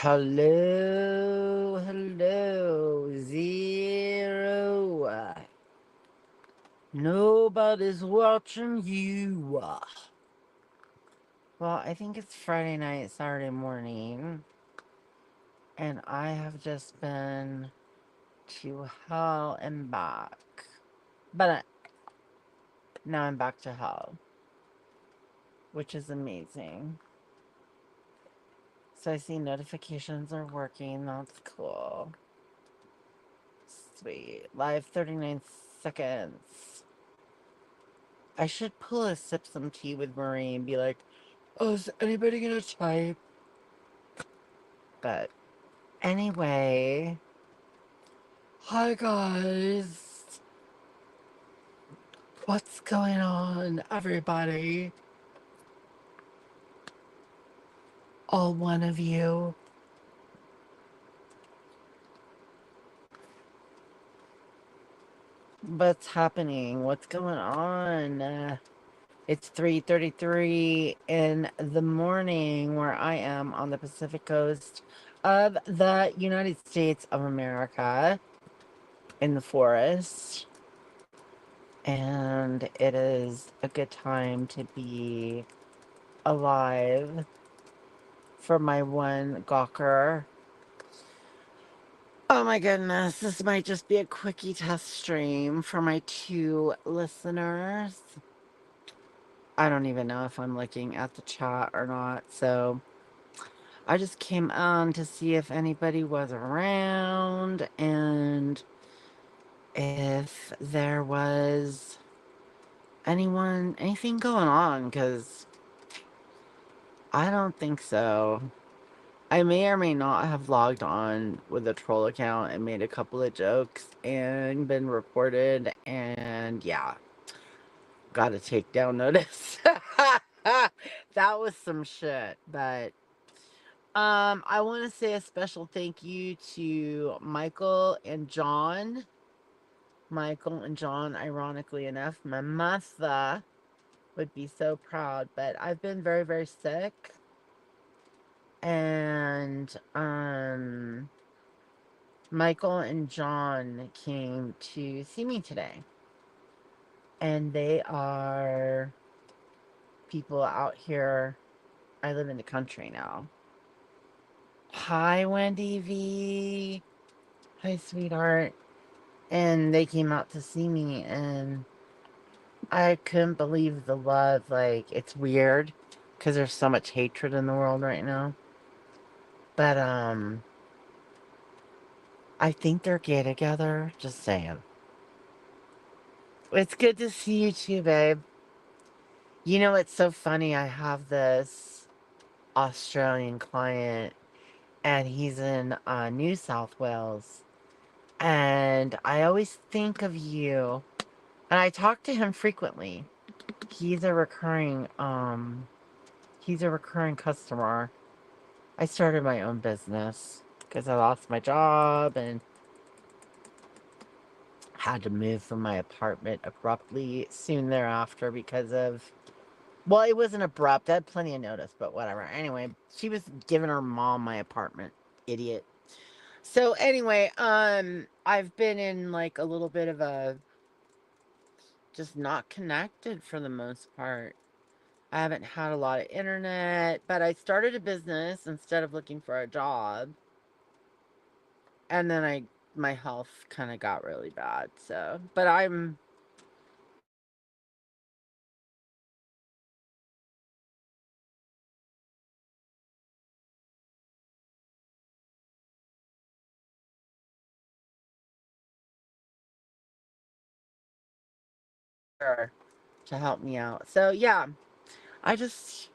Hello, hello, zero. Nobody's watching you. Well, I think it's Friday night, Saturday morning, and I have just been to hell and back. But now I'm back to hell, which is amazing. So I see notifications are working. That's cool. Sweet. Live 39 seconds. I should pull a sip some tea with Marie and be like, oh, is anybody gonna type? But anyway, hi guys. What's going on, everybody? All one of you. What's happening? What's going on? It's 3:33 in the morning where I am on the Pacific coast of the United States of America in the forest. And it is a good time to be alive for my one gawker. Oh my goodness, this might just be a quickie test stream for my 2 listeners. I don't even know if I'm looking at the chat or not, so I just came on to see if anybody was around and if there was anything going on, because I don't think so. I may or may not have logged on with a troll account and made a couple of jokes and been reported, and yeah, got a takedown notice. That was some shit, but I want to say a special thank you to Michael and John. Michael and John, ironically enough, my mother would be so proud, but I've been very, very sick. And Michael and John came to see me today. And they are people out here. I live in the country now. Hi, Wendy V. Hi, sweetheart. And they came out to see me, and I couldn't believe the love. Like, it's weird because there's so much hatred in the world right now. But, I think they're gay together. Just saying. It's good to see you too, babe. You know, it's so funny. I have this Australian client, and he's in New South Wales. And I always think of you. And I talk to him frequently. He's a recurring customer. I started my own business because I lost my job and had to move from my apartment abruptly soon thereafter because of, well, it wasn't abrupt. I had plenty of notice, but whatever. Anyway, she was giving her mom my apartment. Idiot. So anyway, I've been in like a little bit of a just not connected for the most part. I haven't had a lot of internet, but I started a business instead of looking for a job. And then my health kind of got really bad. So, but I'm sure to help me out. So, yeah, I just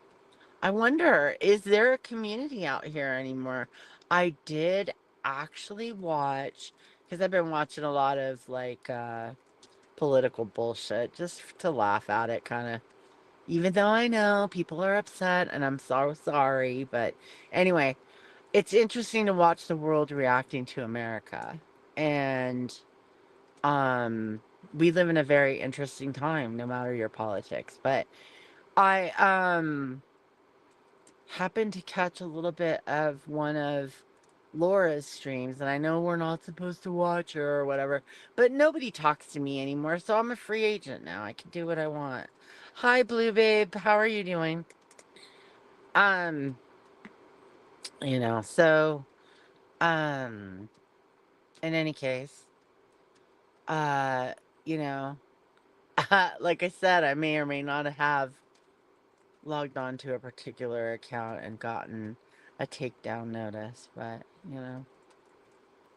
I wonder, is there a community out here anymore? I did actually watch, because I've been watching a lot of like political bullshit just to laugh at it, kind of. Even though I know people are upset and I'm so sorry, but anyway, it's interesting to watch the world reacting to America. And um we live in a very interesting time, no matter your politics. But I happened to catch a little bit of one of Laura's streams, and I know we're not supposed to watch her or whatever, but nobody talks to me anymore, so I'm a free agent now. I can do what I want. Hi, Blue Babe. How are you doing? Um, so, um, in any case, uh, you know, like I said, I may or may not have logged on to a particular account and gotten a takedown notice, but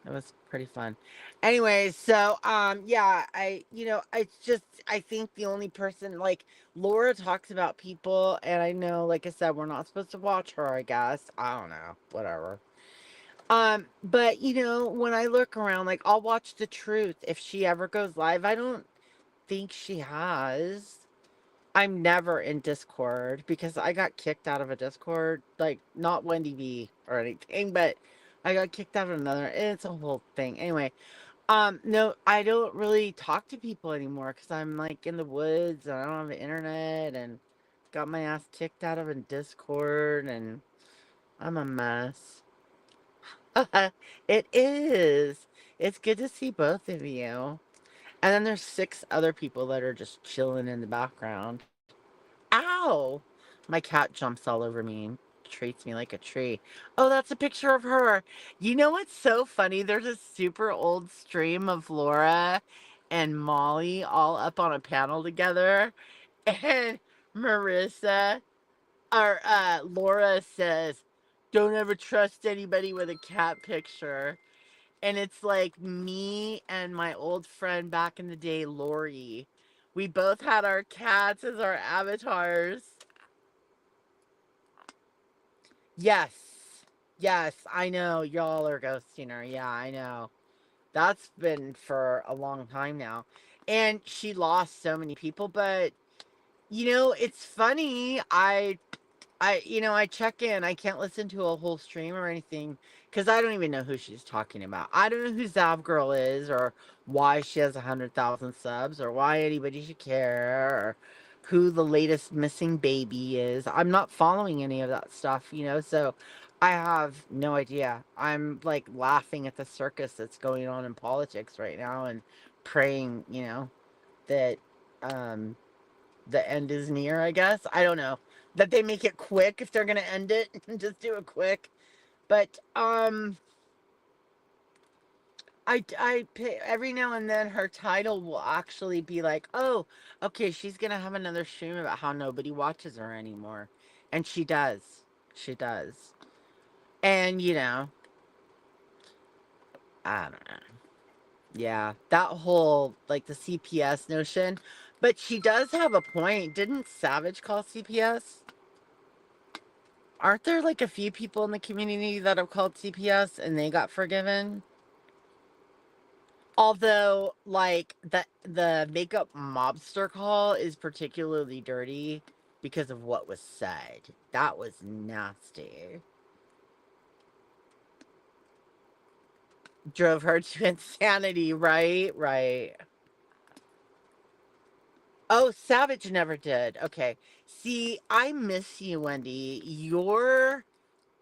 it was pretty fun. Anyway, so yeah, it's just I think the only person like Laura talks about people, and I know, like I said, we're not supposed to watch her, I guess. I don't know, whatever. But when I look around, like I'll watch The Truth if she ever goes live. I don't think she has. I'm never in Discord because I got kicked out of a Discord, like not Wendy B or anything, but I got kicked out of another. It's a whole thing. Anyway, no, I don't really talk to people anymore because I'm like in the woods and I don't have the internet and got my ass kicked out of a Discord and I'm a mess. It is. It's good to see both of you. And then there's 6 other people that are just chilling in the background. Ow! My cat jumps all over me and treats me like a tree. Oh, that's a picture of her. You know what's so funny? There's a super old stream of Laura and Molly all up on a panel together. And Marissa, or Laura says, "Don't ever trust anybody with a cat picture." And it's like me and my old friend back in the day, Lori. We both had our cats as our avatars. Yes. Yes, I know. Y'all are ghosting her. Yeah, I know. That's been for a long time now. And she lost so many people, but it's funny. I check in. I can't listen to a whole stream or anything because I don't even know who she's talking about. I don't know who Zav Girl is or why she has 100,000 subs or why anybody should care or who the latest missing baby is. I'm not following any of that stuff, so I have no idea. I'm like laughing at the circus that's going on in politics right now and praying, that um the end is near, I guess. I don't know. That they make it quick if they're gonna end it. Just do it quick. But every now and then her title will actually be like, oh, okay, she's gonna have another stream about how nobody watches her anymore, and she does. She does. And I don't know. Yeah, that whole like the CPS notion. But she does have a point. Didn't Savage call CPS? Aren't there like a few people in the community that have called CPS and they got forgiven? Although, like the makeup mobster call is particularly dirty because of what was said. That was nasty. Drove her to insanity, right? Right. Oh, Savage never did. Okay. See, I miss you, Wendy. You're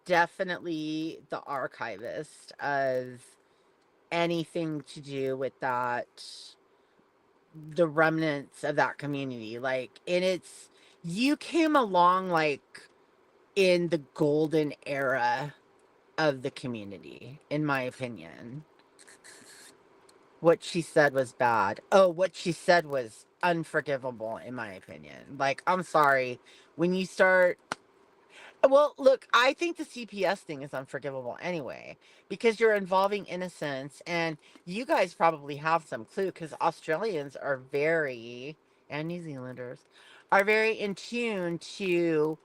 definitely the archivist of anything to do with the remnants of that community. Like, and you came along like in the golden era of the community, in my opinion. What she said was bad. Oh, what she said was unforgivable, in my opinion. Like, I'm sorry. When you start Well, look, I think the CPS thing is unforgivable anyway, because you're involving innocents, and you guys probably have some clue, because Australians are very, and New Zealanders, are very in tune to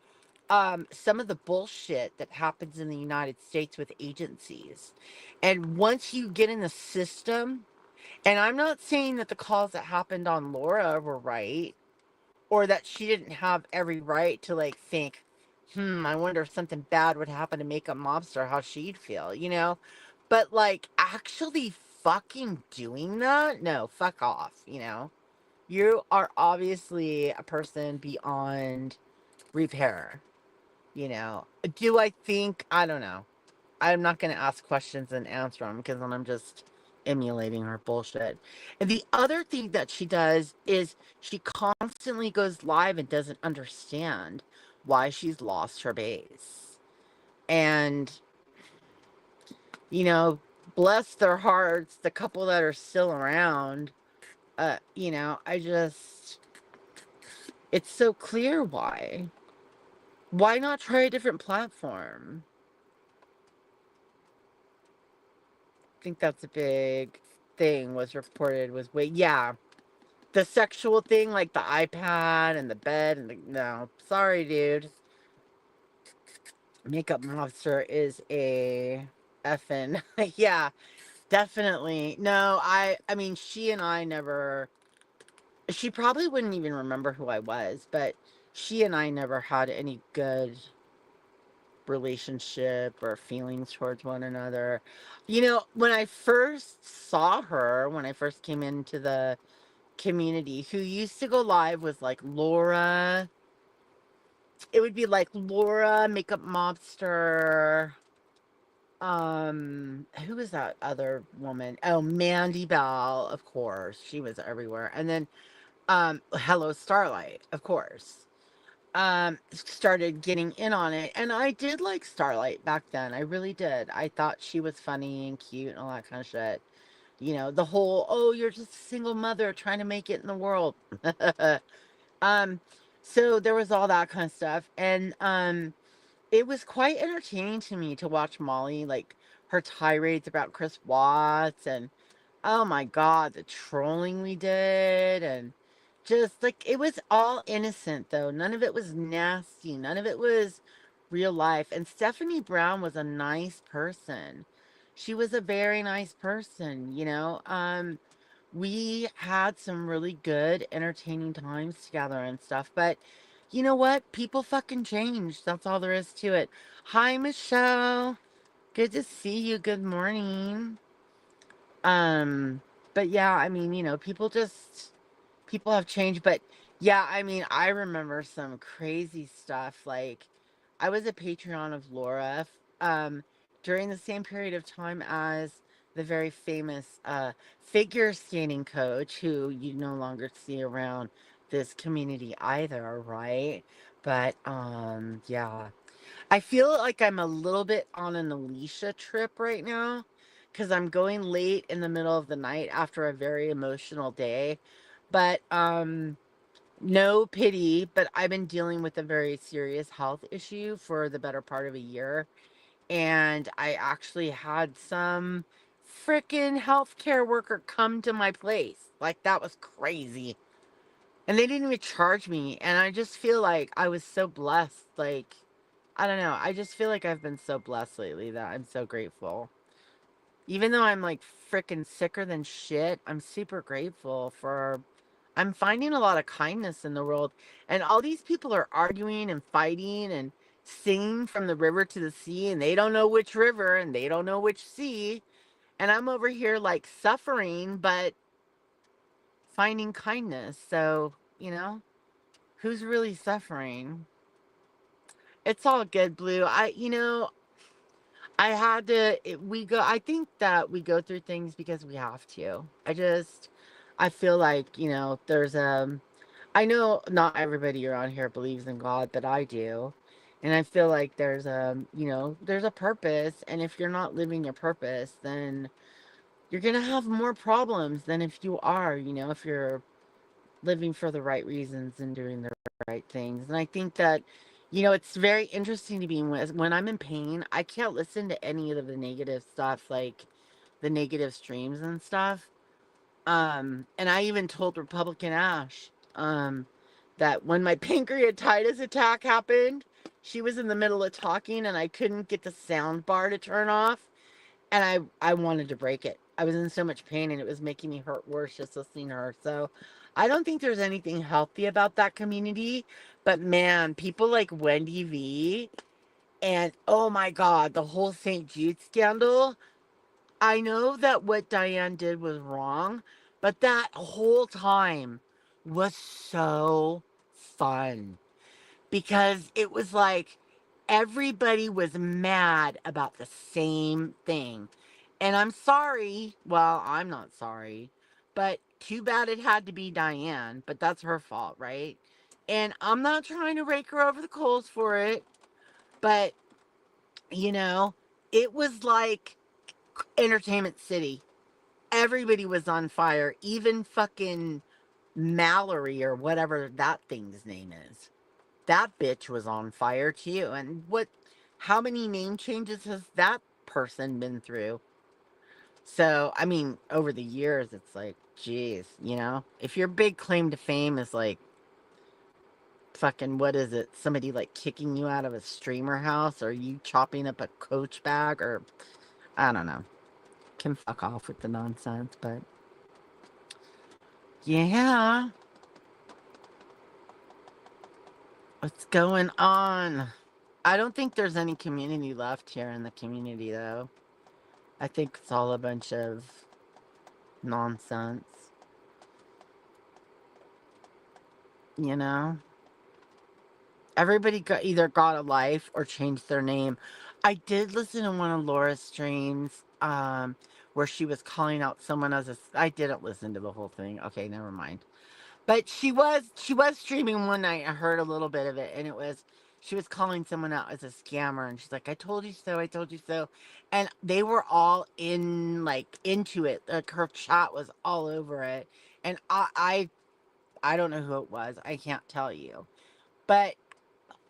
some of the bullshit that happens in the United States with agencies. And once you get in the system, and I'm not saying that the calls that happened on Laura were right, or that she didn't have every right to like think, I wonder if something bad would happen to Makeup Mobster, how she'd feel, But like actually fucking doing that? No, fuck off. You are obviously a person beyond repair. Do I think, I don't know. I'm not going to ask questions and answer them because then I'm just emulating her bullshit. And the other thing that she does is she constantly goes live and doesn't understand why she's lost her base. And, you know, bless their hearts, the couple that are still around, I just, it's so clear why. Why not try a different platform? I think that's a big thing was reported was, wait, yeah. The sexual thing, like the iPad and the bed and no. Sorry, dude. Makeup Monster is a effing yeah, definitely. No, I mean she and I never she probably wouldn't even remember who I was, but she and I never had any good relationship or feelings towards one another. When I first saw her, when I first came into the community, who used to go live was like Laura. It would be like Laura, Makeup Mobster. Who was that other woman? Oh, Mandy Bell, of course. She was everywhere. And then Hello Starlight, of course. Started getting in on it. And I did like Starlight back then. I really did. I thought she was funny and cute and all that kind of shit. The whole, oh, you're just a single mother trying to make it in the world. um, so there was all that kind of stuff. And it was quite entertaining to me to watch Molly, like her tirades about Chris Watts and oh my god, the trolling we did and just like it was all innocent though. None of it was nasty. None of it was real life. And Stephanie Brown was a nice person. She was a very nice person. We had some really good entertaining times together and stuff, but you know what? People fucking change. That's all there is to it. Hi, Michelle. Good to see you. Good morning. Um, but yeah, I mean, people have changed, but yeah, I mean, I remember some crazy stuff. Like, I was a Patreon of Laura, during the same period of time as the very famous figure skating coach who you no longer see around this community either, right? But yeah. I feel like I'm a little bit on an Alicia trip right now because I'm going late in the middle of the night after a very emotional day. But no pity, but I've been dealing with a very serious health issue for the better part of a year. And I actually had some freaking healthcare worker come to my place. Like, that was crazy. And they didn't even charge me. And I just feel like I was so blessed. Like, I don't know. I just feel like I've been so blessed lately that I'm so grateful. Even though I'm like freaking sicker than shit, I'm super grateful for. I'm finding a lot of kindness in the world. And all these people are arguing and fighting and singing from the river to the sea, and they don't know which river and they don't know which sea. And I'm over here like suffering, but finding kindness. So, who's really suffering? It's all good, Blue. I had to, I think that we go through things because we have to. I feel like, I know not everybody around here believes in God, but I do. And I feel like there's a purpose. And if you're not living your purpose, then you're going to have more problems than if you are, if you're living for the right reasons and doing the right things. And I think that, it's very interesting to me when I'm in pain, I can't listen to any of the negative stuff, like the negative streams and stuff. And I even told Republican Ash, that when my pancreatitis attack happened, she was in the middle of talking and I couldn't get the sound bar to turn off and I wanted to break it. I was in so much pain and it was making me hurt worse just listening to her. So I don't think there's anything healthy about that community. But man, people like Wendy V and oh my god, the whole St. Jude scandal. I know that what Diane did was wrong, but that whole time was so fun because it was like everybody was mad about the same thing. And I'm sorry. Well, I'm not sorry. But too bad it had to be Diane. But that's her fault, right? And I'm not trying to rake her over the coals for it. But, you know, it was like Entertainment City. Everybody was on fire. Even fucking Mallory or whatever that thing's name is. That bitch was on fire too. And how many name changes has that person been through? So, I mean, over the years, it's like, geez, if your big claim to fame is like fucking, what is it? Somebody like kicking you out of a streamer house, or you chopping up a coach bag, or I don't know. Can fuck off with the nonsense, but yeah. What's going on? I don't think there's any community left here in the community, though. I think it's all a bunch of nonsense. You know? Everybody either got a life or changed their name. I did listen to one of Laura's streams, where she was calling out someone as I didn't listen to the whole thing. Okay, never mind. But she was streaming one night. I heard a little bit of it, and she was calling someone out as a scammer, and she's like, "I told you so. I told you so," and they were all into it. Like her chat was all over it, and I don't know who it was. I can't tell you, but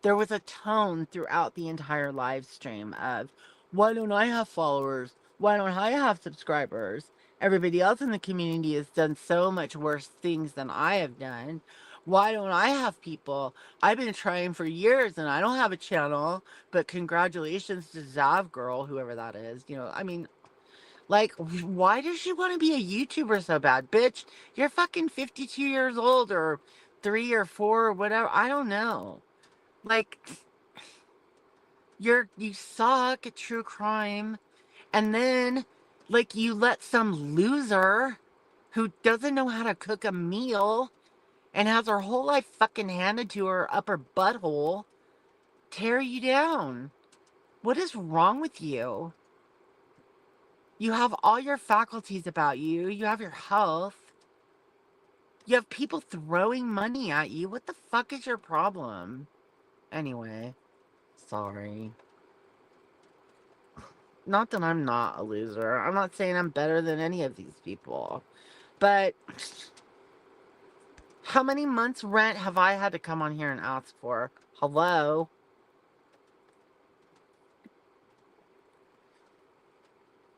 there was a tone throughout the entire live stream of, why don't I have followers? Why don't I have subscribers? Everybody else in the community has done so much worse things than I have done. Why don't I have people? I've been trying for years and I don't have a channel, but congratulations to Zav Girl, whoever that is. I mean, like, why does she want to be a YouTuber so bad? Bitch, you're fucking 52 years old, or 3 or 4 or whatever. I don't know. Like, you suck at true crime, and then like you let some loser who doesn't know how to cook a meal and has her whole life fucking handed to her up her butthole tear you down. What is wrong with you? You have all your faculties about you. You have your health. You have people throwing money at you. What the fuck is your problem? Anyway, sorry. Not that I'm not a loser. I'm not saying I'm better than any of these people. But how many months' rent have I had to come on here and ask for? Hello?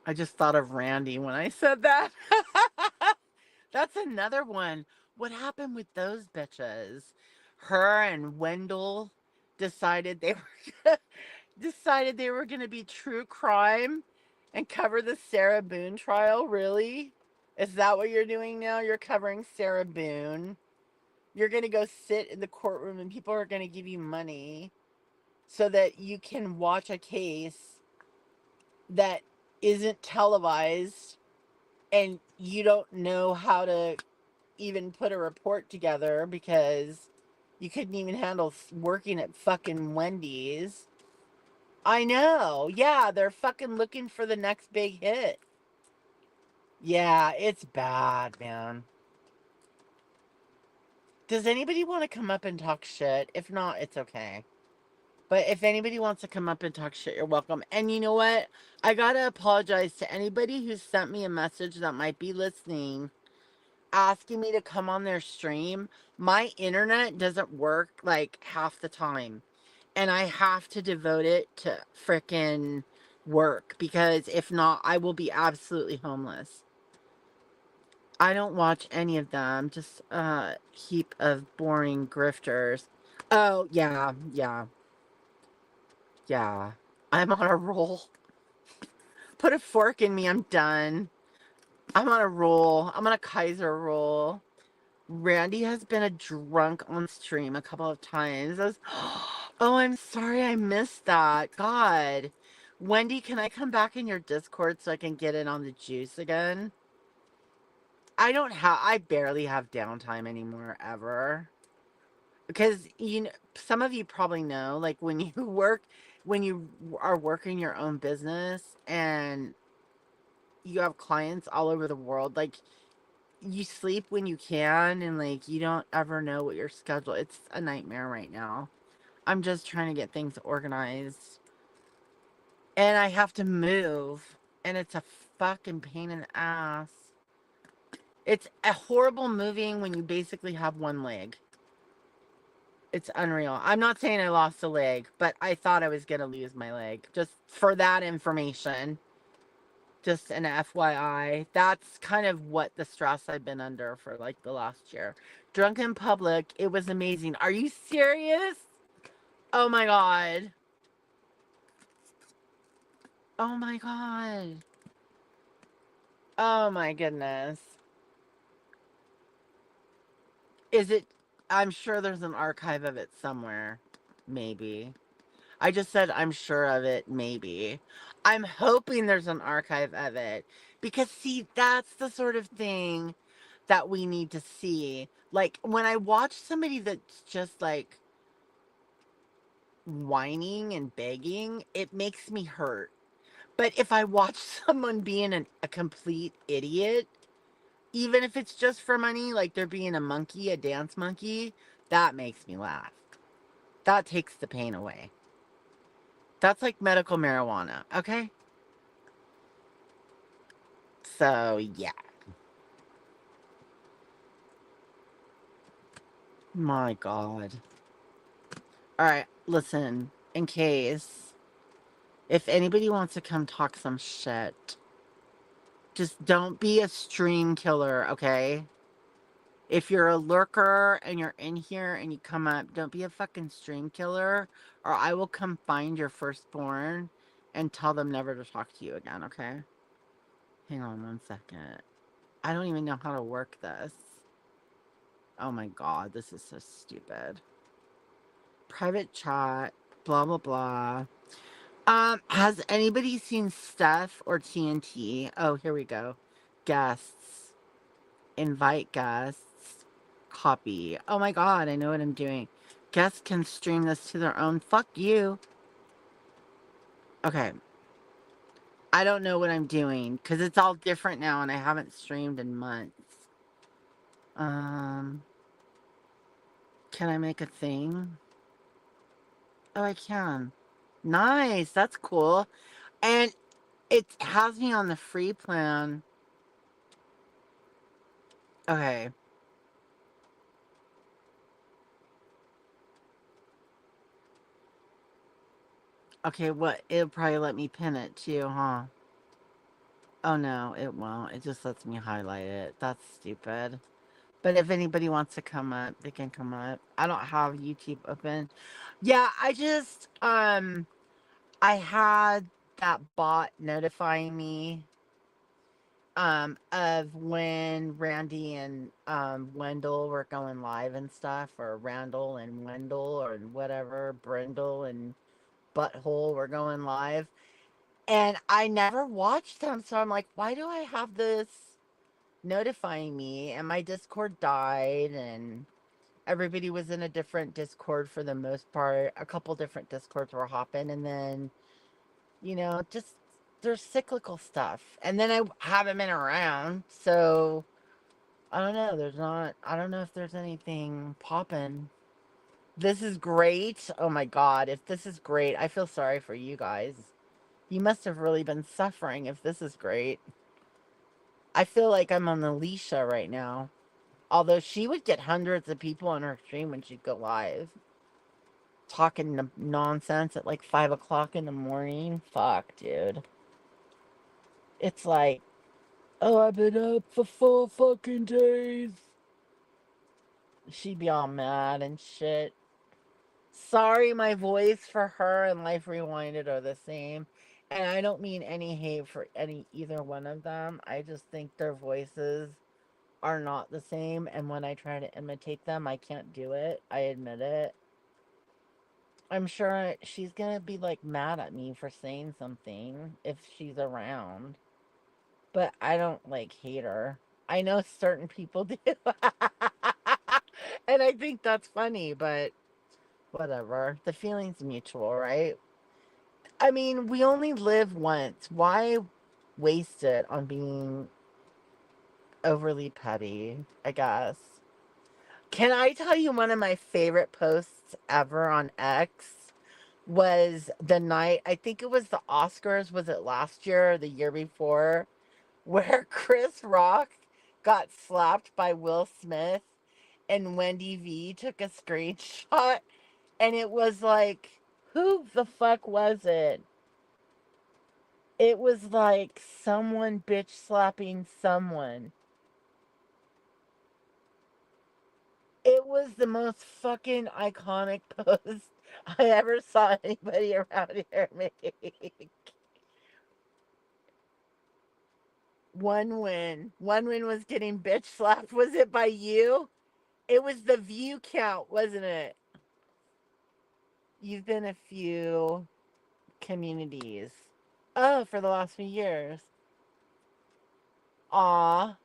I just thought of Randy when I said that. That's another one. What happened with those bitches? Her and Wendell decided they were decided they were going to be true crime and cover the Sarah Boone trial. Really? Is that what you're doing now? You're covering Sarah Boone. You're going to go sit in the courtroom and people are going to give you money so that you can watch a case that isn't televised, and you don't know how to even put a report together because you couldn't even handle working at fucking Wendy's. I know. Yeah, they're fucking looking for the next big hit. Yeah, it's bad, man. Does anybody want to come up and talk shit? If not, it's okay. But if anybody wants to come up and talk shit, you're welcome. And you know what? I gotta apologize to anybody who sent me a message that might be listening, asking me to come on their stream. My internet doesn't work like half the time. And I have to devote it to frickin' work, because if not, I will be absolutely homeless. I don't watch any of them. Just a heap of boring grifters. Oh, yeah, yeah, yeah. I'm on a roll. Put a fork in me, I'm done. I'm on a roll. I'm on a Kaiser roll. Randy has been a drunk on stream a couple of times. Oh, I'm sorry I missed that. God. Wendy, can I come back in your Discord so I can get in on the juice again? I barely have downtime anymore, ever. Because, some of you probably know, like, when you work when you are working your own business and you have clients all over the world, like you sleep when you can and like you don't ever know what your schedule. It's a nightmare right now. I'm just trying to get things organized. And I have to move and it's a fucking pain in the ass. It's a horrible moving when you basically have one leg. It's unreal. I'm not saying I lost a leg, but I thought I was going to lose my leg. Just for that information. Just an FYI. That's kind of what the stress I've been under for like the last year. Drunk in public, it was amazing. Are you serious? Oh my god. Oh my god. Oh my goodness. Is it? I'm sure there's an archive of it somewhere. Maybe. I just said I'm sure of it, maybe. I'm hoping there's an archive of it. Because, see, that's the sort of thing that we need to see. Like, when I watch somebody that's just like whining and begging, it makes me hurt. But if I watch someone being a complete idiot, even if it's just for money, like they're being a monkey, a dance monkey, that makes me laugh. That takes the pain away. That's like medical marijuana, okay? So, yeah. My God. All right, listen, in case if anybody wants to come talk some shit, just don't be a stream killer, okay? If you're a lurker and you're in here and you come up, don't be a fucking stream killer, or I will come find your firstborn and tell them never to talk to you again, okay? Hang on one second. I don't even know how to work this. Oh my god, this is so stupid. Private chat, blah blah blah. Has anybody seen Steph or TNT? Oh, here we go. Guests. Invite guests. Copy. Oh my god, I know what I'm doing. Guests can stream this to their own. Fuck you. Okay. I don't know what I'm doing because it's all different now and I haven't streamed in months. Um, can I make a thing? Oh, I can. Nice. That's cool. And it has me on the free plan. Okay. Okay, what? It'll probably let me pin it too, huh? Oh no, it won't. It just lets me highlight it. That's stupid. But if anybody wants to come up, they can come up. I don't have YouTube open. Yeah, I had that bot notifying me of when Randy and Wendell were going live and stuff, or Randall and Wendell or whatever, Brindle and Butthole were going live. And I never watched them, so I'm like, why do I have this notifying me? And my Discord died, and everybody was in a different Discord for the most part. A couple different Discords were hopping, and then, just there's cyclical stuff. And then I haven't been around, so I don't know. I don't know if there's anything popping. This is great. Oh my God. If this is great, I feel sorry for you guys. You must have really been suffering if this is great. I feel like I'm on Alicia right now. Although she would get hundreds of people on her stream when she'd go live. Talking nonsense at like 5 o'clock in the morning. Fuck, dude. It's like, oh, I've been up for 4 fucking days. She'd be all mad and shit. Sorry, my voice for her and Life Rewinded are the same. And I don't mean any hate for either one of them. I just think their voices are not the same. And when I try to imitate them, I can't do it. I admit it. I'm sure she's gonna be like mad at me for saying something if she's around. But I don't like hate her. I know certain people do. And I think that's funny, but whatever. The feeling's mutual, right? I mean, we only live once. Why waste it on being overly petty, I guess? Can I tell you one of my favorite posts ever on X was the night, I think it was the Oscars, was it last year or the year before, where Chris Rock got slapped by Will Smith and Wendy V took a screenshot and it was like, who the fuck was it? It was like someone bitch slapping someone. It was the most fucking iconic post I ever saw anybody around here make. One win. One win was getting bitch slapped. Was it by you? It was the view count, wasn't it? You've been a few communities. Oh, for the last few years. Aw.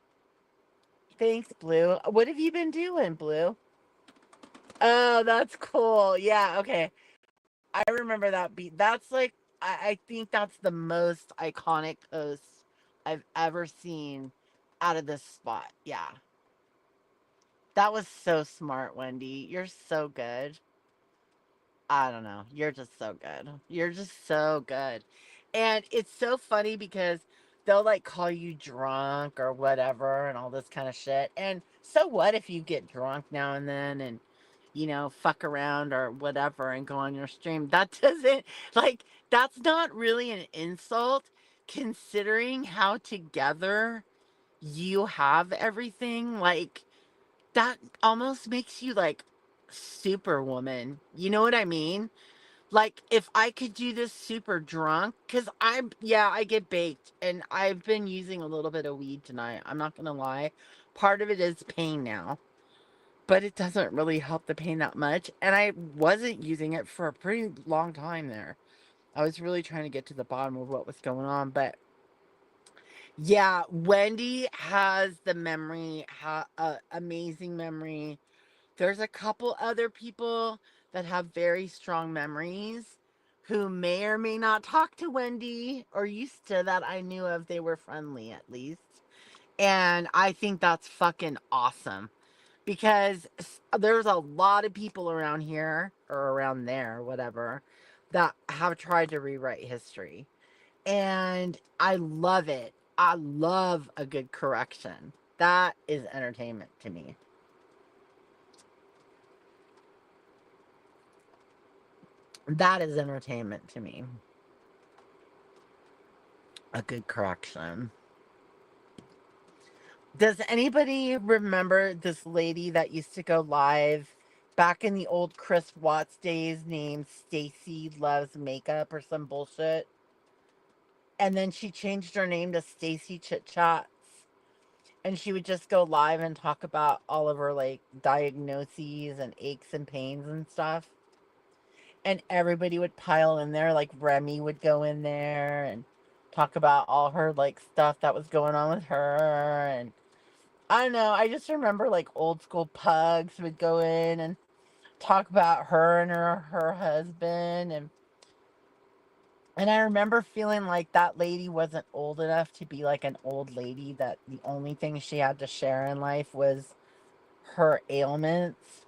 Thanks, Blue. What have you been doing, Blue? Oh, that's cool. Yeah, okay. I remember that beat. That's like, I think that's the most iconic post I've ever seen out of this spot. Yeah. That was so smart, Wendy. You're so good. I don't know. You're just so good. You're just so good. And it's so funny because they'll like call you drunk or whatever and all this kind of shit. And so what if you get drunk now and then and fuck around or whatever and go on your stream? That doesn't like that's not really an insult considering how together you have everything. Like that almost makes you like superwoman. You know what I mean? Like if I could do this super drunk, because I get baked and I've been using a little bit of weed tonight. I'm not gonna lie. Part of it is pain now, but it doesn't really help the pain that much. And I wasn't using it for a pretty long time there. I was really trying to get to the bottom of what was going on. But yeah, Wendy has the memory, amazing memory. There's a couple other people that have very strong memories who may or may not talk to Wendy or used to that I knew of. They were friendly at least. And I think that's fucking awesome because there's a lot of people around here or around there, whatever, that have tried to rewrite history. And I love it. I love a good correction. That is entertainment to me. That is entertainment to me. A good correction. Does anybody remember this lady that used to go live back in the old Chris Watts days named Stacy Loves Makeup or some bullshit? And then she changed her name to Stacy Chit Chats. And she would just go live and talk about all of her like diagnoses and aches and pains and stuff. And everybody would pile in there, like Remy would go in there and talk about all her like stuff that was going on with her. And I don't know, I just remember like old school pugs would go in and talk about her and her husband. And I remember feeling like that lady wasn't old enough to be like an old lady, that the only thing she had to share in life was her ailments.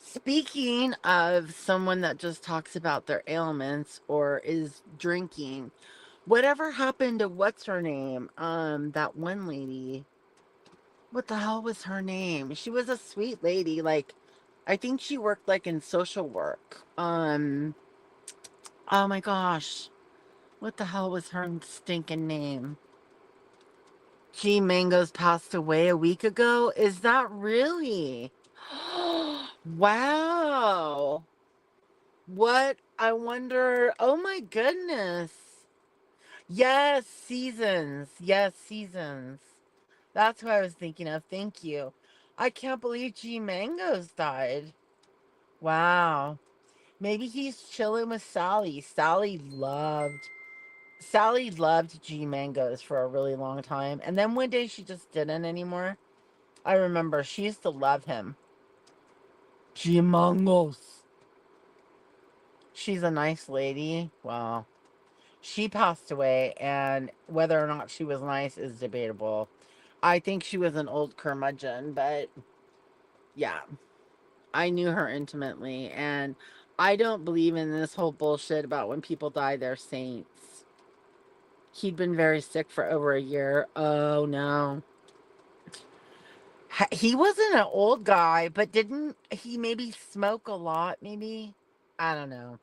Speaking of someone that just talks about their ailments or is drinking, whatever happened to what's her name? That one lady. What the hell was her name? She was a sweet lady. Like, I think she worked like in social work. Oh my gosh. What the hell was her stinking name? G Mangoes passed away a week ago. Is that really? Wow. What? I wonder. Oh my goodness. Yes, seasons. Yes, seasons. That's what I was thinking of. Thank you. I can't believe G Mangoes died. Wow. Maybe he's chilling with Sally. Sally loved G Mangoes for a really long time. And then one day she just didn't anymore. I remember she used to love him. G Mangoes. She's a nice lady. Well, she passed away, and whether or not she was nice is debatable. I think she was an old curmudgeon, but yeah, I knew her intimately, and I don't believe in this whole bullshit about when people die, they're saints. He'd been very sick for over a year. Oh no. He wasn't an old guy, but didn't he maybe smoke a lot? Maybe? I don't know.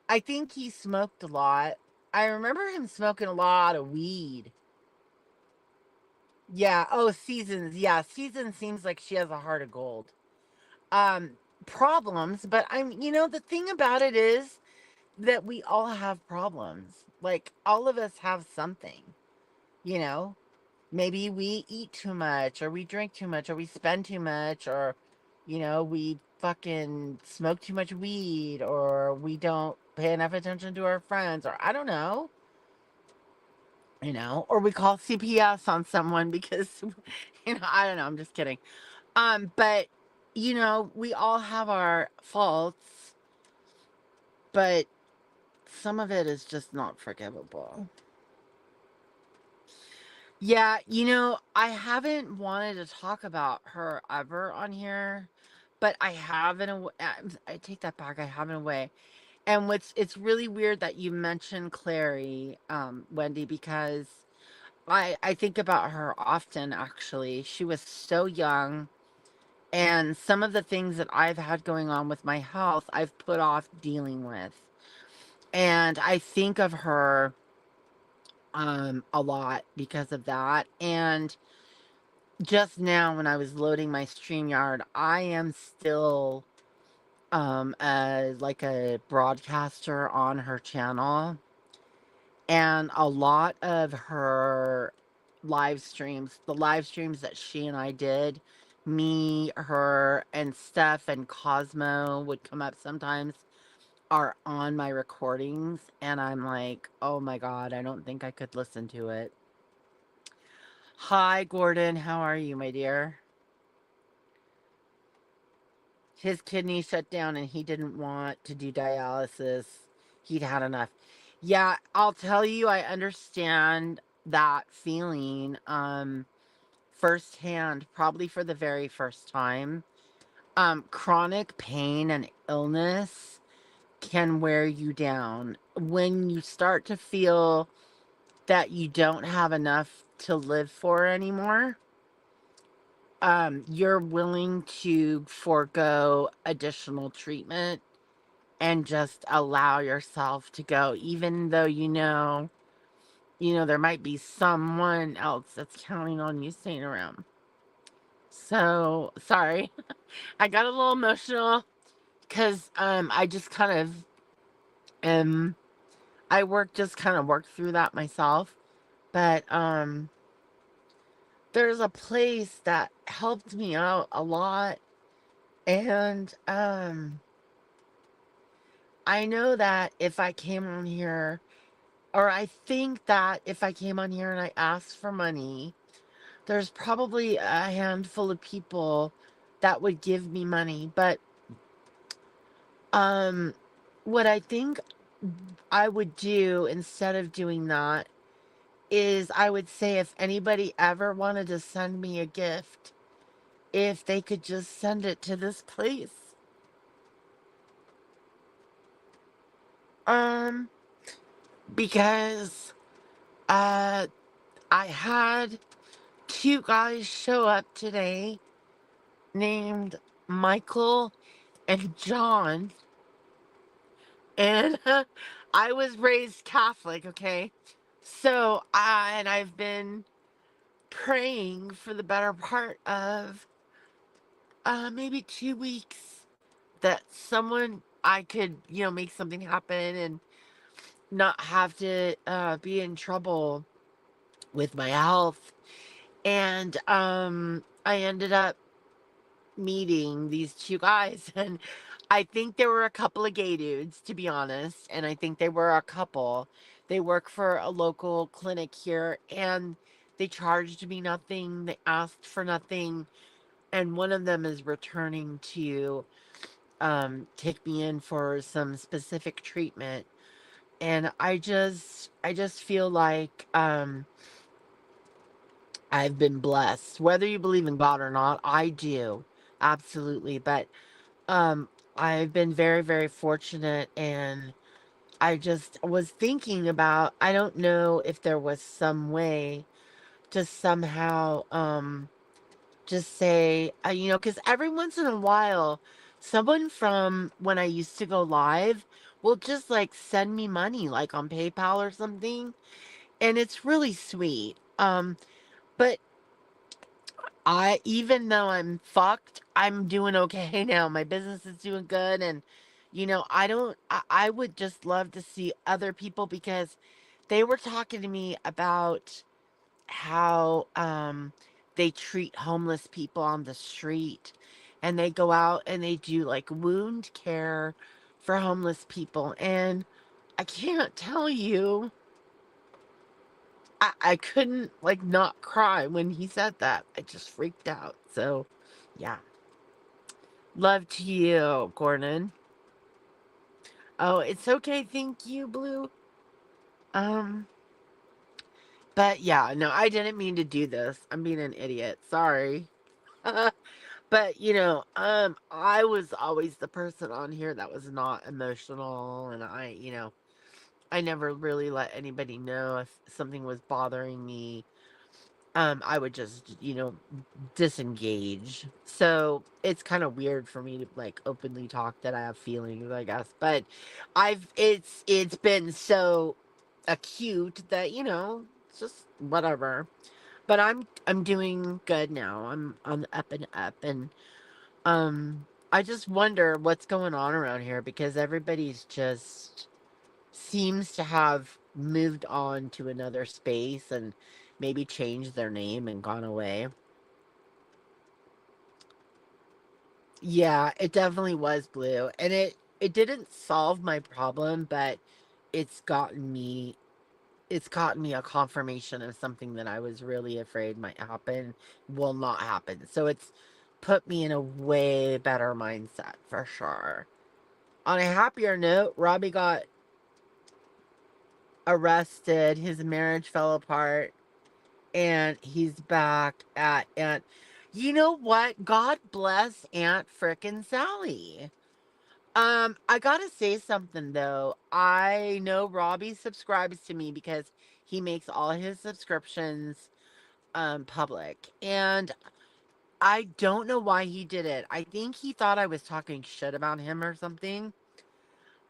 I think he smoked a lot. I remember him smoking a lot of weed. Yeah. Oh, Seasons. Yeah, Seasons seems like she has a heart of gold. Um, Problems, but the thing about it is that we all have problems. Like all of us have something, you know? Maybe we eat too much, or we drink too much, or we spend too much, or we fucking smoke too much weed, or we don't pay enough attention to our friends, or I don't know. Or we call CPS on someone because I don't know, I'm just kidding. But we all have our faults, but some of it is just not forgivable. Yeah, I haven't wanted to talk about her ever on here, but I have in a way. I take that back. I have in a way. And it's really weird that you mentioned Clary, Wendy, because I think about her often, actually. She was so young, and some of the things that I've had going on with my health, I've put off dealing with. And I think of her a lot because of that. And just now when I was loading my StreamYard, I am still like a broadcaster on her channel. And a lot of her live streams, the live streams that she and I did, me, her, and Steph and Cosmo would come up sometimes, are on my recordings. And I'm like, oh my God, I don't think I could listen to it. Hi, Gordon. How are you, my dear? His kidney shut down and he didn't want to do dialysis. He'd had enough. Yeah, I'll tell you, I understand that feeling firsthand, probably for the very first time. Chronic pain and illness can wear you down. When you start to feel that you don't have enough to live for anymore, you're willing to forego additional treatment and just allow yourself to go, even though there might be someone else that's counting on you staying around. So sorry. I got a little emotional because I just kind of um worked through that myself. But there's a place that helped me out a lot, and I know that if I came on here, or I think that if I came on here and I asked for money, there's probably a handful of people that would give me money. But um what I think I would do instead of doing that is I would say, if anybody ever wanted to send me a gift, if they could just send it to this place. Um because uh I had two guys show up today named Michael and John, and I was raised Catholic, okay? So I've been praying for the better part of maybe 2 weeks that someone I could, make something happen and not have to be in trouble with my health. And I ended up meeting these two guys, and I think there were a couple of gay dudes, to be honest, and I think they were a couple. They work for a local clinic here, and they charged me nothing. They asked for nothing, and one of them is returning to take me in for some specific treatment. And I just feel like I've been blessed. Whether you believe in God or not, I do. Absolutely. But um I've been very, very fortunate, and I just was thinking about, I don't know if there was some way to somehow just say, because every once in a while, someone from when I used to go live will just like send me money, like on PayPal or something, and it's really sweet. But even though I'm fucked, I'm doing okay now. My business is doing good, and I don't. I would just love to see other people, because they were talking to me about how they treat homeless people on the street, and they go out and they do like wound care for homeless people. And I can't tell you, I couldn't like not cry when he said that. I just freaked out. So yeah, love to you, Gordon. Oh, it's okay, thank you, Blue. um but yeah, no, I didn't mean to do this. I'm being an idiot, sorry. But I was always the person on here that was not emotional, and I never really let anybody know if something was bothering me. I would just, disengage. So it's kind of weird for me to like openly talk that I have feelings, I guess. But it's been so acute that, it's just whatever. But I'm doing good now. I'm on the up and up, and I just wonder what's going on around here, because everybody's just seems to have moved on to another space and maybe changed their name and gone away. Yeah, it definitely was Blue. And it didn't solve my problem, but it's gotten me it's gotten me a confirmation of something that I was really afraid might happen will not happen. So it's put me in a way better mindset for sure. On a happier note, Robbie got arrested, his marriage fell apart, and he's back at Aunt. You know what? God bless Aunt frickin' Sally. I gotta say something though. I know Robbie subscribes to me because he makes all his subscriptions public. And I don't know why he did it. I think he thought I was talking shit about him or something.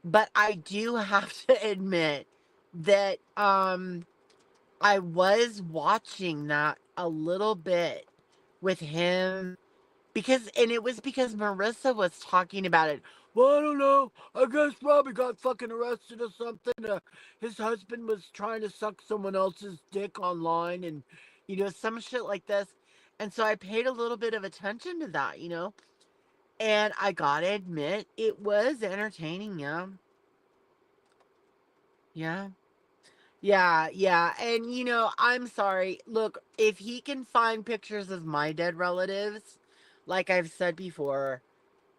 But I do have to admit that I was watching that a little bit with him, and it was because Marissa was talking about it. Well, I don't know. I guess Robbie got fucking arrested or something. His husband was trying to suck someone else's dick online, and some shit like this. And so I paid a little bit of attention to that. And I gotta admit, it was entertaining, yeah. Yeah. Yeah, yeah. And I'm sorry. Look, if he can find pictures of my dead relatives, like I've said before,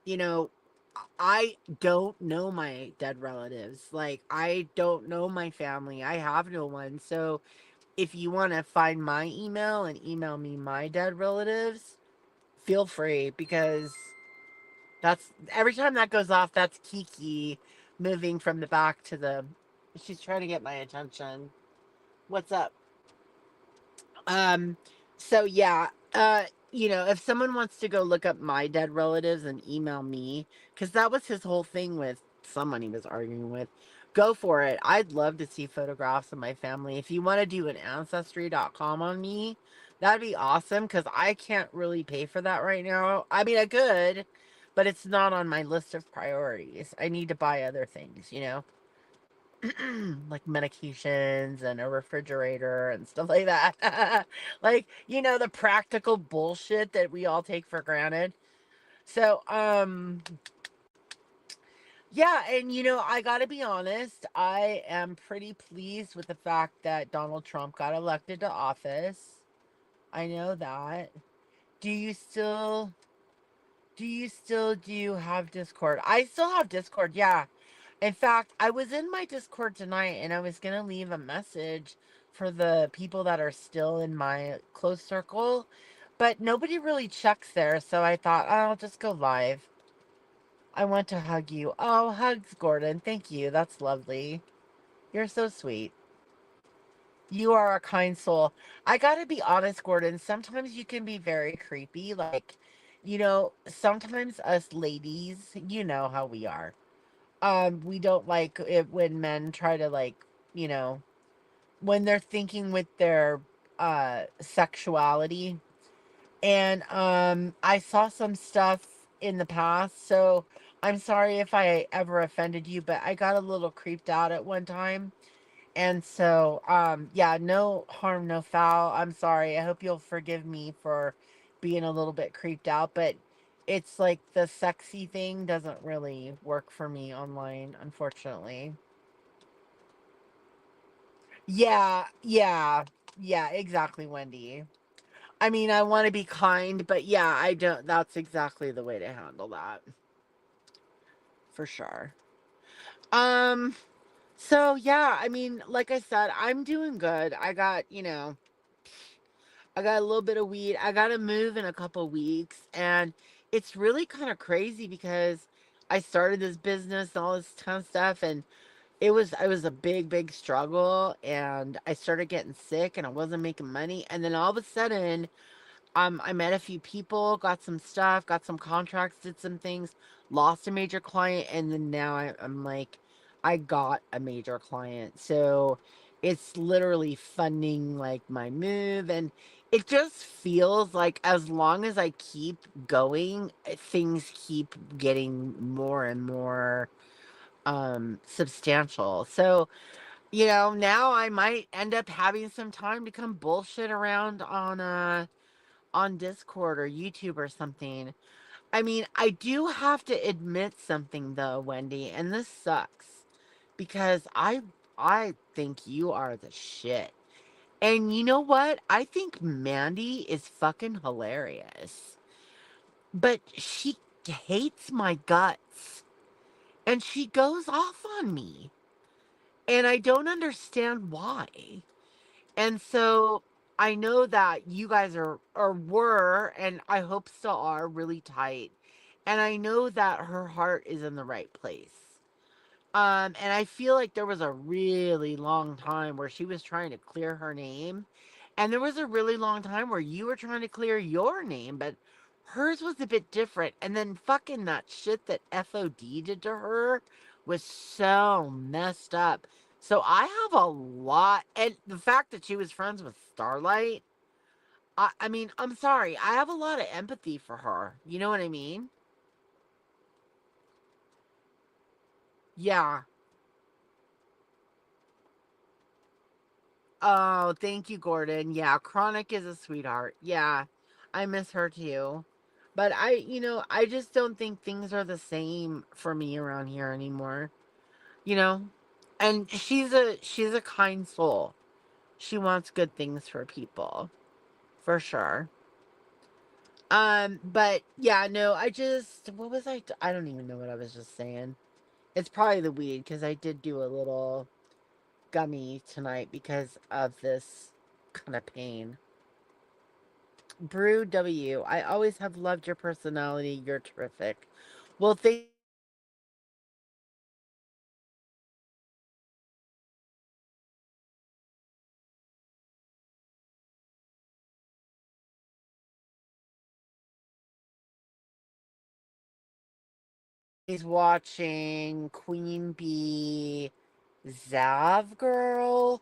you know, I don't know my dead relatives. Like, I don't know my family. I have no one. So if you want to find my email and email me my dead relatives, feel free, because that's every time that goes off, that's Kiki moving from the back to the. She's trying to get my attention. What's up? Um, so yeah, if someone wants to go look up my dead relatives and email me, because that was his whole thing with someone he was arguing with, go for it. I'd love to see photographs of my family. If you want to do an ancestry.com on me, that'd be awesome, because I can't really pay for that right now. I mean, I could, but it's not on my list of priorities. I need to buy other things. Like medications and a refrigerator and stuff like that. Like, the practical bullshit that we all take for granted. So, yeah, and I gotta be honest, I am pretty pleased with the fact that Donald Trump got elected to office. I know that. Do you still Do you still do you have Discord? I still have Discord, yeah. In fact, I was in my Discord tonight and I was gonna leave a message for the people that are still in my close circle, but nobody really checks there, so I thought, oh, I'll just go live. I want to hug you. Oh, hugs, Gordon. Thank you. That's lovely. You're so sweet. You are a kind soul. I gotta be honest, Gordon. Sometimes you can be very creepy. Like, sometimes us ladies, you know how we are. We don't like it when men try to you know, when they're thinking with their sexuality. And I saw some stuff in the past, so I'm sorry if I ever offended you, but I got a little creeped out at one time. And so, yeah, no harm, no foul. I'm sorry. I hope you'll forgive me for being a little bit creeped out, but it's like the sexy thing doesn't really work for me online, unfortunately. Yeah, yeah, yeah, exactly, Wendy. I mean, I want to be kind, but yeah, I don't. That's exactly the way to handle that, for sure. Um, so yeah, I mean, like I said, I'm doing good. I got a little bit of weed. I got to move in a couple weeks. And it's really kind of crazy because I started this business and all this kind of stuff. And it was a big, big struggle. And I started getting sick and I wasn't making money. And then all of a sudden, I met a few people, got some stuff, got some contracts, did some things, lost a major client, and then now I'm like, I got a major client. So it's literally funding like my move, and it just feels like as long as I keep going, things keep getting more and more substantial. So, now I might end up having some time to come bullshit around on Discord or YouTube or something. I mean, I do have to admit something though, Wendy, and this sucks because I think you are the shit. And you know what? I think Mandy is fucking hilarious. But she hates my guts and she goes off on me. And I don't understand why. And so I know that you guys are or were, and I hope still are, really tight. And I know that her heart is in the right place. And I feel like there was a really long time where she was trying to clear her name. And there was a really long time where you were trying to clear your name, but hers was a bit different. And then fucking that shit that FOD did to her was so messed up. So I have a lot, and the fact that she was friends with Starlight, I mean, I'm sorry, I have a lot of empathy for her. You know what I mean? Yeah. Oh, thank you, Gordon. Yeah, Chronic is a sweetheart. Yeah, I miss her too. But I just don't think things are the same for me around here anymore. You know? And she's a kind soul. She wants good things for people, for sure. But yeah, no, what was I don't even know what I was just saying. It's probably the weed because I did do a little gummy tonight because of this kind of pain. Brew W. I always have loved your personality. You're terrific. Well, thank you watching Queen Bee Zav Girl.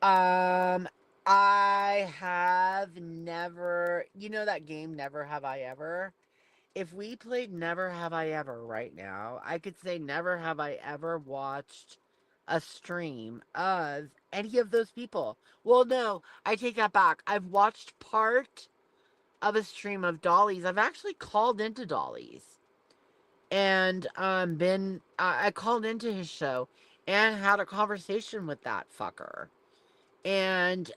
Um, I have never, that game, Never Have I Ever? If we played Never Have I Ever right now, I could say never have I ever watched a stream of any of those people. Well, no, I take that back. I've watched part of a stream of Dolly's. I've actually called into Dolly's and been I called into his show and had a conversation with that fucker. And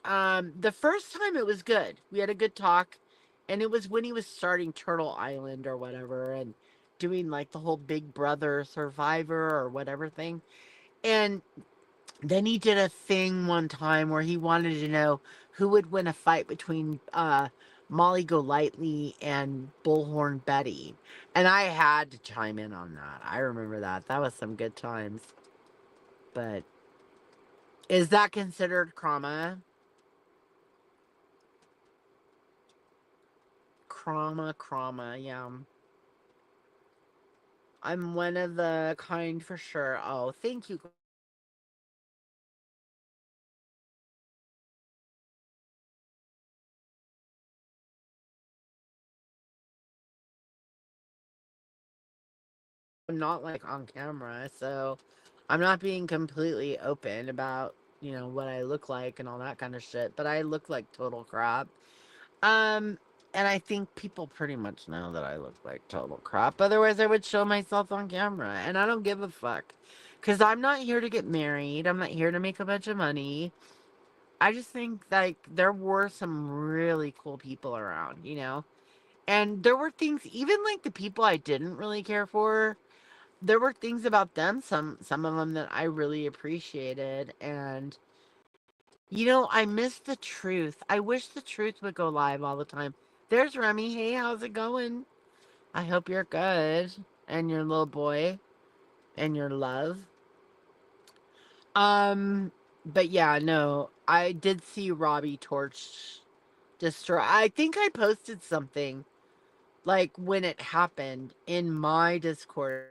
the first time it was good. We had a good talk And it was when he was starting Turtle Island or whatever, and doing like the whole Big Brother Survivor or whatever thing. And then he did a thing one time where he wanted to know who would win a fight between Molly Golightly and Bullhorn Betty. And I had to chime in on that. I remember that. That was some good times. But is that considered trauma? Trauma, yeah. I'm one of the kind for sure. Oh, thank you. Not like on camera, so I'm not being completely open about, what I look like and all that kind of shit, but I look like total crap. Um, and I think people pretty much know that I look like total crap. Otherwise, I would show myself on camera, and I don't give a fuck. Because I'm not here to get married. I'm not here to make a bunch of money. I just think, like, there were some really cool people around. And there were things, even like the people I didn't really care for, there were things about them, some of them that I really appreciated. And I miss the truth. I wish the truth would go live all the time. There's Remy. Hey, how's it going? I hope you're good. And your little boy and your love. Um, but yeah, no, I did see Robbie Torch destroy. I think I posted something like when it happened in my Discord.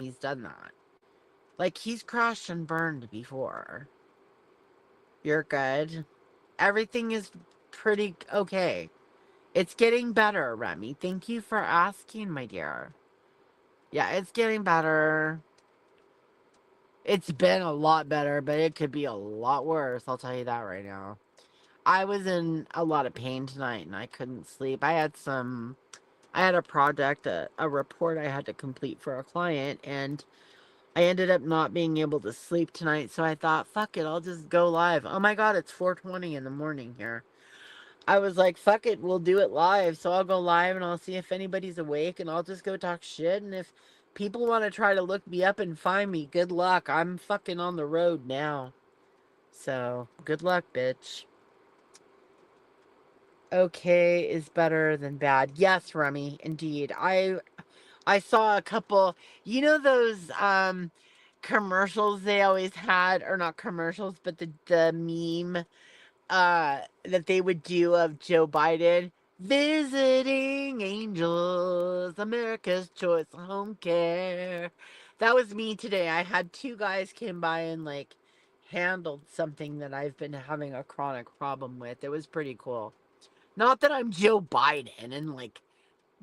He's done that. Like, he's crashed and burned before. You're good. Everything is pretty okay. It's getting better, Remy. Thank you for asking, my dear. Yeah, it's getting better. It's been a lot better, but it could be a lot worse. I'll tell you that right now. I was in a lot of pain tonight and I couldn't sleep. I had a project, a report I had to complete for a client, and I ended up not being able to sleep tonight. So I thought, fuck it, I'll just go live. Oh my God, it's 4:20 in the morning here. I was like, fuck it, we'll do it live. So I'll go live and I'll see if anybody's awake and I'll just go talk shit. And if people want to try to look me up and find me, good luck. I'm fucking on the road now. So good luck, bitch. Okay is better than bad. Yes, Remy, indeed. I saw a couple, those commercials they always had, or not commercials, but the meme that they would do of Joe Biden visiting angels, America's choice home care. That was me today. I had two guys came by and like handled something that I've been having a chronic problem with. It was pretty cool. Not that I'm Joe Biden and like,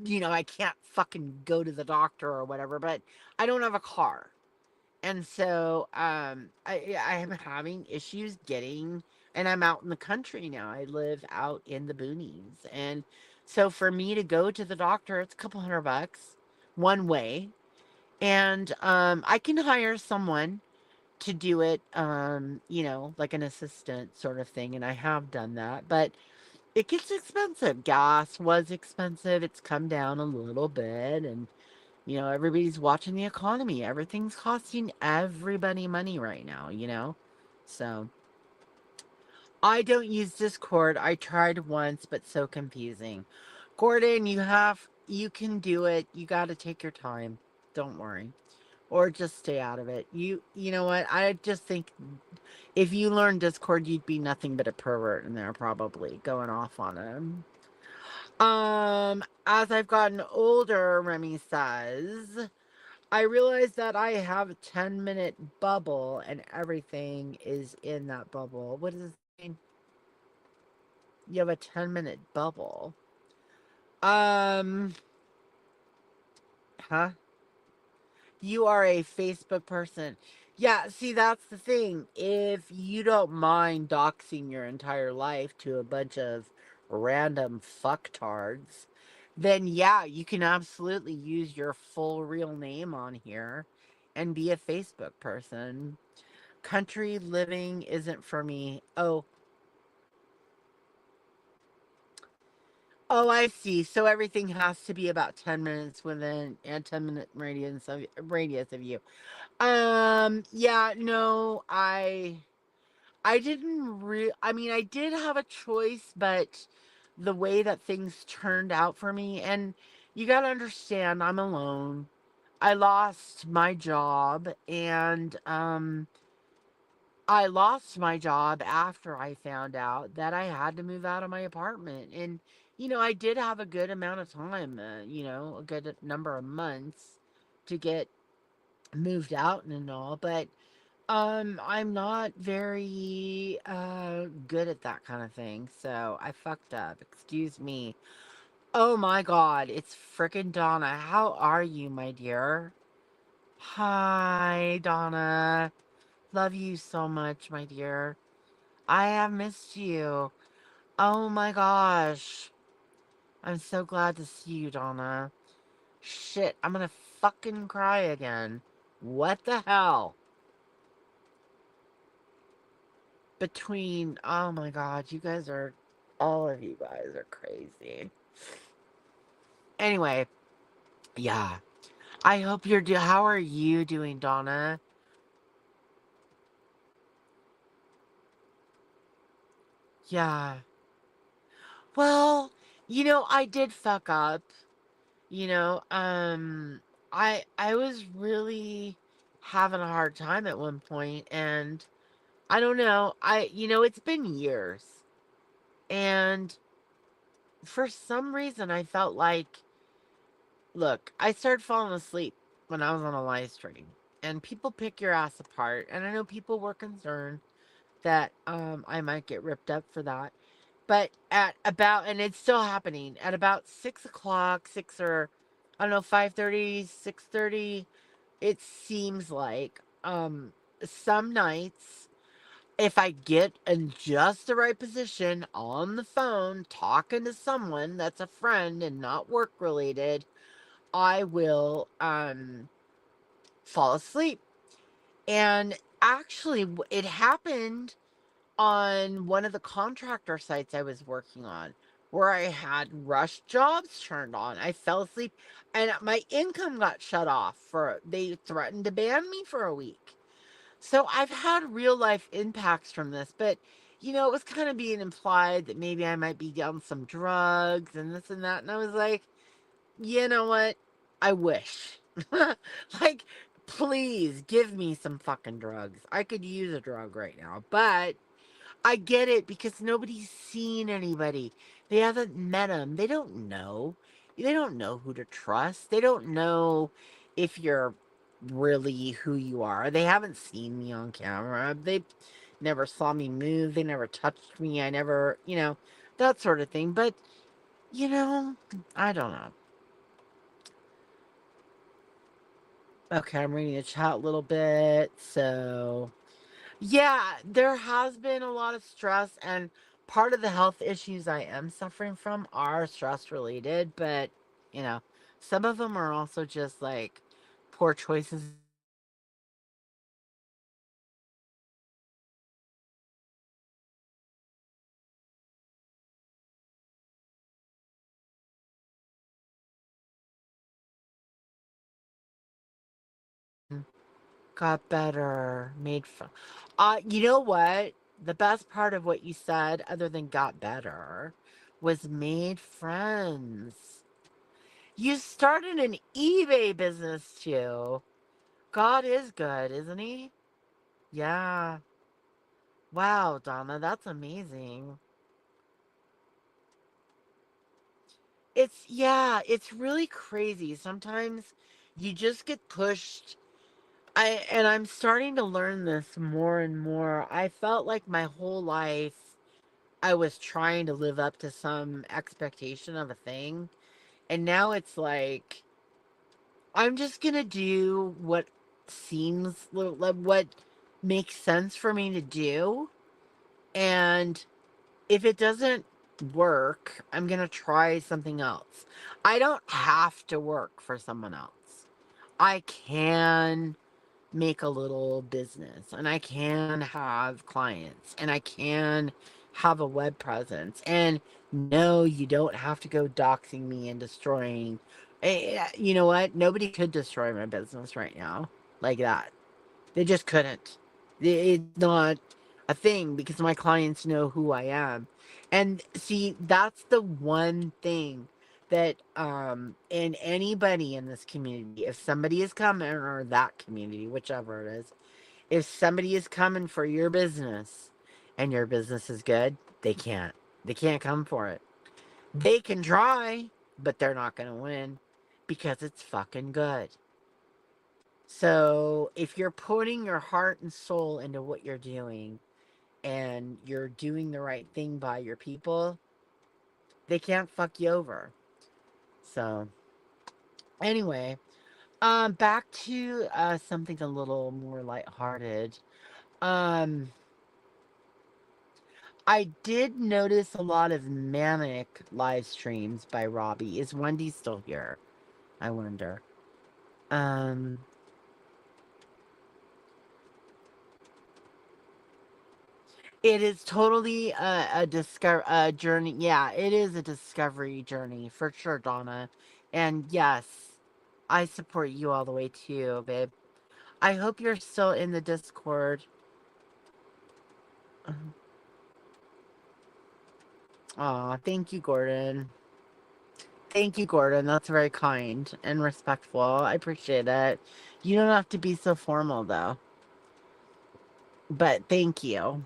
I can't fucking go to the doctor or whatever, but I don't have a car. And so I am having issues getting, and I'm out in the country now. I live out in the boonies. And so for me to go to the doctor, it's a couple $100 one way. And I can hire someone to do it, like an assistant sort of thing. And I have done that. But it gets expensive. Gas was expensive. It's come down a little bit. And everybody's watching the economy. Everything's costing everybody money right now. So I don't use Discord. I tried once, but so confusing. Gordon, you can do it. You got to take your time. Don't worry. Or just stay out of it. You know what? I just think if you learn Discord, you'd be nothing but a pervert in there, probably going off on him. As I've gotten older, Remy says, I realized that I have a 10-minute bubble and everything is in that bubble. What does it mean? You have a 10-minute bubble. Um, huh? You are a Facebook person. Yeah, see, that's the thing. If you don't mind doxing your entire life to a bunch of random fucktards, then yeah, you can absolutely use your full real name on here and be a Facebook person. Country living isn't for me. Oh, I see. So everything has to be about 10 minutes within a 10-minute radius of you. Yeah, no, I didn't I mean, I did have a choice, but the way that things turned out for me, and you got to understand, I'm alone. I lost my job, and I lost my job after I found out that I had to move out of my apartment. And I did have a good amount of time, a good number of months to get moved out and all, but I'm not very good at that kind of thing, so I fucked up. Excuse me. Oh my god, it's frickin' Donna. How are you, my dear? Hi, Donna. Love you so much, my dear. I have missed you. Oh my gosh. I'm so glad to see you, Donna. Shit, I'm gonna fucking cry again. What the hell? Oh my god, all of you guys are crazy. Anyway, yeah. I hope how are you doing, Donna? Yeah. Well, I did fuck up. You know, um I was really having a hard time at one point, and I don't know. It's been years. And for some reason I felt like, look, I started falling asleep when I was on a live stream, and people pick your ass apart. And I know people were concerned that I might get ripped up for that. But and it's still happening at about 6 o'clock, six or I don't know, 5:30, 6:30. It seems like some nights, if I get in just the right position on the phone talking to someone that's a friend and not work related, I will fall asleep. And actually, it happened on one of the contractor sites I was working on, where I had rush jobs turned on. I fell asleep, and my income got shut off they threatened to ban me for a week. So I've had real life impacts from this, but it was kind of being implied that maybe I might be on some drugs and this and that. And I was like, you know what? I wish. Like, please give me some fucking drugs. I could use a drug right now. But I get it because nobody's seen anybody. They haven't met them. They don't know. They don't know who to trust. They don't know if you're really who you are. They haven't seen me on camera. They never saw me move. They never touched me. I never, that sort of thing. But, you know, I don't know. Okay, I'm reading the chat a little bit. So, yeah, there has been a lot of stress, and part of the health issues I am suffering from are stress related, but, you know, some of them are also just like poor choices. Got better, made fun. You know what? The best part of what you said, other than got better, was made friends. You started an eBay business too. God is good, isn't he? Yeah. Wow, Donna, that's amazing. It's really crazy. Sometimes you just get pushed. I'm starting to learn this more and more. I felt like my whole life I was trying to live up to some expectation of a thing. And now it's like I'm just gonna do what seems like what makes sense for me to do. And if it doesn't work, I'm going to try something else. I don't have to work for someone else. I can make a little business and I can have clients and I can have a web presence. And no, you don't have to go doxing me and destroying. You know what? Nobody could destroy my business right now like that. They just couldn't. It's not a thing because my clients know who I am. And see, that's the one thing that in anybody in this community, if somebody is coming, or that community, whichever it is, if somebody is coming for your business and your business is good, they can't. They can't come for it. They can try, but they're not going to win because it's fucking good. So if you're putting your heart and soul into what you're doing and you're doing the right thing by your people, they can't fuck you over. So anyway, back to something a little more lighthearted. Um I did notice a lot of manic live streams by Robbie. Is Wendy still here? I wonder. Um It is totally a journey. Yeah, it is a discovery journey for sure, Donna. And yes, I support you all the way too, babe. I hope you're still in the Discord. Aw, thank you, Gordon. Thank you, Gordon. That's very kind and respectful. I appreciate it. You don't have to be so formal, though. But thank you.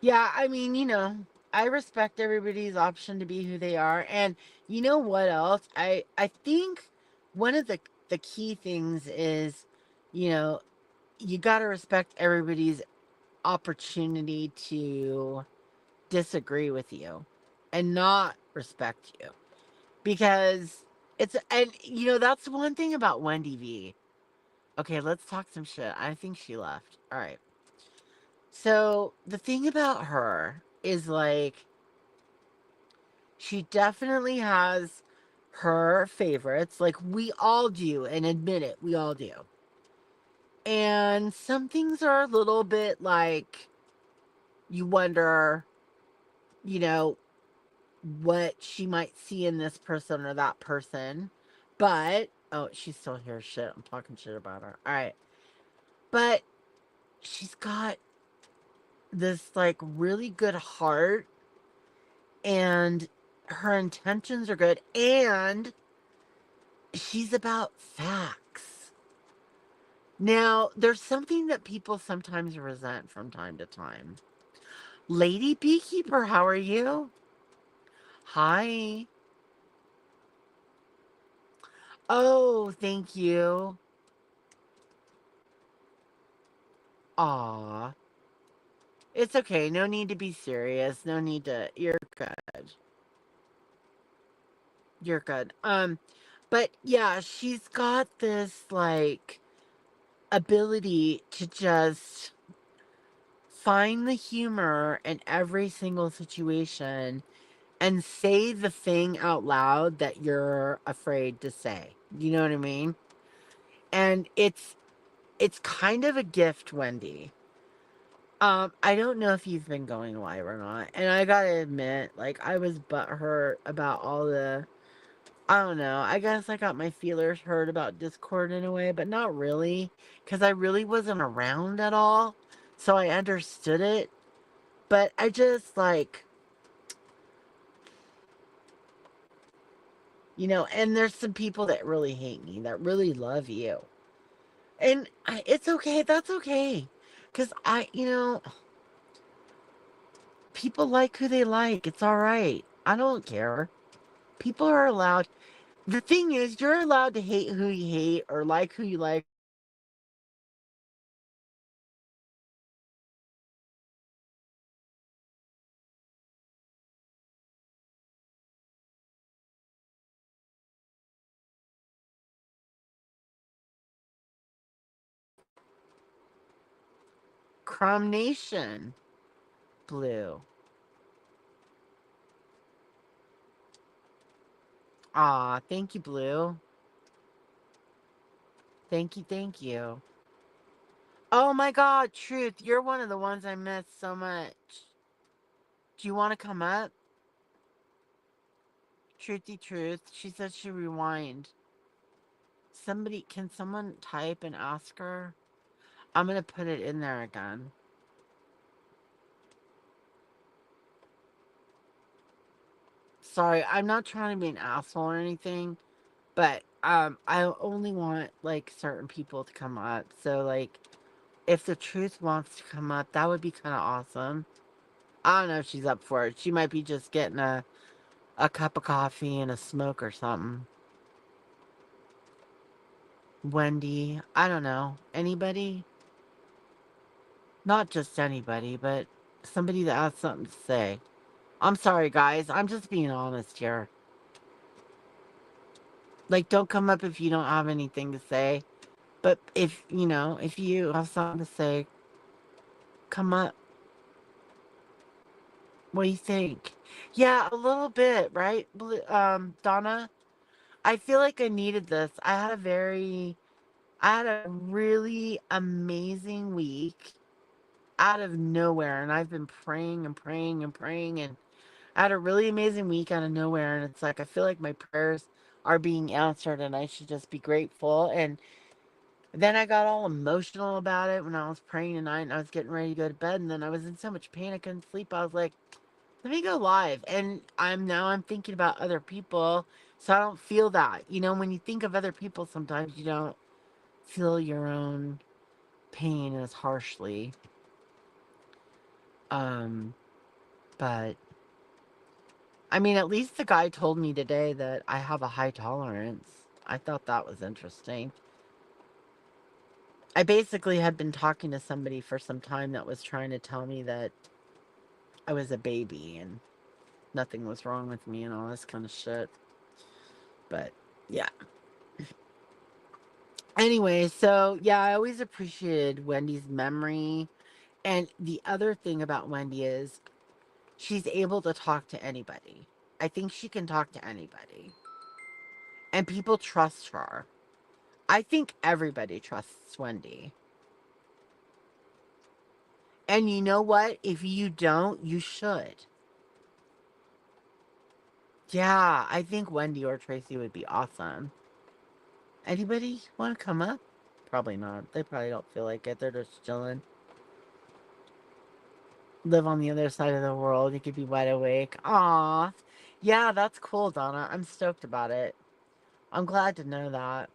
Yeah, I mean, I respect everybody's option to be who they are. And you know what else? I think one of the key things is, you know, you got to respect everybody's opportunity to disagree with you and not respect you. Because and that's one thing about Wendy V. Okay, let's talk some shit. I think she left. All right. So, the thing about her is like she definitely has her favorites, like we all do, and admit it, we all do. And some things are a little bit like you wonder, you know, what she might see in this person or that person. But, oh, she's still here. Shit, I'm talking shit about her. All right. But she's got this like really good heart and her intentions are good. And she's about facts. Now, there's something that people sometimes resent from time to time. Lady Beekeeper, how are you? Hi. Oh, thank you. Aw. It's okay. No need to be serious. No need to. You're good. You're good. But yeah, she's got this like ability to just find the humor in every single situation and say the thing out loud that you're afraid to say. You know what I mean? And it's kind of a gift, Wendy. I don't know if you've been going live or not. And I gotta admit, like I was butthurt about all the I don't know. I guess I got my feelers hurt about Discord in a way, but not really. Because I really wasn't around at all. So I understood it. But I just like and there's some people that really hate me, that really love you. And it's okay. That's okay. Because people like who they like. It's all right. I don't care. People are allowed. The thing is, you're allowed to hate who you hate or like who you like. Crumb Nation. Blue. Aw, thank you, Blue. Thank you, thank you. Oh my god, Truth, you're one of the ones I miss so much. Do you want to come up? Truthy Truth. She said she rewind. Somebody, can someone type and ask her? I'm gonna put it in there again. Sorry, I'm not trying to be an asshole or anything, but I only want like certain people to come up. So like if the Truth wants to come up, that would be kind of awesome. I don't know if she's up for it. She might be just getting a cup of coffee and a smoke or something. Wendy, I don't know. Anybody? Not just anybody, but somebody that has something to say. I'm sorry, guys. I'm just being honest here. Like, don't come up if you don't have anything to say. But if, if you have something to say, come up. What do you think? Yeah, a little bit, right? Donna, I feel like I needed this. I had a really amazing week out of nowhere, and I've been praying and praying and praying, and I had a really amazing week out of nowhere, and it's like I feel like my prayers are being answered, and I should just be grateful. And then I got all emotional about it when I was praying tonight, and I was getting ready to go to bed, and then I was in so much pain I couldn't sleep. I was like, let me go live, and I'm thinking about other people, so I don't feel that. When you think of other people, sometimes you don't feel your own pain as harshly. Um, but I mean, at least the guy told me today that I have a high tolerance. I thought that was interesting. I basically had been talking to somebody for some time that was trying to tell me that I was a baby and nothing was wrong with me and all this kind of shit. But yeah. Anyway, so yeah, I always appreciated Wendy's memory. And the other thing about Wendy is she's able to talk to anybody. I think she can talk to anybody. And people trust her. I think everybody trusts Wendy. And you know what? If you don't, you should. Yeah, I think Wendy or Tracy would be awesome. Anybody want to come up? Probably not. They probably don't feel like it. They're just chilling. Live on the other side of the world. You could be wide awake. Aw. Yeah, that's cool, Donna. I'm stoked about it. I'm glad to know that.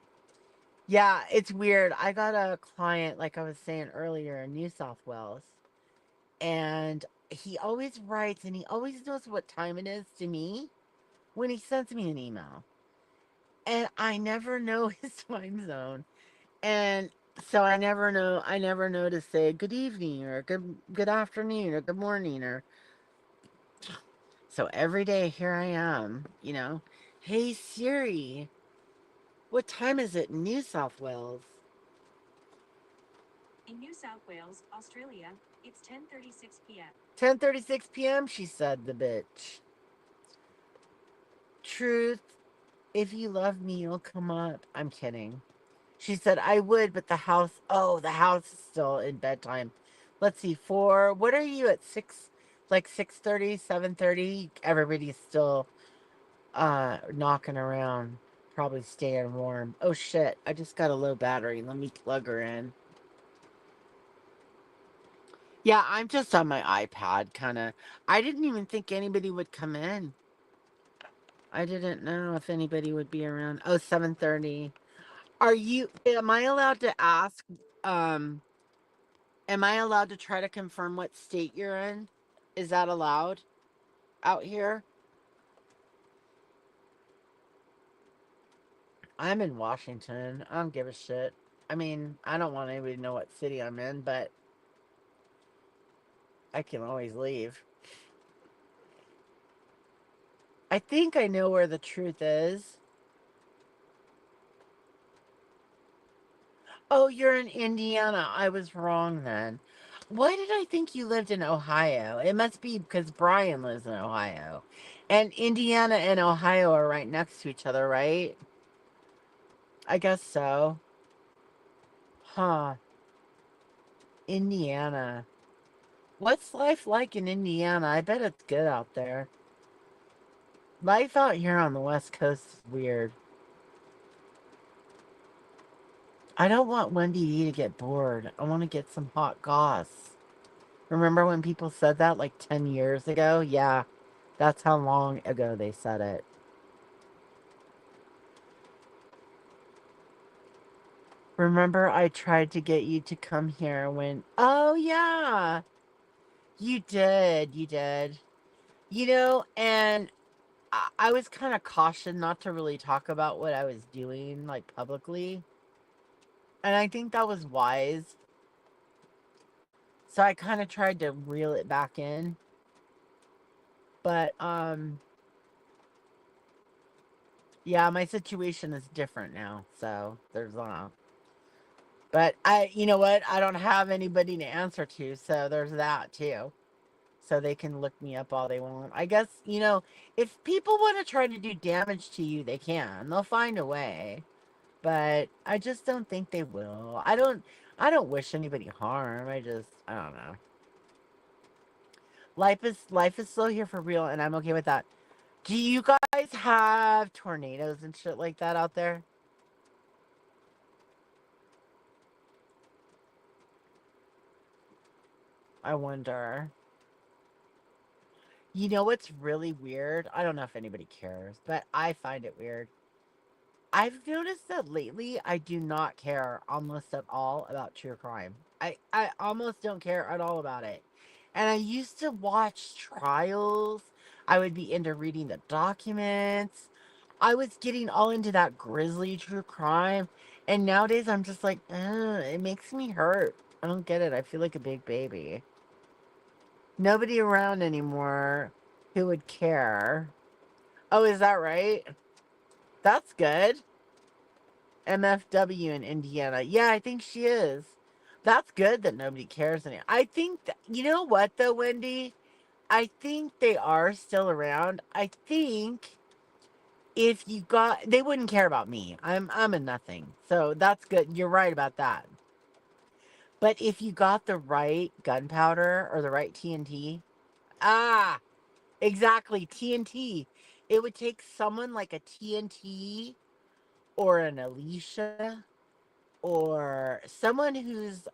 Yeah, it's weird. I got a client, like I was saying earlier, in New South Wales, and he always writes and he always knows what time it is to me when he sends me an email. And I never know his time zone. And so I never know to say good evening or good afternoon or good morning or so every day here I am, Hey Siri, what time is it in New South Wales? In New South Wales, Australia, it's 10:36 p.m. 10:36 p.m., she said, the bitch. Truth, if you love me, you'll come up. I'm kidding. She said, I would, but the house is still in bedtime. Let's see, what are you at 6, like 6:30, 7:30? Everybody's still knocking around, probably staying warm. Oh shit, I just got a low battery. Let me plug her in. Yeah, I'm just on my iPad, kind of. I didn't even think anybody would come in. I didn't know if anybody would be around. Oh, 7:30. Am I allowed to ask, um, am I allowed to try to confirm what state you're in? Is that allowed out here? I'm in Washington. I don't give a shit. I mean, I don't want anybody to know what city I'm in, but I can always leave. I think I know where the truth is. Oh, you're in Indiana. I was wrong then. Why did I think you lived in Ohio? It must be because Brian lives in Ohio. And Indiana and Ohio are right next to each other, right? I guess so. Huh. Indiana. What's life like in Indiana? I bet it's good out there. Life out here on the West Coast is weird. I don't want Wendy D to get bored. I want to get some hot goss. Remember when people said that like 10 years ago? Yeah, that's how long ago they said it. Remember I tried to get you to come here when... Oh, yeah. You did. You did. You know, and I was kind of cautioned not to really talk about what I was doing, like, publicly. And I think that was wise. So I kind of tried to reel it back in. But, yeah, my situation is different now. So there's but you know what? I don't have anybody to answer to. So there's that too. So they can look me up all they want. I guess, if people want to try to do damage to you, they can. They'll find a way. But I just don't think they will. I don't wish anybody harm. I don't know. Life is still here for real and I'm okay with that. Do you guys have tornadoes and shit like that out there? I wonder. You know what's really weird? I don't know if anybody cares, but I find it weird. I've noticed that lately I do not care almost at all about true crime. I almost don't care at all about it. And I used to watch trials. I would be into reading the documents. I was getting all into that grisly true crime. And nowadays I'm just like, it makes me hurt. I don't get it. I feel like a big baby. Nobody around anymore who would care. Oh, is that right? That's good. MFW in Indiana. Yeah, I think she is. That's good that nobody cares anymore. I think you know what though, Wendy? I think they are still around. I think if you got they wouldn't care about me. I'm a nothing. So that's good. You're right about that. But if you got the right gunpowder or the right TNT, ah, exactly, TNT. It would take someone like a TNT or an Alicia or someone who's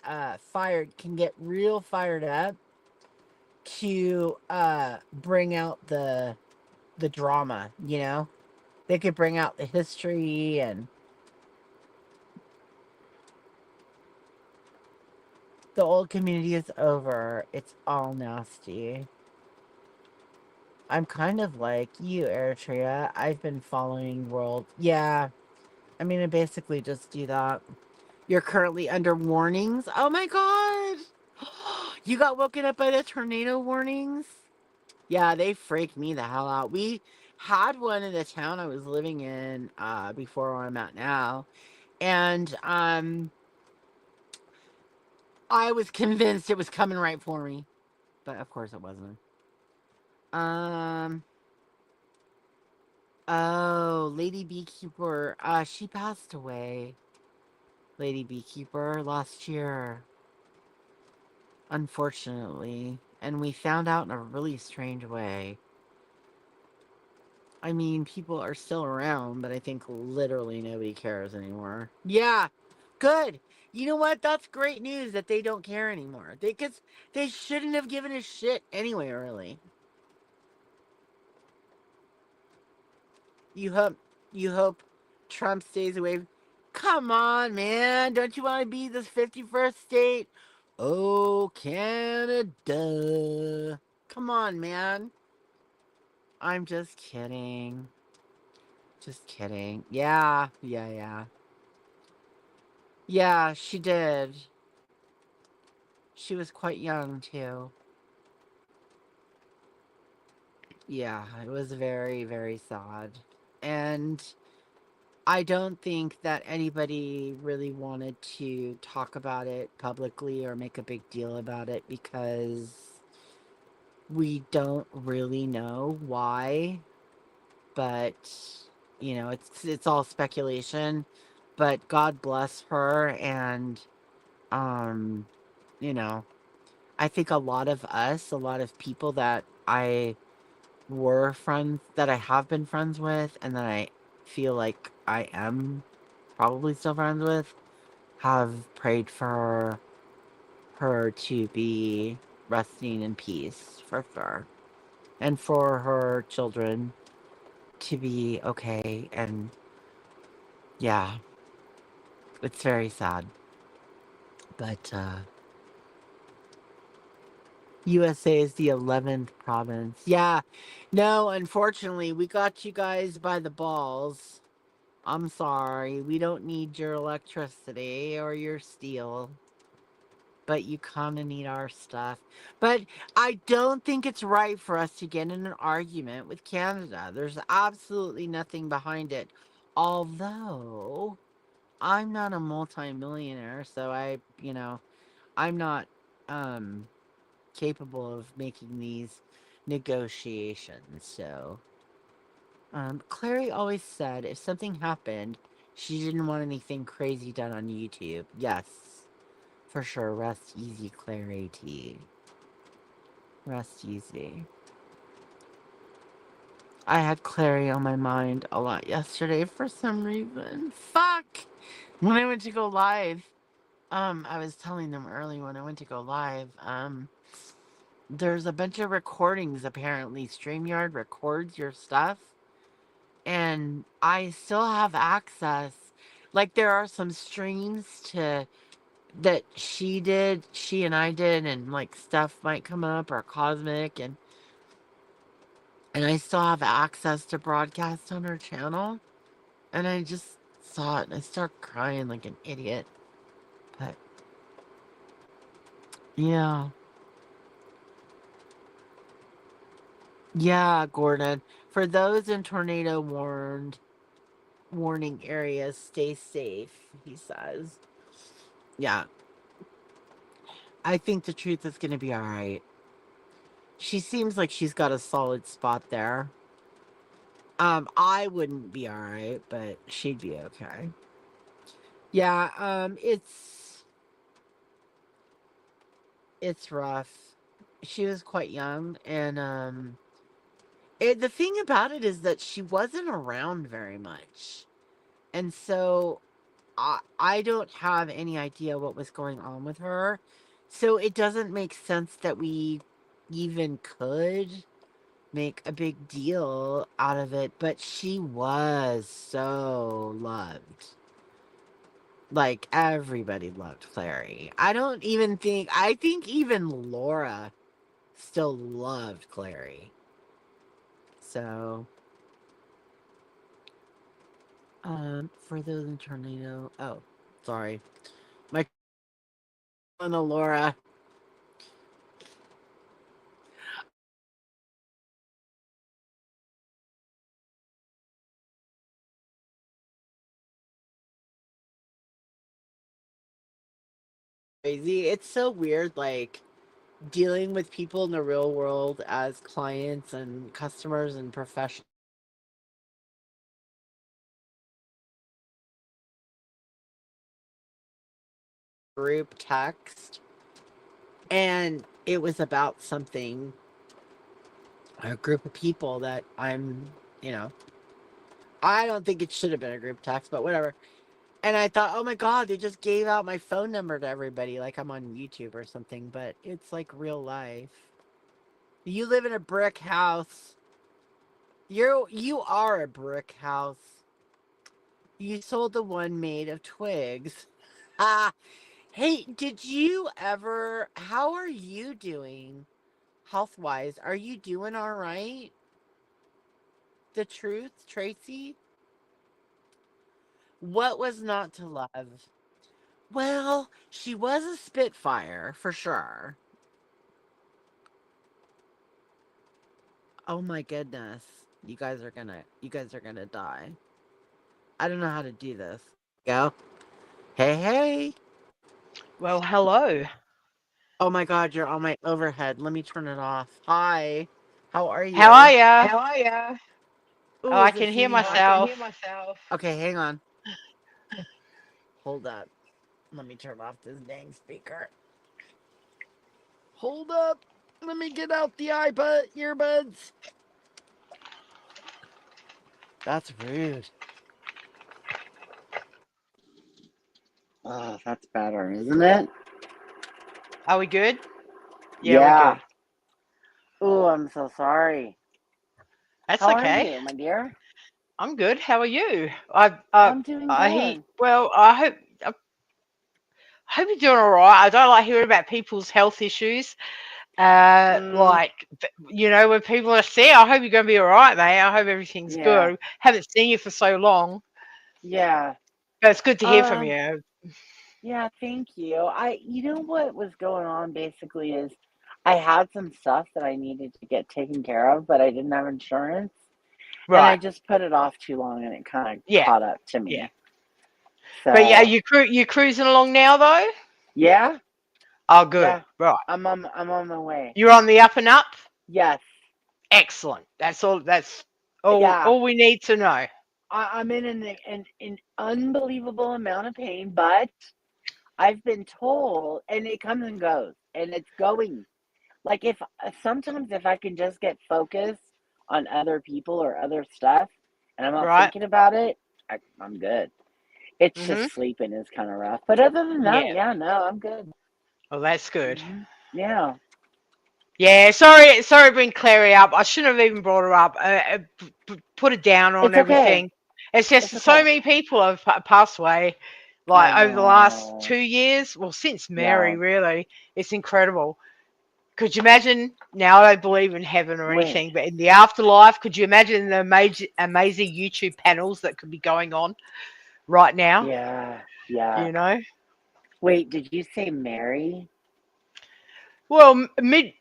fired can get real fired up to bring out the drama, They could bring out the history and the old community is over. It's all nasty. I'm kind of like you, Eritrea. I've been following world. Yeah, I mean, I basically just do that. You're currently under warnings. Oh my god! You got woken up by the tornado warnings? Yeah, they freaked me the hell out. We had one in the town I was living in before where I'm at now. And I was convinced it was coming right for me. But of course it wasn't. Um oh, Lady Beekeeper, she passed away. Lady Beekeeper last year, unfortunately. And we found out in a really strange way. I mean, people are still around, but I think literally nobody cares anymore. Yeah, good. You know what? That's great news that they don't care anymore. Because they shouldn't have given a shit anyway, really. You hope, you hope Trump stays away. Come on, man. Don't you want to be this 51st state? Oh, Canada. Come on, man. I'm just kidding. Just kidding. Yeah, yeah, yeah. Yeah, she did. She was quite young, too. Yeah, it was very, very sad. And I don't think that anybody really wanted to talk about it publicly or make a big deal about it because we don't really know why, but it's all speculation. But God bless her, and um, you know, I think a lot of people that I have been friends with, and that I feel like I am probably still friends with, have prayed for her to be resting in peace for sure. And for her children to be okay. And yeah, it's very sad. But USA is the 11th province. Yeah, no, unfortunately, we got you guys by the balls. I'm sorry. We don't need your electricity or your steel. But you kind of need our stuff. But I don't think it's right for us to get in an argument with Canada. There's absolutely nothing behind it. Although I'm not a multimillionaire, so I'm not um capable of making these negotiations. So, Clary always said if something happened, she didn't want anything crazy done on YouTube. Yes, for sure. Rest easy, Clary T. Rest easy. I had Clary on my mind a lot yesterday for some reason. Fuck! When I went to go live, I was telling them early when I went to go live, there's a bunch of recordings apparently. StreamYard records your stuff, and I still have access. Like, there are some streams to that she and I did, and like stuff might come up or cosmic, and I still have access to broadcast on her channel. And I just saw it and I started crying like an idiot. But yeah. Yeah, Gordon. For those in tornado warning areas, stay safe, he says. Yeah. I think the truth is gonna be alright. She seems like she's got a solid spot there. I wouldn't be alright, but she'd be okay. Yeah, it's rough. She was quite young, and the thing about it is that she wasn't around very much. And so I don't have any idea what was going on with her. So it doesn't make sense that we even could make a big deal out of it, but she was so loved. Like, everybody loved Clary. I think even Laura still loved Clary. So, for those in tornado, oh, sorry. My Laura. Crazy. It's so weird, like, dealing with people in the real world as clients and customers and professional group text. And it was about something, a group of people that you know, I don't think it should have been a group text, but whatever. And I thought, oh my God, they just gave out my phone number to everybody like I'm on YouTube or something, but it's like real life. You live in a brick house. You are a brick house. You sold the one made of twigs. Ah, hey, did you ever? How are you doing, health wise? Are you doing all right? The truth, Tracy. What was not to love? Well, she was a spitfire for sure. Oh my goodness, you guys are gonna die. I don't know how to do this. Go. Hey, hey. Well, hello. Oh my god, you're on my overhead. Let me turn it off. Hi. How are How are you? ya? How are ya? Oh, Ooh, I is it can hear feedback? I can myself. hear myself. Okay, hang on. Hold up. Let me turn off this dang speaker. Hold up. Let me get out the iPod earbuds. That's rude. Oh, that's better, isn't it? Are we good? Yeah, we're Yeah. good. Ooh, I'm so sorry. That's How are okay. you, my dear? I'm good. How are you? I, I'm doing I he. good. Well, I hope you're doing all right. I don't like hearing about people's health issues. Mm, Like when people are sick. I hope you're going to be all right, mate. I hope everything's yeah. good. Haven't seen you for so long, Yeah. but it's good to hear from Um, you. yeah, thank you. You know what was going on basically is I had some stuff that I needed to get taken care of, but I didn't have insurance, and I Right. just put it off too long, and it kind of Yeah. caught up to Yeah. me. But yeah, So, you cruising along now though? yeah, Oh, good. yeah, Right. I'm on my way. You're on the up and up? Yes, Excellent. That's all. That's all. yeah. All we need to know. I'm in an unbelievable amount of pain, but I've been told, and it comes and goes, and it's going. Like if sometimes if I can just get focused on other people or other stuff, and I'm not Right. thinking about it, I'm good. It's Mhm. just sleeping is kind of rough, but other than that, Yeah. yeah, no, I'm good. Well, that's good. Yeah, Yeah. Sorry. Sorry, bring Clary up. I shouldn't have even brought her up. Put it down on it's okay. everything. It's just It's so okay. many people have passed away. I Like over the last know. 2 years. Well, since Yeah. Mary, really, it's incredible. Could you imagine? Now I don't believe in heaven or Wait. anything, but in the afterlife, could you imagine the amazing YouTube panels that could be going on right now? Yeah. Yeah. You know. Wait. Did you say Mary? Well,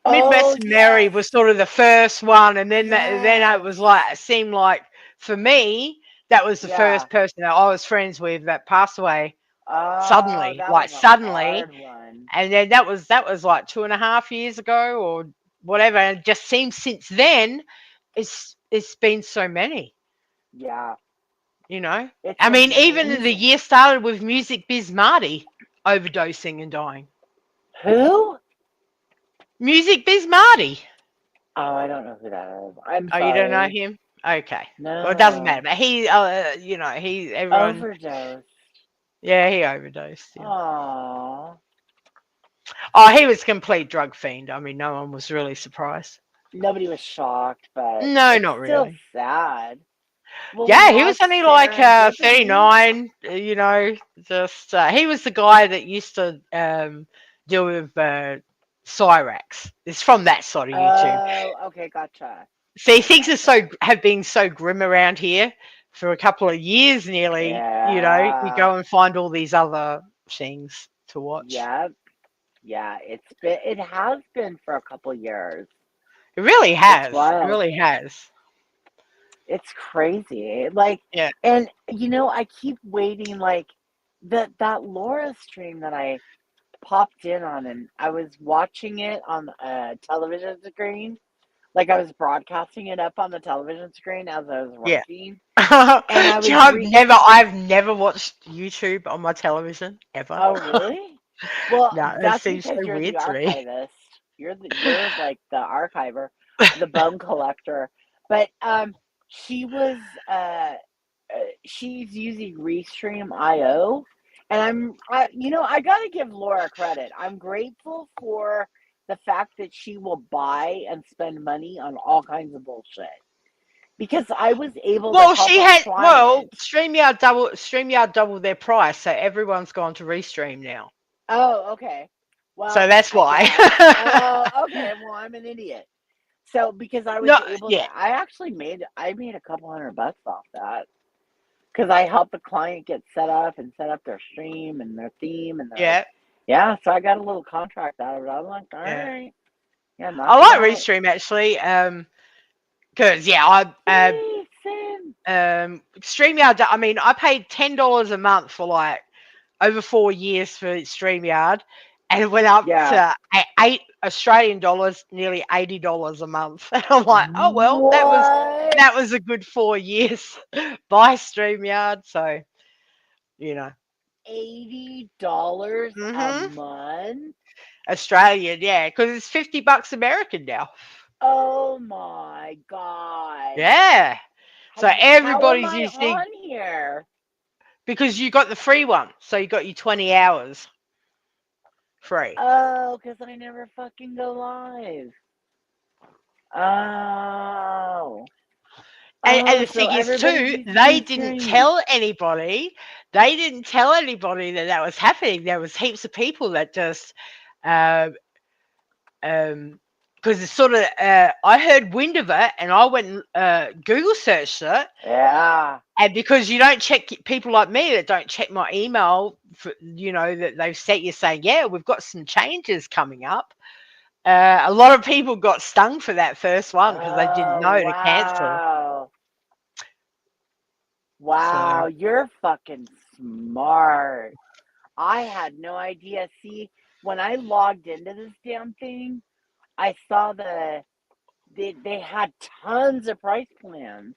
Oh Midwestern Mary yes. was sort of the first one, and then it Yes. was like it seemed like for me that was the Yeah. first person that I was friends with that passed away Oh, suddenly, that like was a suddenly, hard one. and then that was like 2.5 years ago or whatever, and it just seems since then it's been so many, Yeah. you know. It's I mean, even the amazing. year started with Music Biz Marty overdosing and dying. Who? Music Biz Marty. Oh, I don't know who that is. I'm Oh, you don't know sorry. him? Okay. Well, it doesn't matter. No. But he, he, everyone, Overdose. yeah, he overdosed. Yeah. Aw. Oh, he was a complete drug fiend. I mean, no one was really surprised. Nobody was shocked, but No, it's not still really. sad. Well, we Yeah, he was lost only like serendipity. 39. Just he was the guy that used to deal with Cyrax. It's from that side of YouTube. Oh, okay, gotcha. See, Okay, things are gotcha. have been so grim around here for a couple of years nearly. You Yeah. go and find all these other things to watch. Yep. Yeah, it has been for a couple years. It really It's has. It wild. really has. It's crazy. Like, Yeah. and I keep waiting like that Laura stream that I popped in on, and I was watching it on a television screen. Like I was broadcasting it up on the television screen as I was Yeah. working, and I Do you know, was re I've never watched YouTube on my television ever. oh really? Well, No, it that's seems because so you're the weird to me. archivist. You're like the archiver, the bone collector. But she was uh she's using Restream IO, and I gotta give Laura credit. I'm grateful for the fact that she will buy and spend money on all kinds of bullshit because I was able to Well, help she a had client. StreamYard doubled their price, so everyone's gone to Restream now. Oh, okay. So Well, that's I why. guess. Oh, okay. Well, I'm an idiot. So because I was No, able to, yeah, I made a couple $100 off that because I helped the client get set up their stream and their theme, and they're like, yeah, yeah. So I got a little contract out of it. I'm like, all yeah. right, yeah, knock I it like out. Restream actually, because yeah, I Jason. StreamYard. I mean, I paid $10 a month for like over 4 years for StreamYard, and it went up Yeah. to $8 Australian, nearly $80 a month. And I'm like, oh well, What? that was a good 4 years by StreamYard. So you know, $80 a hmm month? Australian, yeah, because it's $50 American now. Oh my god. Yeah. So How am everybody's I using on here? because you got the free one, so you got your 20 hours free. Oh, because I never fucking go live. Oh. And Oh, the so thing is, everybody's too, using they my didn't stream. tell anybody. They didn't tell anybody that that was happening. There was heaps of people that just, uh, because it's sort of, I heard wind of it, and I went and Google searched it, Yeah. and because you don't check people like me that don't check my email, for, that they've sent you saying, yeah, we've got some changes coming up. A lot of people got stung for that first one because they didn't Oh, know to cancel. wow. So Wow, you're fucking smart. I had no idea. See, when I logged into this damn thing, I saw they had tons of price plans.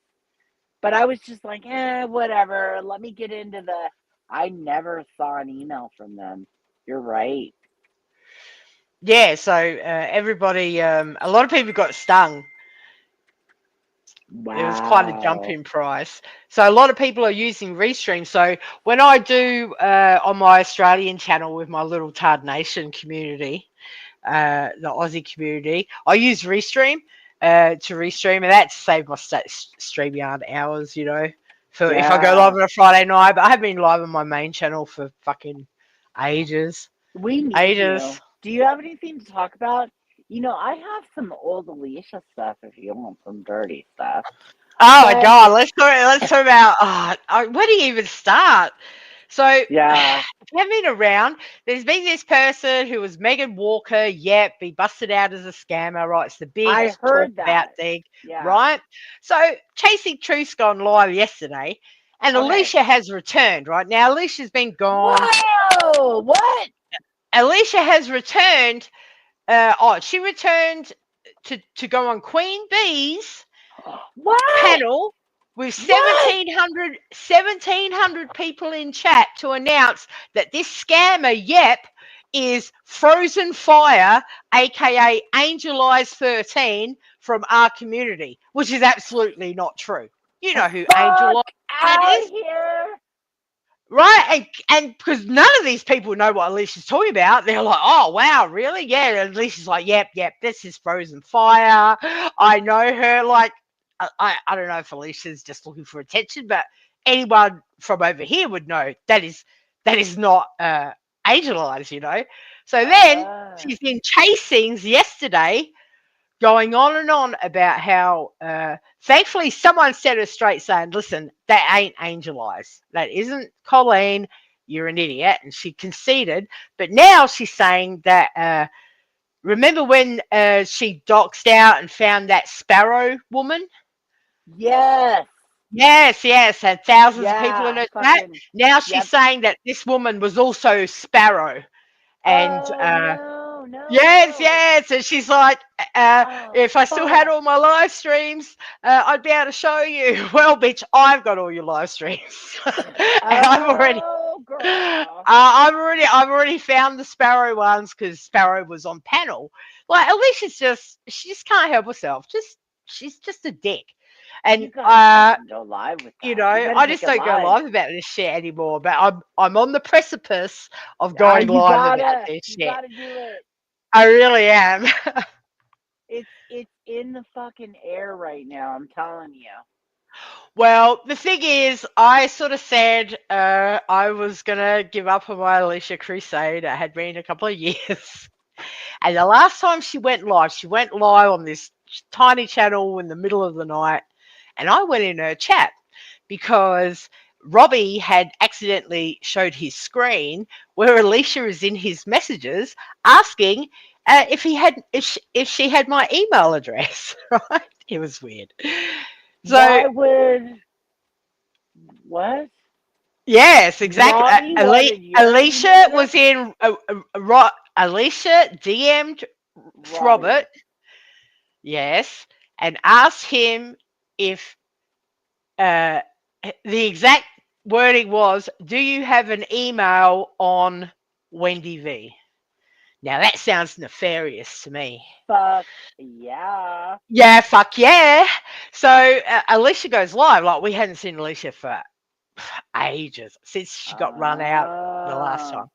But I was just like, whatever. Let me get into the. I never saw an email from them. You're right. yeah, so everybody, a lot of people got stung. It was quite a jump Wow. in price. So a lot of people are using Restream. So when I do on my Australian channel with my little Tard Nation community, the Aussie community, I use Restream to restream, and that saved my StreamYard hours, for if I go live Yeah. on a Friday night. But I have been live on my main channel for fucking ages. We need Ages. you. Do you have anything to talk about? I have some old Alicia stuff if you want some dirty stuff. Oh my But god, let's talk about where do you even start? So if yeah, you haven't been around, there's been this person who was Megan Walker, yep, be busted out as a scammer, right? It's the big I talk heard about that. thing, Yeah. right? So Chasing Truth's gone live yesterday, and Okay. Alicia has returned, right? Now Alicia's been gone. Whoa! What? Alicia has returned. She returned to go on Queen Bee's What? panel with What? 1,700 people in chat to announce that this scammer, yep, is Frozen Fire, aka Angel Eyes 13 from our community, which is absolutely not true. You know who Angel Fuck Eyes out is, here! right? And because none of these people know what Alicia's talking about, they're like, oh, wow, really? Yeah. And Alicia's like, yep, this is Frozen Fire. I know her. Like, I don't know if Alicia's just looking for attention, but anyone from over here would know that is not Angel Eyes. So then she's in Chasings yesterday going on about how thankfully someone set her straight saying, listen, that ain't Angel Eyes. That isn't Colleen. You're an idiot. And she conceded. But now she's saying that remember when she doxed out and found that Sparrow woman? Yes. Yes, had thousands of people in Yeah. her chat. Fucking. Now she's Yep. saying that this woman was also Sparrow. And Oh no! No! yes, No! yes. And she's like, Oh if I still had fuck! all my live streams, I'd be able to show you. Well, bitch, I've got all your live streams, and Oh girl! I've already found the Sparrow ones because Sparrow was on panel. Like, she just can't help herself. She's just a dick, and You gotta fucking go live with that. You gotta I take just it don't go live. live about this shit anymore. But I'm on the precipice of Ah, going live about this you shit. gotta do it. I really am. It's in the fucking air right now. I'm telling you. Well, the thing is, I sort of said I was gonna give up on my Alicia crusade. It had been a couple of years, and the last time she went live on this tiny channel in the middle of the night, and I went in her chat because Robbie had accidentally showed his screen where Alicia is in his messages asking if she had my email address. Right? It was weird. So Why would? What? Yes, exactly. Robbie wanted your email Alicia address? was in. Alicia DM'd Robbie. Robert, yes, and asked him if uh, the exact wording was, "Do you have an email on Wendy V?" Now that sounds nefarious to me. Fuck yeah. Yeah, fuck yeah. So Alicia goes live. Like we hadn't seen Alicia for ages since she got run out the last Oh. time.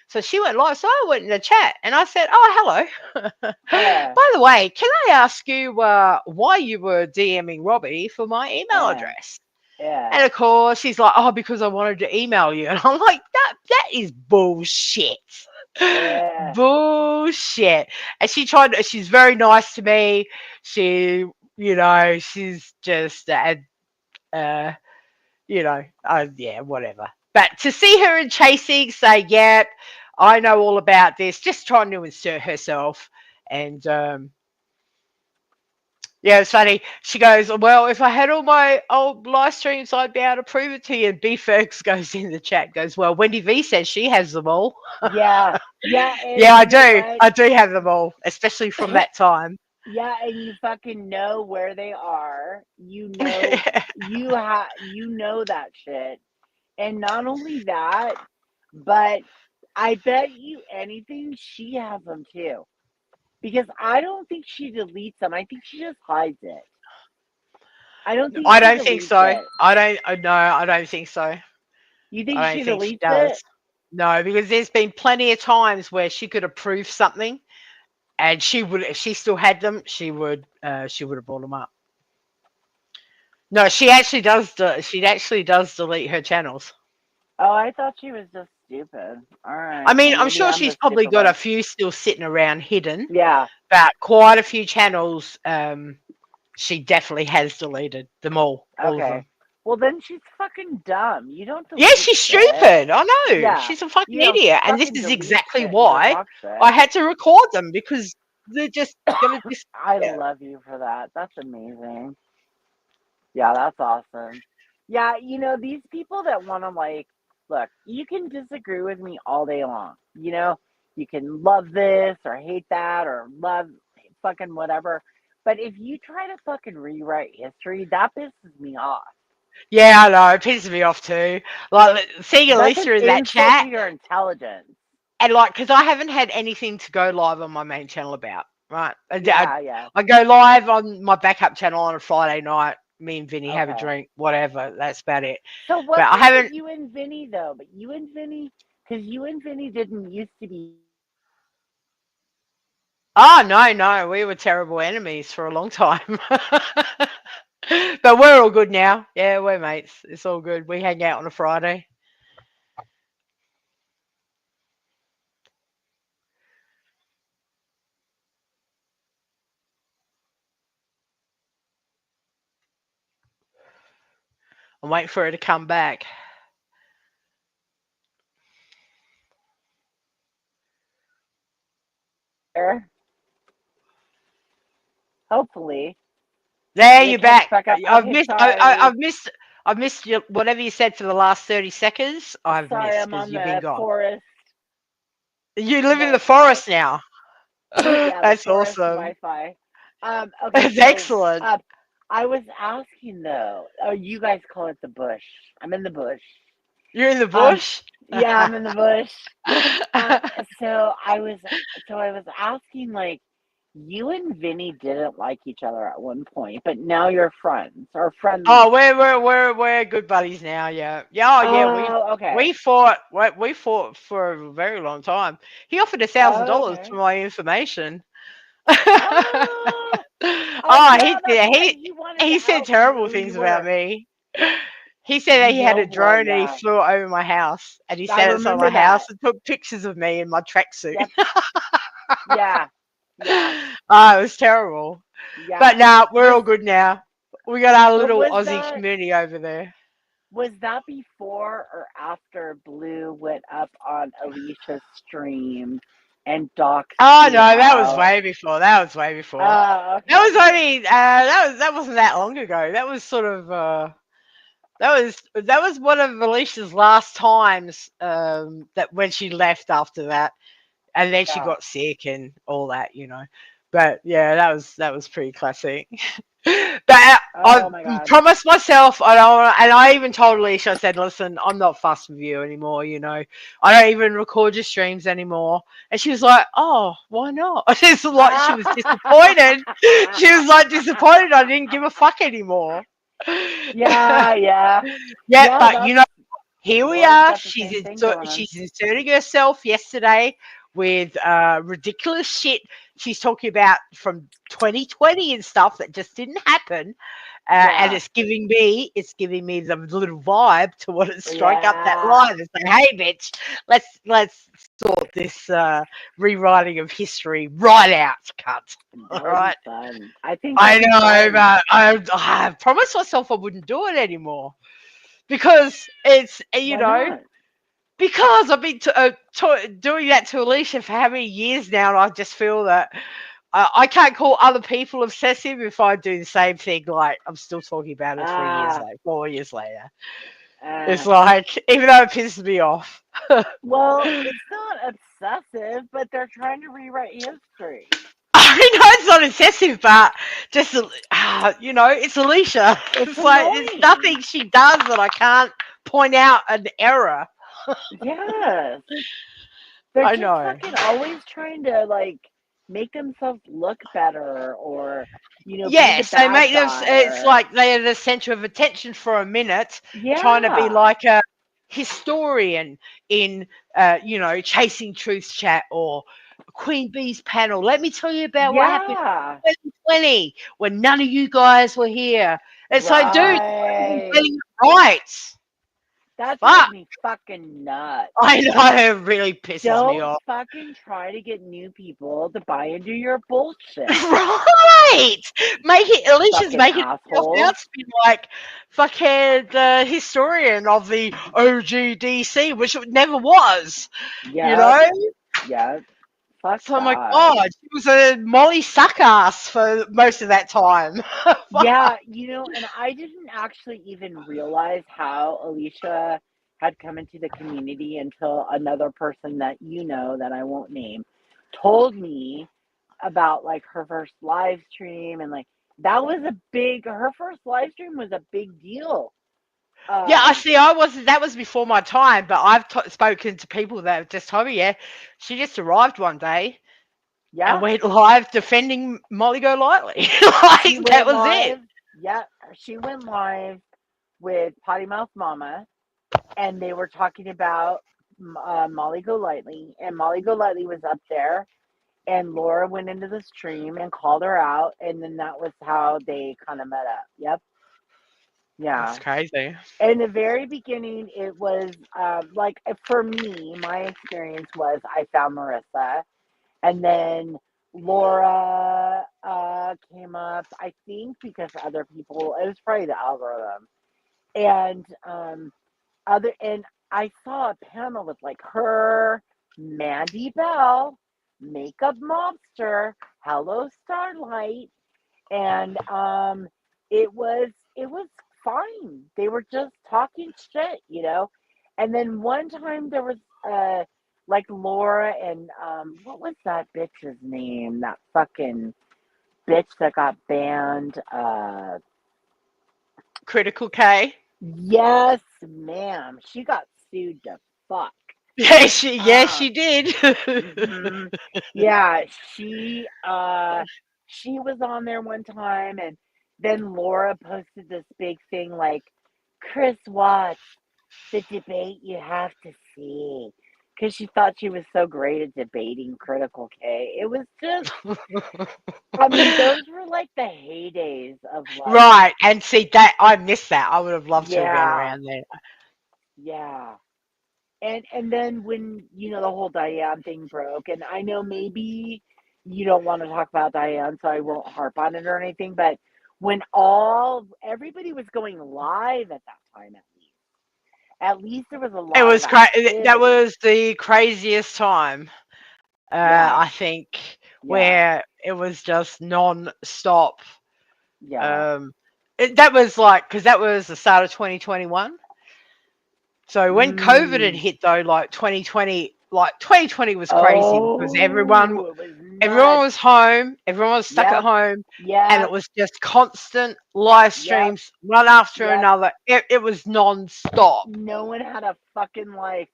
So she went live. So I went in the chat and I said, "Oh, hello. Yeah. By the way, can I ask you why you were DMing Robbie for my email Yeah. address?" Yeah. And of course, she's like, "Oh, because I wanted to email you." And I'm like, "That is bullshit." Yeah. Bullshit. And she's very nice to me. She, she's just, uh, yeah, whatever. But to see her in chasing, say, "Yep, I know all about this," just trying to insert herself. And yeah, it's funny. She goes, "Well, if I had all my old live streams, I'd be able to prove it to you." And B Fergs goes in the chat, goes, "Well, Wendy V says she has them all." Yeah. Yeah. Yeah, And I you know do. what? I do have them all, especially from that time. Yeah, and you fucking know where they are. You know that shit. And not only that, but I bet you anything she has them too. Because I don't think she deletes them. I think she just hides it. I don't think I she don't think deletes so. it. No, I don't think so. You think I don't she think she deletes it? does. No, because there's been plenty of times where she could approve something, and she would, if she still had them, she would have brought them up. No, she actually does. She actually does delete her channels. Oh, I thought she was just stupid. All I right. mean, Well, I'm maybe sure I'm she's the probably stupid got a one. few still sitting around hidden, Yeah. but quite a few channels, she definitely has deleted them all of Okay. them. Well, then she's fucking dumb. You don't Yeah, delete she's shit. stupid. I know. Yeah. She's a fucking You don't idiot. And this fucking is delete exactly shit and go why talk I shit. had to record them, because they're just going to I disappear. love you for that. That's amazing. Yeah, that's awesome. Yeah, these people that want to, like, look, you can disagree with me all day long. You can love this or hate that or love fucking whatever. But if you try to fucking rewrite history, that pisses me off. Yeah, I know. It pisses me off too. Like, seeing That's an Alicia in that insult to chat, your intelligence. and like, because I haven't had anything to go live on my main channel about, right? Yeah, yeah. I go live on my backup channel on a Friday night. Me and Vinny have a Okay. drink, whatever. That's about it. So But what's I up with haven't. you and Vinny though? But you and Vinny, because you and Vinny didn't used to be. Oh, no, no. We were terrible enemies for a long time. But we're all good now. Yeah, we're mates. It's all good. We hang out on a Friday. I'm waiting for her to come back. There. Hopefully. There, Yeah, you're catch back. back up. I've Okay, missed. sorry. I've missed you, whatever you said for the last 30 seconds. I've Sorry, missed I'm because on you've been the gone. forest You live in the Wi-Fi. forest now. Yeah, the That's forest awesome. Wi-Fi. Okay, That's so excellent. I was asking though. Oh, you guys call it the bush. I'm in the bush. You're in the Um, bush. yeah, I'm in the bush. Um, so I was, I was asking, like, you and Vinny didn't like each other at one point, but now you're friends or Oh, friendly. we're good buddies now. Yeah, yeah, oh, yeah. Oh, okay. We fought for a very long time. He offered $1,000 for Okay. my information. Oh, oh Oh, yeah, that's right. He wanted to he said help terrible you. You things about were, me. He said that he had a what? drone and he Yeah, flew over my house, and he I sat outside remember my house that. and took pictures of me in my tracksuit. Yep. Yeah. Yeah. Oh, it was terrible. Yeah. But now we're Was all good now. We got our but little was Aussie that community over there. was that before or after Blue went up on Alicia's stream and doxed Oh no, you that was out? way before. That was way before. Oh, That okay, was okay. only that wasn't that long ago. That was sort of That was one of Alicia's last times that when she left after that, and then she Yeah. got sick and all that, you know. But yeah, that was pretty classic. But I Oh my god. promised myself, and I even told Alicia, I said, "Listen, I'm not fussed with you anymore. You know, I don't even record your streams anymore." And she was like, "Oh, why not?" It's like she was disappointed. She was like disappointed I didn't give a fuck anymore. Yeah, yeah. Yeah, Yeah, but you that's know, here we Laura's are. got the same thing going on. She's inserting herself yesterday with ridiculous shit she's talking about from 2020 and stuff that just didn't happen. And Yeah. it's giving me the little vibe to want to strike up that Yeah. line and say, "Hey, bitch, let's sort this rewriting of history right out, cunt." All That would be right. fun. I think I that'd be know, fun. but I promised myself I wouldn't do it anymore because it's Why not? because I've been doing that to Alicia for how many years now, and I just feel that I can't call other people obsessive if I do the same thing. Like I'm still talking about it 3 years Ah, later, 4 years later. It's uh, like even though it pisses me off. well, it's not obsessive, but they're trying to rewrite history. I know it's not excessive, but just you know, it's Alicia. It's It's like it's annoying. nothing she does that I can't point out an error. Yes. They're I just know. fucking always trying to like make themselves look better or be the Yes, they bad make them. guy It's or like they're the center of attention for a minute, trying to be yeah. like a historian in, you know, Chasing Truth chat or Queen Bee's panel. Let me tell you about what happened Yeah. in 2020 when none of you guys were here. It's like, dude, you're Right. getting it right. That drives Fuck. me fucking nuts. I know it really pisses me Don't off. fucking try to get new people to buy into your bullshit. Right. Make it Alicia's Fucking making herself assholes. out to be like fuckhead historian of the OGDC, which it never was. You Yep. know? Yep. Fuck So I'm like, that. oh, she was a Molly Suckass for most of that time. Yeah, and I didn't actually even realize how Alicia had come into the community until another person that that I won't name told me about like her first live stream and like that was her first live stream was a big deal. Yeah, I Um, see. I wasn't. That was before my time, but I've spoken to people that have just told me, yeah, she just arrived one day and yeah, went live defending Molly Go Lightly. she Like that went was it. live. Yeah, she went live with Potty Mouth Mama, and they were talking about Molly Golightly, and Molly Golightly was up there, and Laura went into the stream and called her out, and then that was how they kind of met up. Yep, That's yeah. crazy. In the very beginning, it was like for me, my experience was I found Marissa, and then Laura came up. I think because other people, it was probably the algorithm, and and I saw a panel with like her, Mandy Bell, Makeup Mobster, Hello Starlight, and it was fine. They were just talking shit. And then one time there was like Laura and what was that bitch's name? That fucking bitch that got banned. Critical K. Yes, ma'am. She got sued to fuck. Yeah, Uh, she did. hmm Yeah, she was on there one time, and then Laura posted this big thing like, Chris Watts, the debate you have to see. Because she thought she was so great at debating Critical K. It was just, I mean, those were like the heydays of like, Right, and see that I missed that. I would have loved to have been yeah, around there. yeah. And then when the whole Diane thing broke, and I know maybe you don't want to talk about Diane, so I won't harp on it or anything. But when everybody was going live at that time, at least there was a It lot of was that activity. was the craziest time. Yeah, I think yeah, where it was just non-stop. yeah, Um, That was like, because that was the start of 2021. So when COVID had Mm. hit, though, like 2020 was crazy because Oh, it was everyone nuts. was home, everyone was stuck at Yep. home, and it Yep. was just constant live Yep. streams, one after Yep. another. It was non-stop. No one had a fucking life.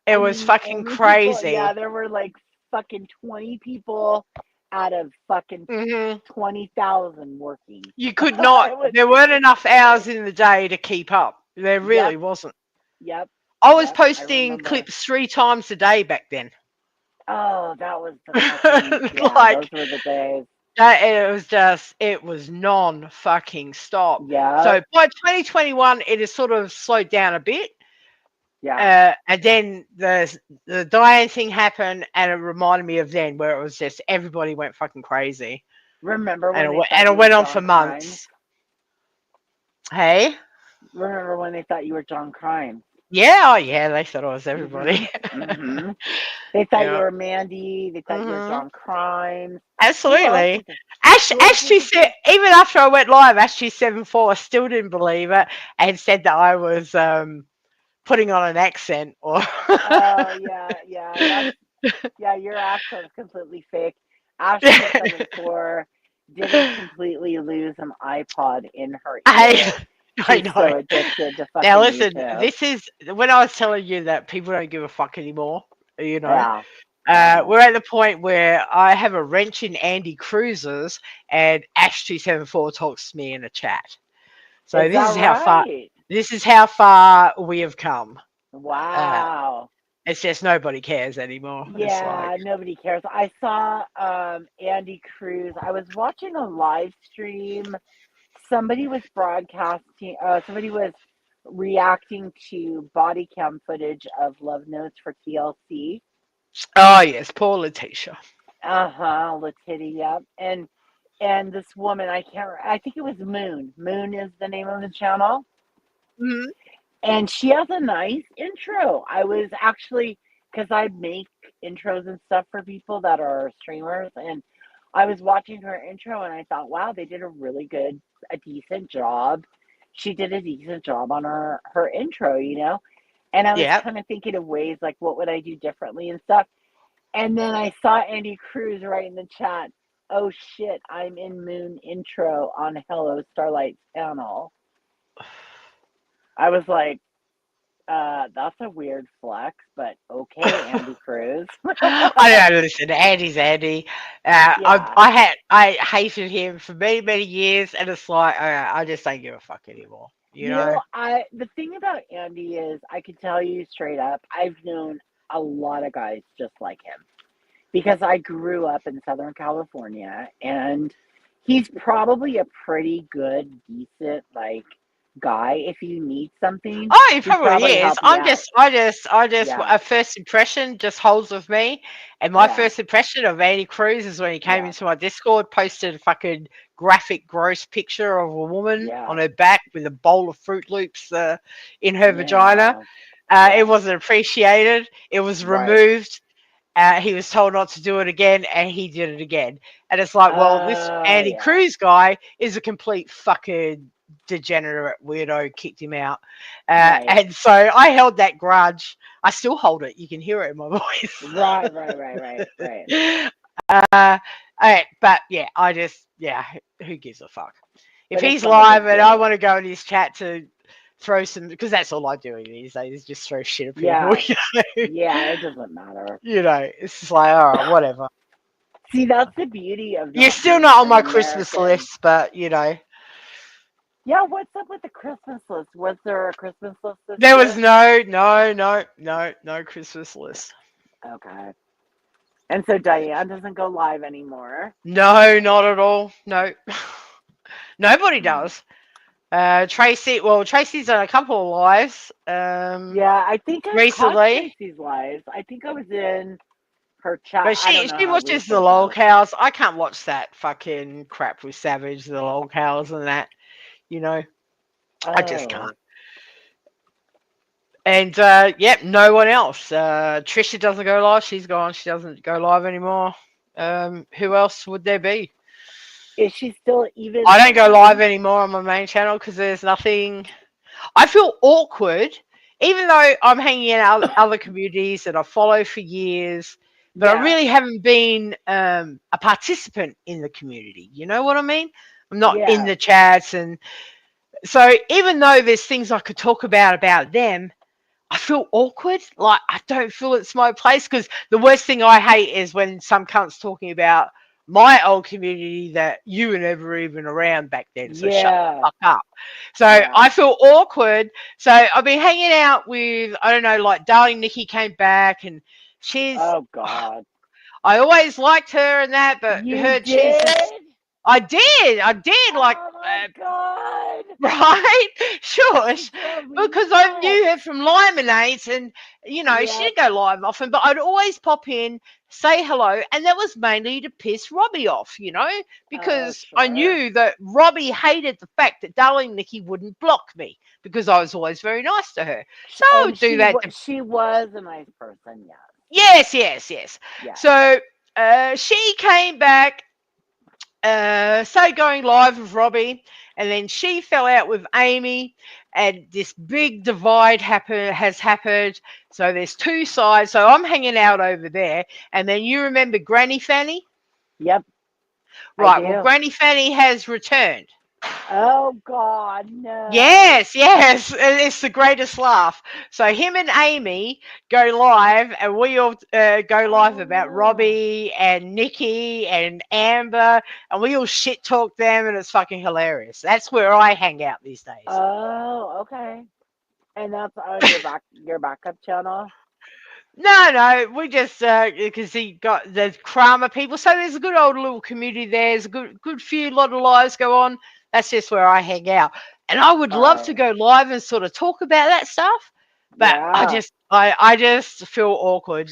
It I was mean, the fucking only people, yeah, crazy. there were like fucking 20 people out of fucking Hmm 20,000 working. You It could not. was There weren't enough hours ridiculous. in the day to keep up. There really Yep. wasn't. Yep. I was Yep. I posting remember. clips 3 times a day back then. Oh, that was the fucking, yeah, those Like were the days. that, it was non fucking stop. Yep. So by 2021, it has sort of slowed down a bit. Yeah. And then the Diane thing happened, and it reminded me of then, where it was just everybody went fucking crazy, Remember and when they and thought it you were went on for John Crime? months. Hey, Remember when they thought you were John Crime? yeah, oh yeah, they thought I was Mhm. everybody. Mhm. They thought you Yeah. were Mandy. They thought you were hmm John Crime. Who else Absolutely. was it? Ash, Who else was Ashley it? said, even after I went live, Ashley 74 still didn't believe it and said that I was putting on an accent or. Oh yeah, yeah. That's yeah. Your accent's completely fake. Ashley 74 didn't completely lose an iPod in her I, ear. I She's know. so addicted to Now fucking listen, YouTube. this is when I was telling you that people don't give a fuck anymore. You know, Yeah. Yeah. we're at the point where I have a wrench in Andy Cruz's, and Ash274 talks to me in a chat. So Is this that is how far. right? This is how far we have come. Uh, Wow. it's just nobody cares anymore. It's like, Yeah, nobody cares. I saw Andy Cruz. I was watching a live stream. Somebody was broadcasting, somebody was reacting to body cam footage of Love Notes for TLC. oh yes, poor Letitia. Uh-huh, Latitia, yep. And this woman, I think it was Moon. Moon is the name of the channel. Mhm. And she has a nice intro. I was actually, because I make intros and stuff for people that are streamers, and I was watching her intro and I thought, wow, they did a decent job. She did a decent job on her intro, you know? And I was Yeah. kind of thinking of ways like, what would I do differently and stuff. And then I saw Andy Cruz write in the chat, oh shit, I'm in Moon intro on Hello Starlight's panel. I was like, that's a weird flex, but okay, Andy Cruz. I know. Listen, Andy's Andy. Yeah. I hated him for many many years, and it's like I just don't give a fuck anymore. You You know. know, the thing about Andy is I can tell you straight up, I've known a lot of guys just like him because I grew up in Southern California and he's probably a pretty good, decent like guy. If you need something, Oh, he he'd probably probably is. help you out. I just, Yeah. a first impression just holds with me. And my Yeah. first impression of Andy Cruz is when he came Yeah. into my Discord, posted a fucking graphic, gross picture of a woman Yeah. on her back with a bowl of Fruit Loops in her vagina. Yeah. It Yeah. wasn't appreciated. It was Right. removed. He was told not to do it again, and he did it again. And it's like, well, this Andy Yeah. Cruz guy is a complete fucking degenerate weirdo, kicked him out. Right. And so I held that grudge. I still hold it. You can hear it in my voice. Right. Right. Right. Right. Right. uh, but yeah, yeah, who gives a fuck? If But it's he's not a live big and I deal. want to go in his chat to throw some, because that's all I do these days is just throw shit at people. Yeah. Yeah. It doesn't matter. It's just like, all right, whatever. See, that's the beauty of You're not still being not on an my Christmas American. list, but Yeah. What's up with the Christmas list? Was there a Christmas list this there was year? no Christmas list. Okay. And so Diane doesn't go live anymore. No, not at all. No, nobody Hmm. does. Tracy's done a couple of lives Yeah, I think I caught recently, Tracy's live. I think I was in her chat. but I don't know she how watches the recent lol though. cows. I can't watch that fucking crap with Savage, the lol cows, and that. You know, I just can't. Oh. And yep, no one else. Trisha doesn't go live. She's gone. She doesn't go live anymore. Who else would there be? Is she still even I don't go live online? anymore on my main channel because there's nothing. I feel awkward, even though I'm hanging out with other communities that I follow for years, but I Yeah. really haven't been a participant in the community. You know what I mean? I'm not in Yeah. the chats, and so even though there's things I could talk about them, I feel awkward. Like I don't feel it's my place because the worst thing I hate is when some cunt's talking about my old community that you were never even around back then. So shut the Yeah. fuck up. So Yeah. I feel awkward. So I've been hanging out with, I don't know, like Darling Nikki came back and she's, Oh God. I always liked her and that, but You her she's did? just, I did like, Oh my God. right? Sure. She drove me Because I nuts. knew her from Limonades and, she Yep. didn't go live often, but I'd always pop in, say hello. And that was mainly to piss Robbie off, Oh, because I sure. knew that Robbie hated the fact that Darling Nikki wouldn't block me because I was always very nice to her. So I And would do that to, she was a nice person. Yes. yes, yes, yes. Yes. So she came back, started going live with Robbie, and then she fell out with Amy, and this big divide has happened. So there's two sides. So I'm hanging out over there, and then you remember Granny Fanny, Yep. I right? Well, do. Granny Fanny has returned. Oh God, no. Yes, yes, and it's the greatest laugh. So him and Amy go live, and we all go live about Oh. Robbie and Nikki and Amber, and we all shit talk them, and it's fucking hilarious. That's where I hang out these days. Oh, okay. And that's on your backup channel? No, no, we just because he got the Kramer people, so there's a good old little community there. There's a good few lot of lives go on. That's just where I hang out, and I would love to Oh. go live and sort of talk about that stuff, but Yeah. I just feel awkward.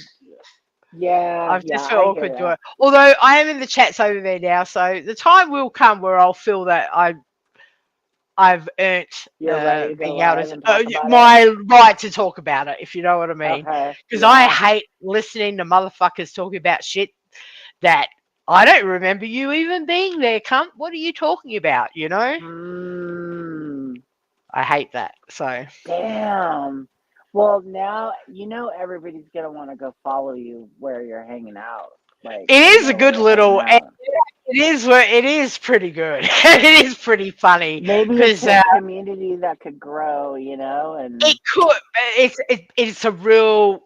Yeah, I yeah, just feel I hear awkward doing that. it. Although I am in the chats over there now, so the time will come where I'll feel that I've earned You're ready to go being able live to and talk about it? my right to talk about it, if you know what I mean. Okay. Because I Yeah. hate listening to motherfuckers talking about shit that I don't remember you even being there, cunt. What are you talking about? Hmm. I hate that. So Damn. Well, now everybody's gonna want to go follow you where you're hanging out. Like it they is a know where good you're hanging little. out. It is pretty good. It is pretty funny Maybe it's because a community that could grow, it and could. It's a real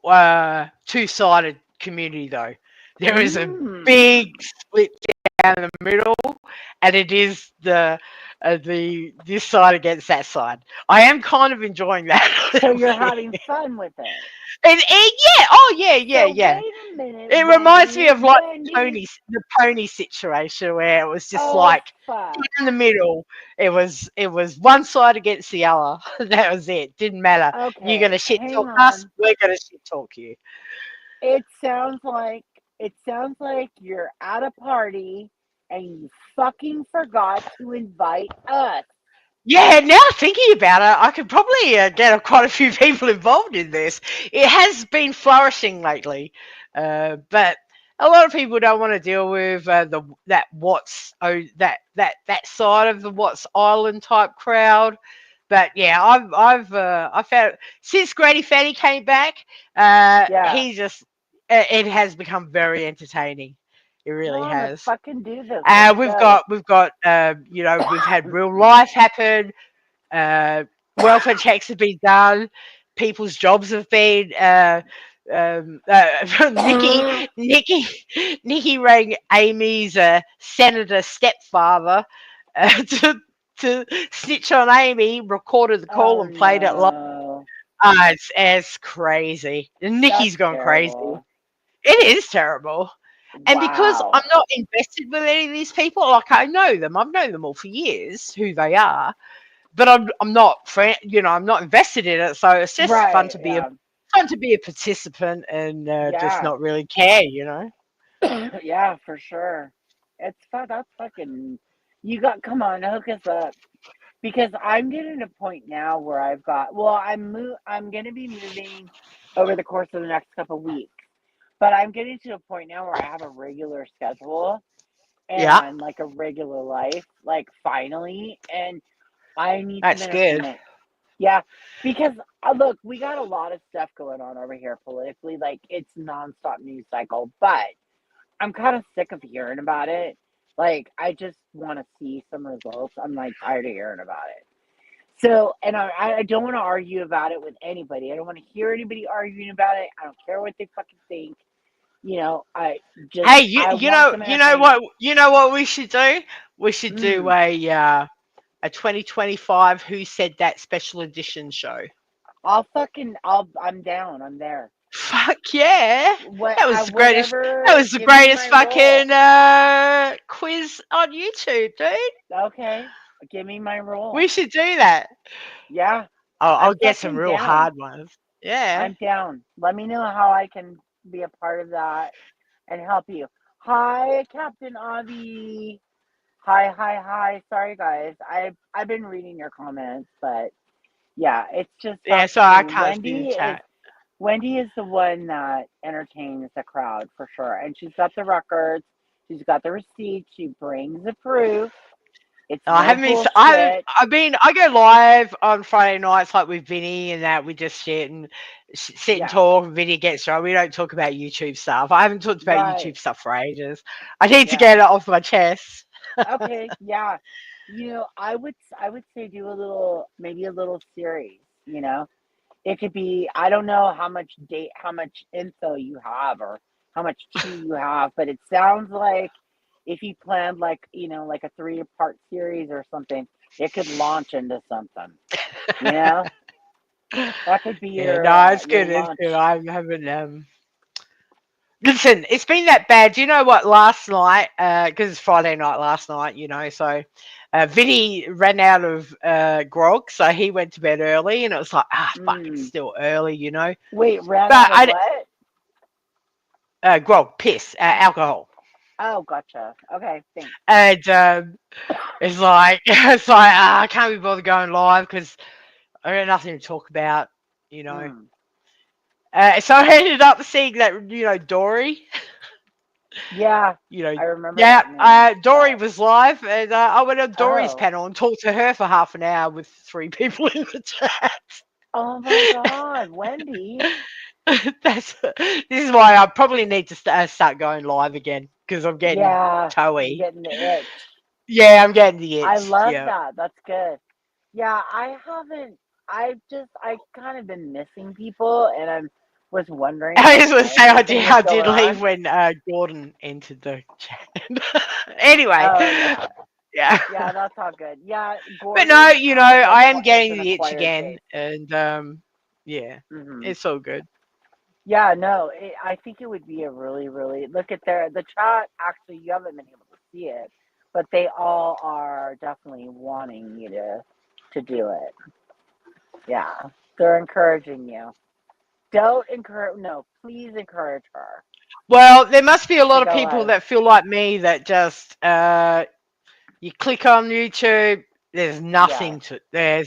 two-sided community though. There is a big mm. split down the middle, and it is the this side against that side. I am kind of enjoying that a So little you're bit. having fun with it. Yeah, oh yeah, yeah, So yeah. wait a minute, It reminds me Wendy. of like Wendy. the pony situation where it was just Oh like fuck. in the middle. It was one side against the other. That was it. Didn't matter. You're Okay, gonna shit hang talk us. on. We're gonna shit talk you. It sounds like you're at a party and you fucking forgot to invite us. Yeah, now thinking about it, I could probably get quite a few people involved in this. It has been flourishing lately, but a lot of people don't want to deal with that side of the Watts Island type crowd. But yeah, I found since Granny Fanny came back, Yeah. it has become very entertaining. It Come really on, let's has. fucking do this. Let's go. We've got we've had real life happen. Welfare checks have been done. People's jobs have been. Nikki, Nikki, Nikki rang Amy's senator stepfather to snitch on Amy. Recorded the call Oh and played it live. no. It's crazy. That's Nikki's gone crazy. terrible. It is terrible. And because I'm Wow. not invested with any of these people, like I know them, I've known them all for years, who they are, but I'm not I'm not invested in it. So it's just Right, yeah. fun to be a participant and just Yeah. not really care. Yeah, for sure. It's fun. That's fucking. You got. Come on, hook us up. Because I'm getting to a point now where I've got. Well, I'm gonna be moving over the course of the next couple of weeks. But I'm getting to a point now where I have a regular schedule, Yeah, and like a regular life, like finally, and I need some that's good. entertainment. Yeah, because look, we got a lot of stuff going on over here politically. Like it's nonstop news cycle, but I'm kind of sick of hearing about it. Like I just want to see some results. I'm like tired of hearing about it. So, and I don't want to argue about it with anybody. I don't want to hear anybody arguing about it. I don't care what they fucking think. I just Hey, I want some entertainment. you know what we should do? We should do Mm, a 2025 Who Said That special edition show. I'm down. I'm there. Fuck yeah. What That I was the greatest whatever. that was the Give me greatest my role. fucking quiz on YouTube, dude. Okay, give me my role. We should do that. Yeah, I'll I'm get some fucking real down. hard ones. Yeah. I'm down. Let me know how I can be a part of that and help you. Hi, Captain Avi. Hi, hi, hi. Sorry, guys. I've been reading your comments, but yeah, it's just Yeah, that's so the I thing. can't see the chat. Wendy is the one that entertains the crowd for sure, and she's got the records. She's got the receipts. She brings the proof. It's I no haven't been. I haven't. bullshit. I've been. I go live on Friday nights, like with Vinny, and that we just sit and sit and Yeah, talk. Vinny gets through. We don't talk about YouTube stuff. I haven't talked about right. YouTube stuff for ages. I need to Yeah. get it off my chest. Okay, yeah. I would say do a little, maybe a little series, It could be, I don't know how much info you have or how much tea you have, but it sounds like if you planned like, like a 3-part series or something, it could launch into something, you know? That could be Yeah, no, it's your good. It's good. launch. I haven't. Listen, it's been that bad. Do you know what? Last night, because it's Friday night last night, so Vinny ran out of grog, so he went to bed early, and it was like, fuck, it's Mm. still early. Wait, ran But out of what? grog, piss, alcohol, Oh, gotcha. Okay, thanks. and it's like I can't be bothered going live because I got nothing to talk about. Mm. So I ended up seeing that Dory. Yeah, you know, I remember yeah, that news, Dory but was live, and I went on Dory's oh. panel and talked to her for half an hour with 3 people in the chat. Oh my God, Wendy. This is why I probably need to start going live again because I'm getting Yeah, you're toey. getting the itch. Yeah, I'm getting the I itch. love Yeah. that. That's good. Yeah, I haven't. I kind of been missing people, and I was wondering I like just want to why say everything was I did going leave on. when Gordon entered the chat. Anyway, Oh yeah, yeah. yeah, that's all good. Yeah, But no, Gordon I am is getting an the itch acquired again, taste. and yeah, Hmm. it's all good. Yeah, no, I think it would be a really, really look at the chat. Actually, you haven't been able to see it, but they all are definitely wanting you to do it. Yeah, they're encouraging you. Don't encourage. No, please encourage her Well, there must be a to lot of go people live. that feel like me that just you click on YouTube, there's Yes.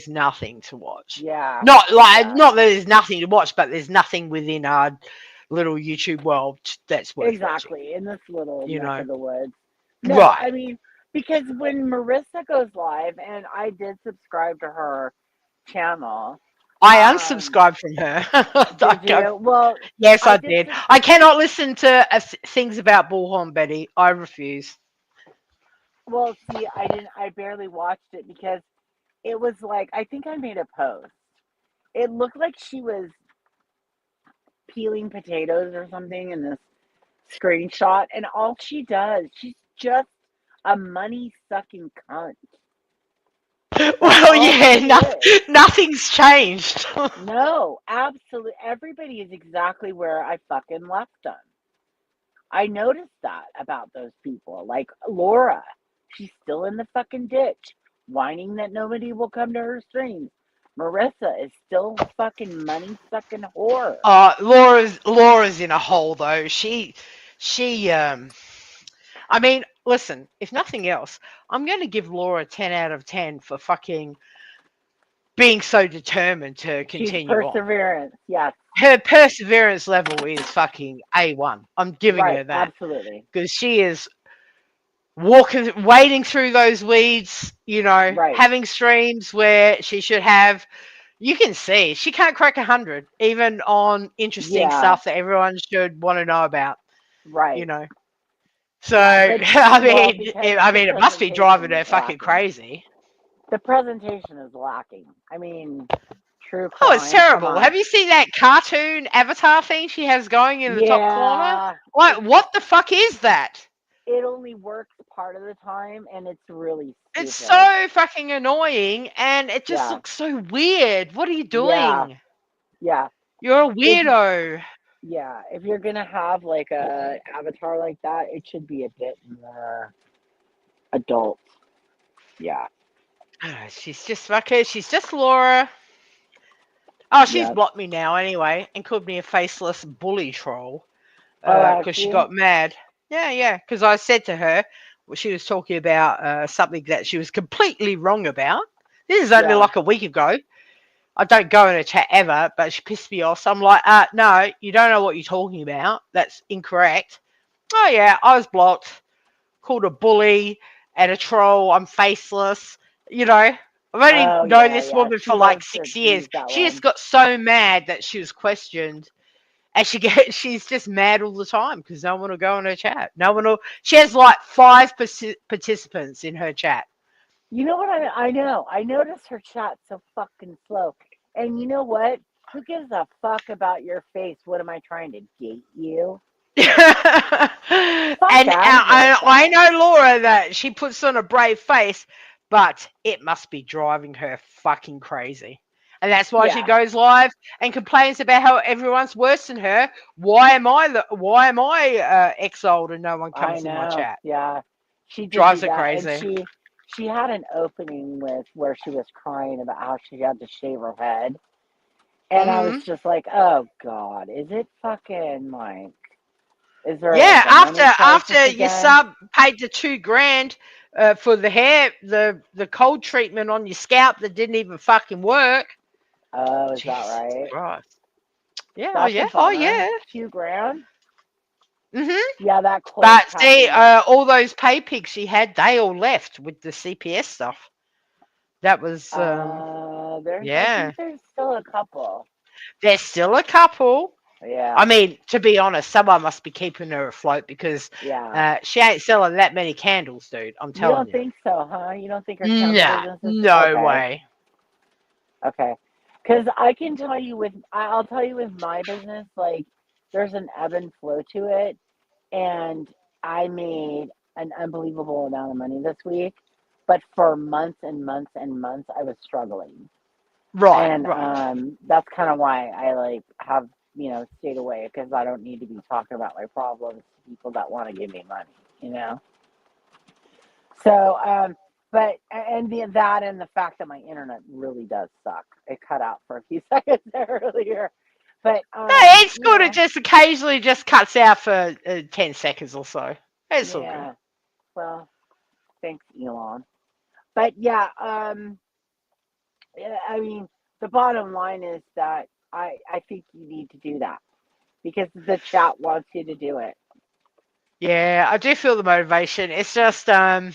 nothing to watch. Yeah. Yeah. Not that there's nothing to watch, but there's nothing within our little YouTube world that's worth watching. Exactly. In this little You neck know, of the woods. No, right? I mean because when Marissa goes live, and I did subscribe to her channel. I Um, unsubscribed from her. did you? Well, Yes, I I did. did. I cannot listen to things about Bullhorn Betty. I refuse. Well, see, I didn't. I barely watched it because it was like I think I made a post. It looked like she was peeling potatoes or something in this screenshot, and all she does, she's just a money sucking cunt. That's Well, all yeah, she is. nothing's changed. No, absolutely. Everybody is exactly where I fucking left them. I noticed that about those people. Like Laura, she's still in the fucking ditch, whining that nobody will come to her streams. Marissa is still fucking money sucking whore. Laura's in a hole though. She I mean, listen, if nothing else, I'm going to give Laura 10 out of 10 for fucking being so determined to She's continue on. perseverance. Yes. Her perseverance level is fucking A1. I'm giving Right. her that Absolutely. because she is wading through those weeds, Right. having streams where she should have. You can see she can't crack 100, even on interesting Yeah. stuff that everyone should want to know about. Right. So Yeah, but because I the mean, it must be driving presentation her is fucking lacking. crazy. The presentation is lacking. I mean, true Oh, it's crime. Come terrible. on. Have you seen that cartoon avatar thing she has going in the top corner? Yeah. Like, what the fuck is that? It only works part of the time, and it's really It's stupid. so fucking annoying, and it just Yeah. looks so weird. What are you Yeah. doing? Yeah. You're a If weirdo. if you're gonna have like a avatar like that, it should be a bit more adult. Yeah. She's just fucking. She's just Laura. Oh, she's Yeah. blocked me now anyway, and called me a faceless bully troll. Oh, Because she actually. got mad. Yeah. Because I said to her, well, she was talking about something that she was completely wrong about. This is only Yeah. like a week ago. I don't go in a chat ever, but she pissed me off. So I'm like, no, you don't know what you're talking about. That's incorrect. Oh yeah, I was blocked, called a bully and a troll. I'm faceless. I've only Oh, known yeah. this Yeah. woman She for like loves to 6 years. use that She just one. got so mad that she was questioned, and she's just mad all the time because no one will go in her chat. No one will. She has like 5 participants in her chat. You know what I know? I notice her chat so fucking slow. And you know what? Who gives a fuck about your face? What am I trying to gate you? and Fuck out of here with I that. know Laura that she puts on a brave face, but it must be driving her fucking crazy. And that's why she Yeah, goes live and complains about how everyone's worse than her. Why am I exiled and no one I comes in my know. chat? Yeah. She did Drives do her that. And crazy. she had an opening with where she was crying about how she had to shave her head. And I was Hmm. just like, oh God, is it fucking like, is there Yeah, like a money crisis after your again? sub paid the 2 grand for the hair, the cold treatment on your scalp that didn't even fucking work. Oh, is that Jesus right? Christ. Yeah, That's a oh bummer. yeah. 2 grand? Hmm. Yeah, that closed But half see, me up. all those pay pigs she had, they all left with the CPS stuff. That was, I yeah. think there's still a couple. There's still a couple. Yeah, I mean, to be honest, someone must be keeping her afloat because yeah. she ain't selling that many candles, dude. I'm You telling don't you. think so, huh? You don't think her candle Nah, business is no okay? way. Okay. Because I can tell you I'll tell you with my business, like, there's an ebb and flow to it. And I made an unbelievable amount of money this week. But for months and months and months, I was struggling. Right, And right. that's kind of why I like have stayed away because I don't need to be talking about my problems to people that want to give me money, you know. So, but and that and the fact that my internet really does suck. It cut out for a few seconds there earlier, but No, it's good. It just occasionally just cuts out for 10 seconds or so. It's all good. yeah. Well, thanks, Elon. But yeah, I mean, the bottom line is that I think you need to do that because the chat wants you to do it. Yeah, I do feel the motivation. It's just, I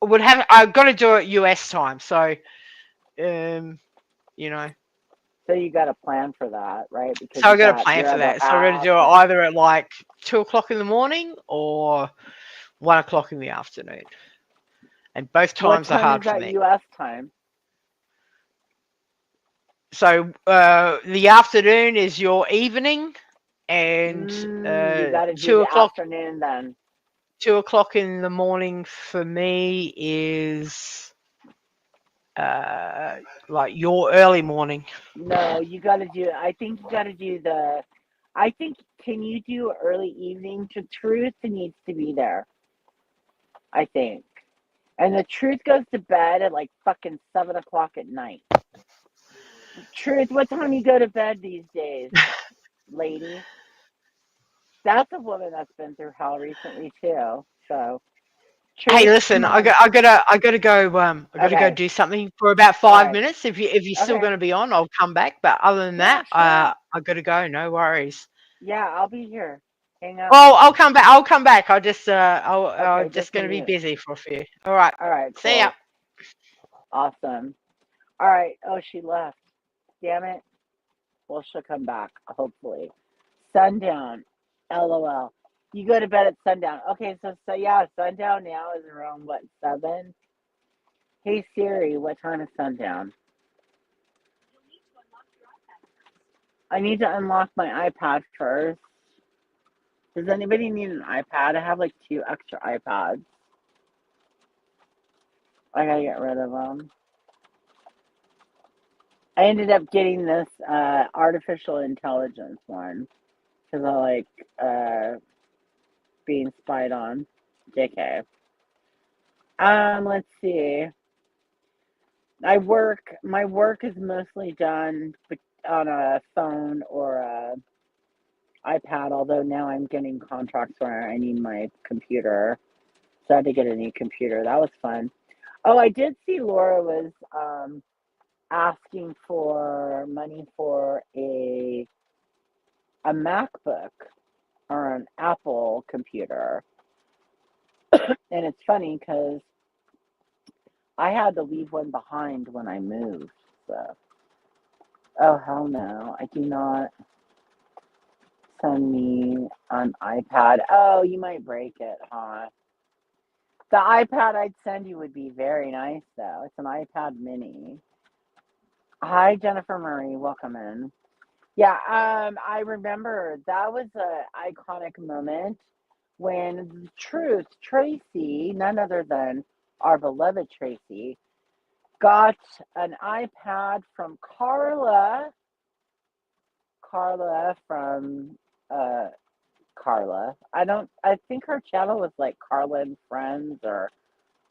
would have, I've got to do it US time. So, you know, So you got to plan for that, right? Because so you I got to got plan your for other that. So I got to half, do it and either at like 2 o'clock in the morning or 1 o'clock in the afternoon. And both what times are time is hard for that me. U.S. time? So, the afternoon is your evening, and You got to do two the o'clock afternoon then. 2 o'clock in the morning for me is like your early morning. No, you got to do. I think you got to do the. I think can you do early evening? The truth needs to be there. I think, and the truth goes to bed at like fucking 7 o'clock at night. Truth, what time you go to bed these days, lady? That's a woman that's been through hell recently too. So, Hey, truth, listen, come on. I gotta go. I gotta go Okay, do something for about all five right, minutes. If you're still okay, gonna be on, I'll come back. But other than yeah, that, sure. I gotta go. No worries. Yeah, I'll be here. hang up? Oh, I'll come back. I'll come back. Okay, I'm just just a going to be minute. busy for a few. All right. All right, See ya. cool. Awesome. All right. Oh, she left. Damn it. Well, she'll come back, hopefully. Sundown. LOL. You go to bed at sundown. Okay, so yeah, sundown now is around what, 7? Hey Siri, what time is sundown? You'll need to unlock your iPad first. I need to unlock my iPad first. Does anybody need an iPad? I have like 2 extra iPads. I gotta get rid of them. I ended up getting this artificial intelligence one because I like being spied on. JK. Let's see. My work is mostly done on a phone or a iPad, although now I'm getting contracts where I need my computer. So I had to get a new computer. That was fun. Oh, I did see Laura was asking for money for a MacBook or an Apple computer. And it's funny because I had to leave one behind when I moved. So, oh hell no, I do not send me an iPad. Oh, you might break it, huh? The iPad I'd send you would be very nice though. It's an iPad mini. Hi Jennifer Murray, welcome in. Yeah, I remember that was a iconic moment when Truth Tracy, none other than our beloved Tracy, got an iPad from Carla. Carla from Carla. I think her channel was like Carla and Friends or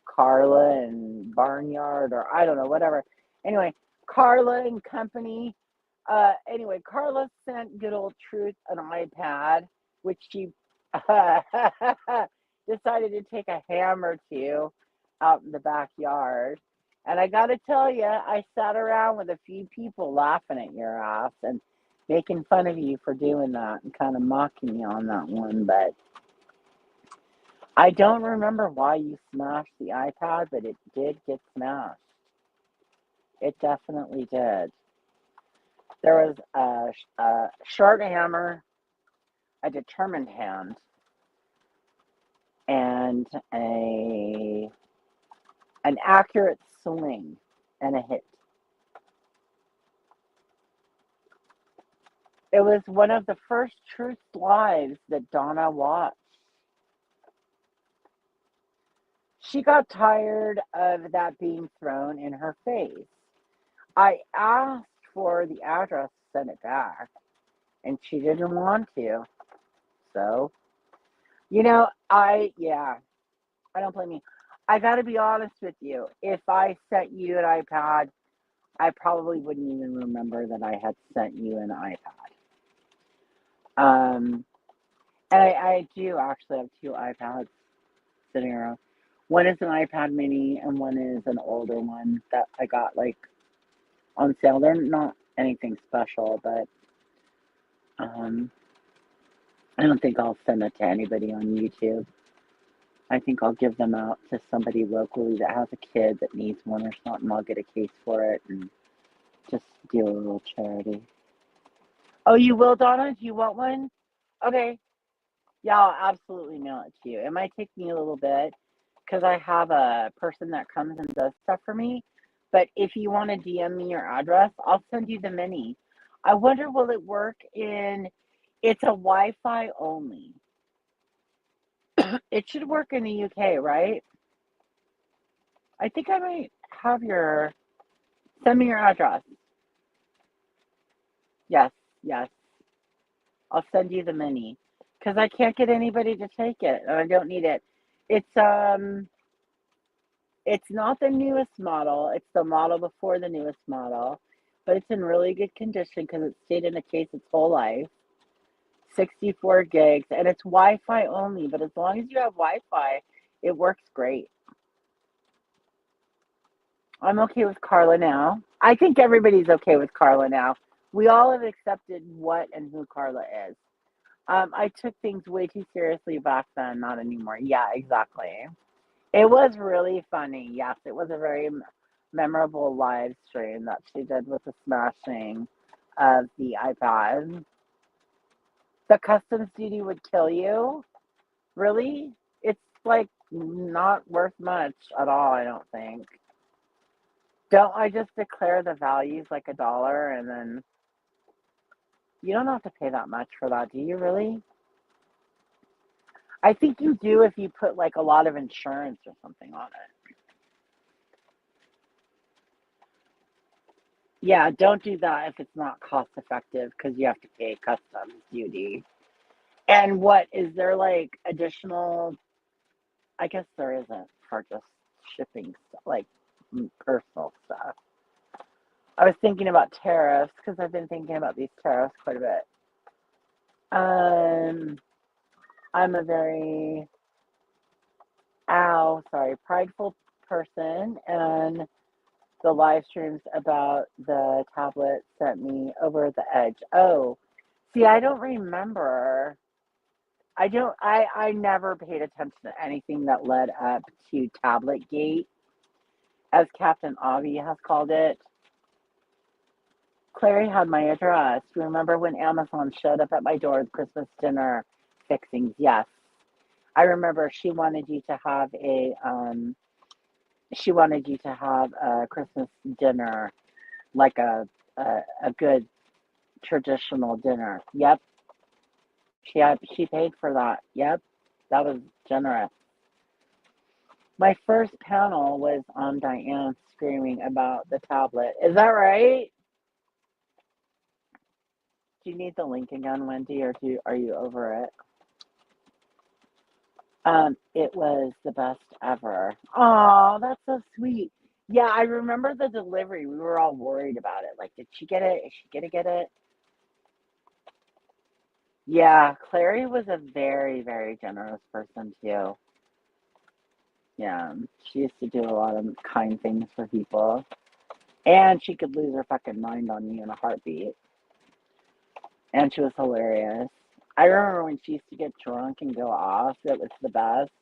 Carla and Barnyard or I don't know, whatever. Anyway, Carla and Company. Anyway, Carla sent good old Truth an iPad, which she decided to take a ham or two out in the backyard. And I got to tell you, I sat around with a few people laughing at your ass and making fun of you for doing that and kind of mocking you on that one. But I don't remember why you smashed the iPad, but it did get smashed. It definitely did. There was a short hammer, a determined hand, and an accurate swing and a hit. It was one of the first Truth Lives that Donna watched. She got tired of that being thrown in her face. I asked for the address to send it back, and she didn't want to. So, yeah, I don't blame you. I got to be honest with you. If I sent you an iPad, I probably wouldn't even remember that I had sent you an iPad. Um, and I do actually have 2 iPads sitting around. One is an iPad mini, and one is an older one that I got like on sale. They're not anything special, but I don't think I'll send it to anybody on YouTube. I think I'll give them out to somebody locally that has a kid that needs one or something. I'll get a case for it and just do a little charity. Oh, you will, Donna? Do you want one? Okay. Yeah, I'll absolutely mail it to you. It might take me a little bit because I have a person that comes and does stuff for me. But if you want to DM me your address, I'll send you the mini. I wonder, will it work in, it's a Wi-Fi only. It should work in the UK, right? I think I might have send me your address. Yes, yes. I'll send you the mini because I can't get anybody to take it and I don't need it. It's it's not the newest model. It's the model before the newest model, but it's in really good condition because it stayed in a case its whole life. 64 gigs and it's Wi-Fi only, but as long as you have Wi-Fi, it works great. I'm okay with Carla now. I think everybody's okay with Carla now. We all have accepted what and who Carla is. I took things way too seriously back then, not anymore. Yeah, exactly. It was really funny. Yes, it was a very memorable live stream that she did with the smashing of the iPad. The customs duty would kill you? Really? It's like not worth much at all, I don't think. Don't I just declare the values like $1 and then you don't have to pay that much for that, do you really? I think you do if you put like a lot of insurance or something on it. Yeah, don't do that if it's not cost effective because you have to pay customs duty. And what is there like additional? I guess there isn't for just shipping stuff, like personal stuff. I was thinking about tariffs because I've been thinking about these tariffs quite a bit. I'm a very prideful person, and the live streams about the tablet sent me over the edge. Oh, see, I don't remember. I never paid attention to anything that led up to Tablet Gate, as Captain Avi has called it. Clary had my address. Remember when Amazon showed up at my door with Christmas dinner fixings? Yes. I remember she wanted you to have a Christmas dinner, like a good traditional dinner. Yep. She paid for that. Yep. That was generous. My first panel was on Diane screaming about the tablet. Is that right? Do you need the link again, Wendy, or are you over it? It was the best ever. Oh, that's so sweet. Yeah, I remember the delivery. We were all worried about it. Like, did she get it? Is she gonna get it? Yeah, Clary was a very, very generous person too. Yeah, she used to do a lot of kind things for people. And she could lose her fucking mind on you in a heartbeat. And she was hilarious. I remember when she used to get drunk and go off, it was the best.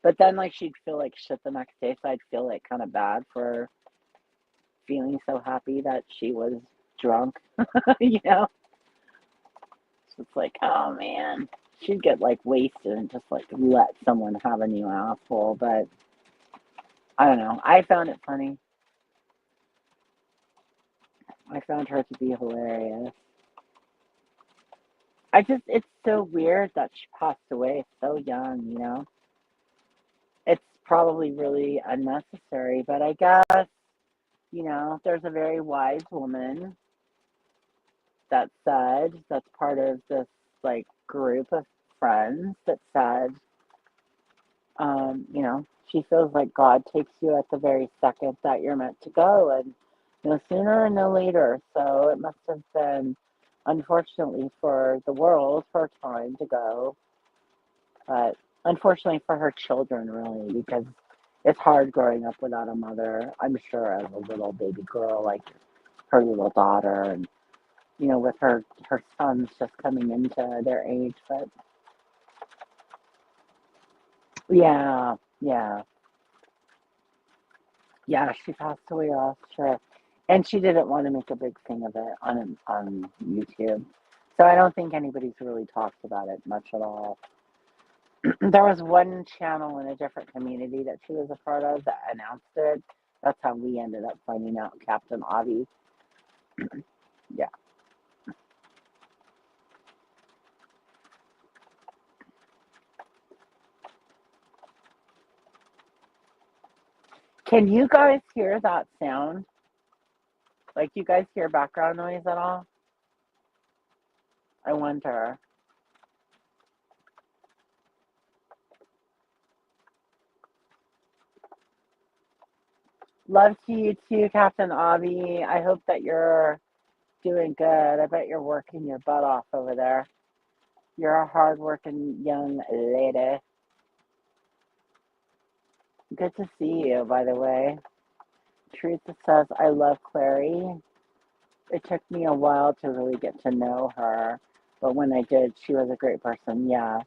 But then, like, she'd feel like shit the next day, so I'd feel like kind of bad for feeling so happy that she was drunk, you know? So it's like, oh man, she'd get like wasted and just like let someone have a new asshole. But I don't know. I found it funny. I found her to be hilarious. It's so weird that she passed away so young, you know? It's probably really unnecessary, but I guess, there's a very wise woman that said, that's part of this like group of friends that said, she feels like God takes you at the very second that you're meant to go, and no sooner and no later. So it must have been, unfortunately for the world, her time to go, but unfortunately for her children, really, because it's hard growing up without a mother. I'm sure as a little baby girl, like her little daughter, and with her sons just coming into their age, but yeah, yeah. Yeah, she passed away last year, and she didn't want to make a big thing of it on YouTube. So I don't think anybody's really talked about it much at all. There was one channel in a different community that she was a part of that announced it. That's how we ended up finding out Captain Avi. Yeah. Can you guys hear that sound? Like, you guys hear background noise at all? I wonder. Love to you too, Captain Avi. I hope that you're doing good. I bet you're working your butt off over there. You're a hardworking young lady. Good to see you, by the way. Teresa says, I love Clary. It took me a while to really get to know her, But when I did, she was a great person. Yeah.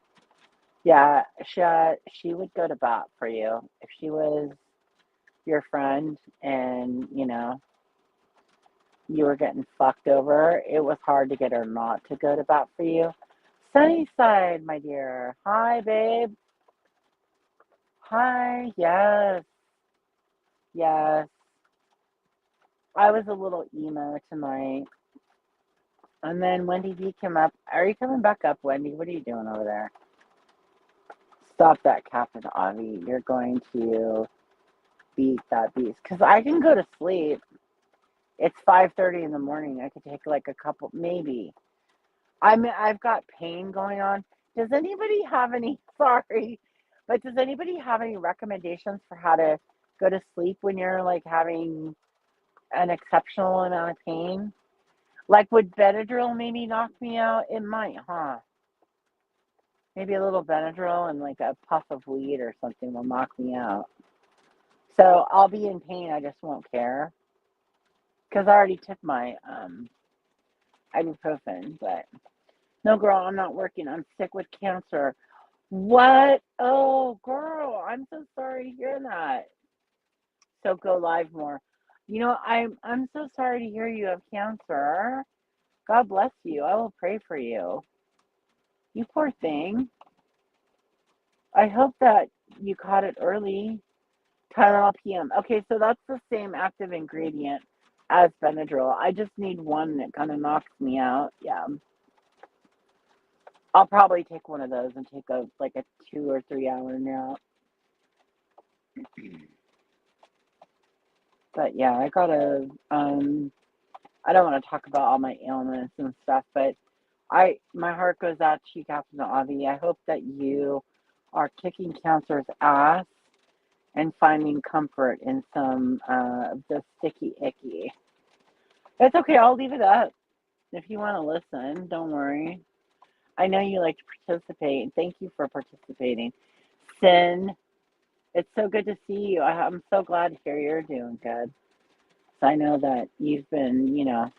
Yeah, she would go to bat for you. If she was your friend and, you were getting fucked over, it was hard to get her not to go to bat for you. Sunnyside, my dear. Hi, babe. Hi. Yes. Yes. I was a little emo tonight. And then Wendy V came up. Are you coming back up, Wendy? What are you doing over there? Stop that, Captain Avi. You're going to beat that beast. Because I can go to sleep. It's 5:30 in the morning. I could take like a couple, maybe. I've got pain going on. Does anybody have any, sorry, but does anybody have any recommendations for how to go to sleep when you're like having an exceptional amount of pain? Like, would Benadryl maybe knock me out? It might, huh? Maybe a little Benadryl and like a puff of weed or something will knock me out. So I'll be in pain. I just won't care because I already took my ibuprofen. But no, girl, I'm not working. I'm sick with cancer. What? Oh, girl, I'm so sorry to hear that. So go live more. I'm so sorry to hear you have cancer. God bless you. I will pray for you. You poor thing. I hope that you caught it early. Tylenol PM. Okay, so that's the same active ingredient as Benadryl. I just need one that kind of knocks me out. Yeah. I'll probably take one of those and take a 2 or 3 hour nap. But yeah, I gotta I don't want to talk about all my ailments and stuff, but my heart goes out to you, Captain Avi. I hope that you are kicking cancer's ass and finding comfort in some of the sticky icky. It's okay, I'll leave it up. If you want to listen, don't worry. I know you like to participate. Thank you for participating. Sin, it's so good to see you. I'm so glad to hear you're doing good. So I know that you've been,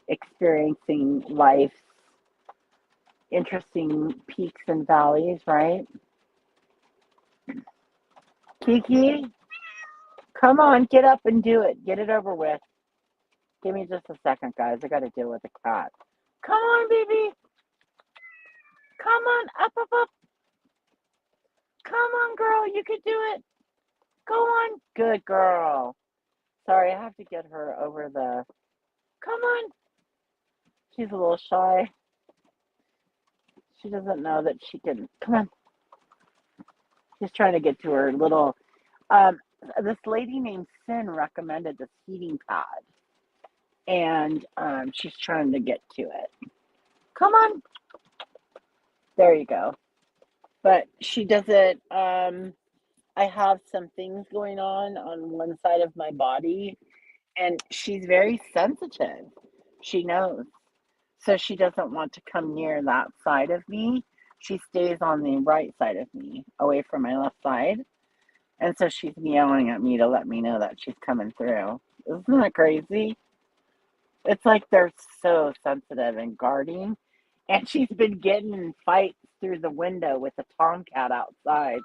experiencing life's interesting peaks and valleys, right? Kiki, come on, get up and do it. Get it over with. Give me just a second, guys. I got to deal with the cat. Come on, baby. Come on, up, up, up. Come on, girl. You can do it. Go on. Good girl. Sorry, I have to get her over the. Come on. She's a little shy. She doesn't know that she can. Come on. She's trying to get to her little. This lady named Sin recommended this heating pad, and she's trying to get to it. Come on. There you go. But she doesn't. I have some things going on one side of my body, and she's very sensitive. She knows. So she doesn't want to come near that side of me. She stays on the right side of me, away from my left side. And so she's meowing at me to let me know that she's coming through. Isn't that crazy? It's like they're so sensitive and guarding. And she's been getting in fights through the window with the tomcat outside.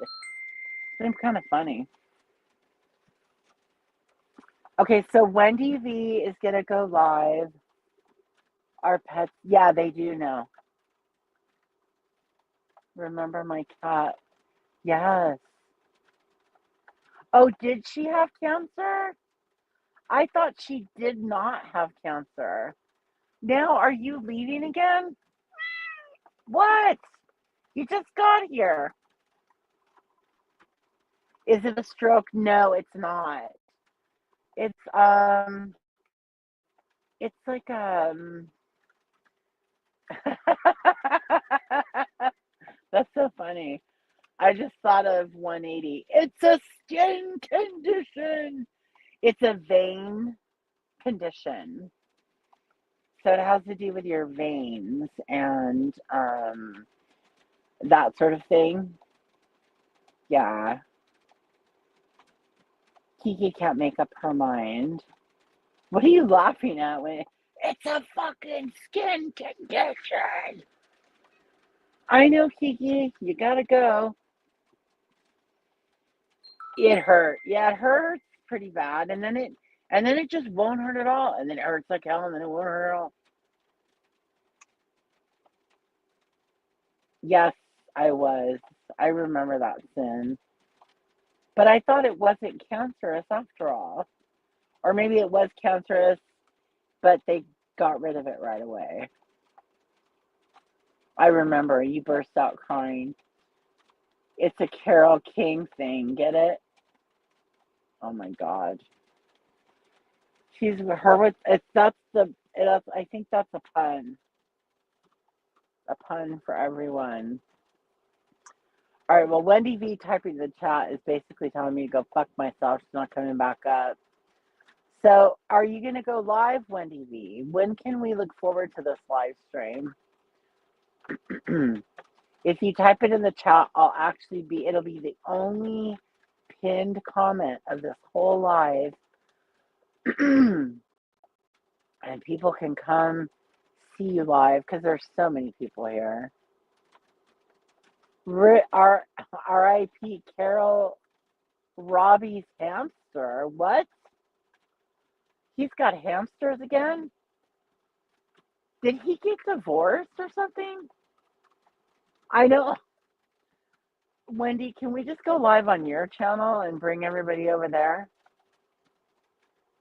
It's kind of funny. Okay, so Wendy V is going to go live. Our pets, yeah, they do know. Remember my cat? Yes. Oh, did she have cancer? I thought she did not have cancer. Now, are you leaving again? What? You just got here. Is it a stroke? No, it's not. It's it's like That's so funny. I just thought of 180. It's a skin condition. It's a vein condition. So it has to do with your veins and that sort of thing. Yeah. Kiki can't make up her mind. What are you laughing at? It's a fucking skin condition. I know, Kiki. You gotta go. It hurt. Yeah, it hurts pretty bad, and then it just won't hurt at all, and then it hurts like hell, and then it won't hurt at all. Yes, I was. I remember that sin, but I thought it wasn't cancerous after all, or maybe it was cancerous, but they got rid of it right away. I remember you burst out crying. It's a Carol King thing. Get it? Oh my God. She's her with it's I think that's a pun for everyone. All right. Well, Wendy V typing in the chat is basically telling me to go fuck myself. She's not coming back up. So, are you gonna go live, Wendy V? When can we look forward to this live stream? If you type it in the chat, it'll be the only pinned comment of this whole live. And people can come see you live because there's so many people here. R.I.P. Carol Robbie's hamster. What? He's got hamsters again? Did he get divorced or something? I know. Wendy, can we just go live on your channel and bring everybody over there?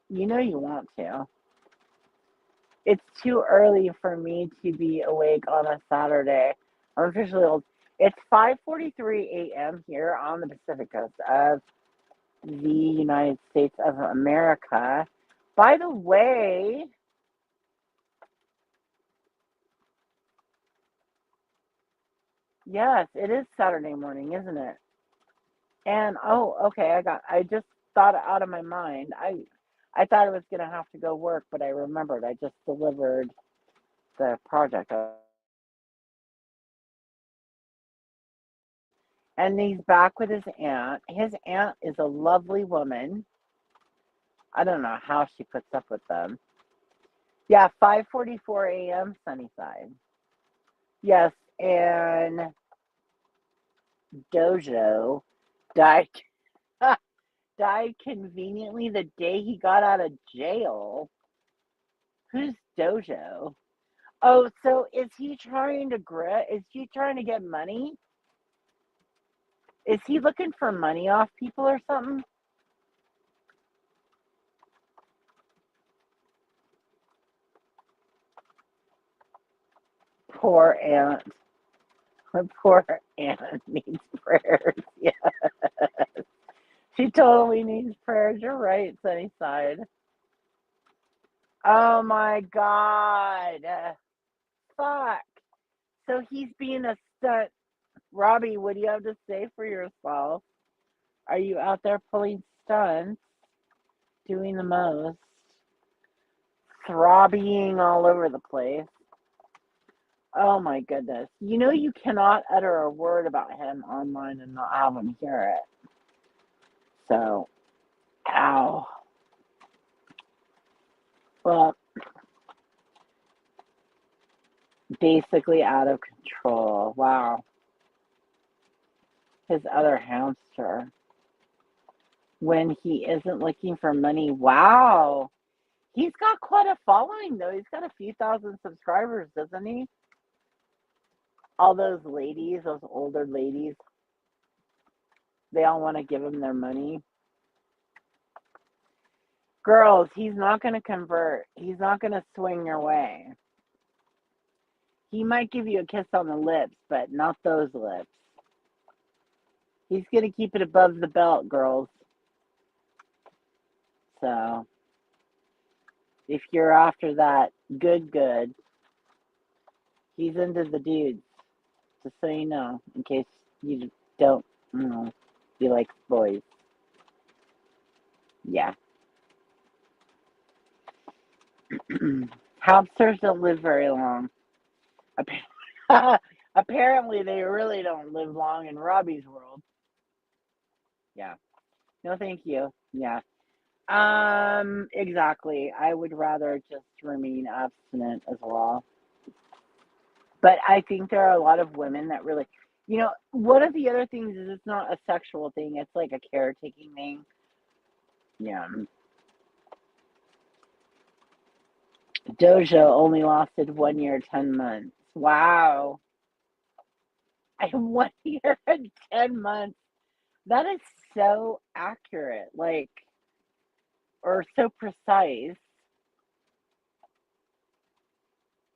You know you want to. It's too early for me to be awake on a Saturday. I'm officially old. It's 5:43 a.m. here on the Pacific Coast of the United States of America. By the way, yes, it is Saturday morning, isn't it? And oh, okay, I just thought it out of my mind. I thought I was gonna have to go work, but I remembered I just delivered the project. And he's back with his aunt. His aunt is a lovely woman. I don't know how she puts up with them. Yeah, 5:44 a.m. Sunnyside. Yes, and Dojo died died conveniently the day he got out of jail. Who's Dojo? Oh, so is he trying to Is he trying to get money? Is he looking for money off people or something? Poor aunt. Poor aunt needs prayers. Yeah, she totally needs prayers. You're right, Sunnyside. Oh my God. Fuck. So he's being a stunt. Robbie, what do you have to say for yourself? Are you out there pulling stunts, doing the most, throbbing all over the place? Oh my goodness. You know you cannot utter a word about him online and not have him hear it. So, ow. Well, basically out of control. Wow. His other hamster. When he isn't looking for money. Wow. He's got quite a following, though. He's got a few thousand subscribers, doesn't he? All those ladies, those older ladies, they all want to give him their money. Girls, he's not going to convert. He's not going to swing your way. He might give you a kiss on the lips, but not those lips. He's going to keep it above the belt, girls. So, if you're after that, good. He's into the dudes, just so you know, in case you don't, you like boys. Yeah. Hamsters don't live very long. Apparently, they really don't live long in Robbie's world. Yeah. No, thank you. Yeah. Exactly. I would rather just remain abstinent as well. But I think there are a lot of women that really, one of the other things is it's not a sexual thing, it's like a caretaking thing. Yeah. Dojo only lasted 1 year, 10 months. Wow. I 1 year and 10 months. That is so accurate, like, or so precise.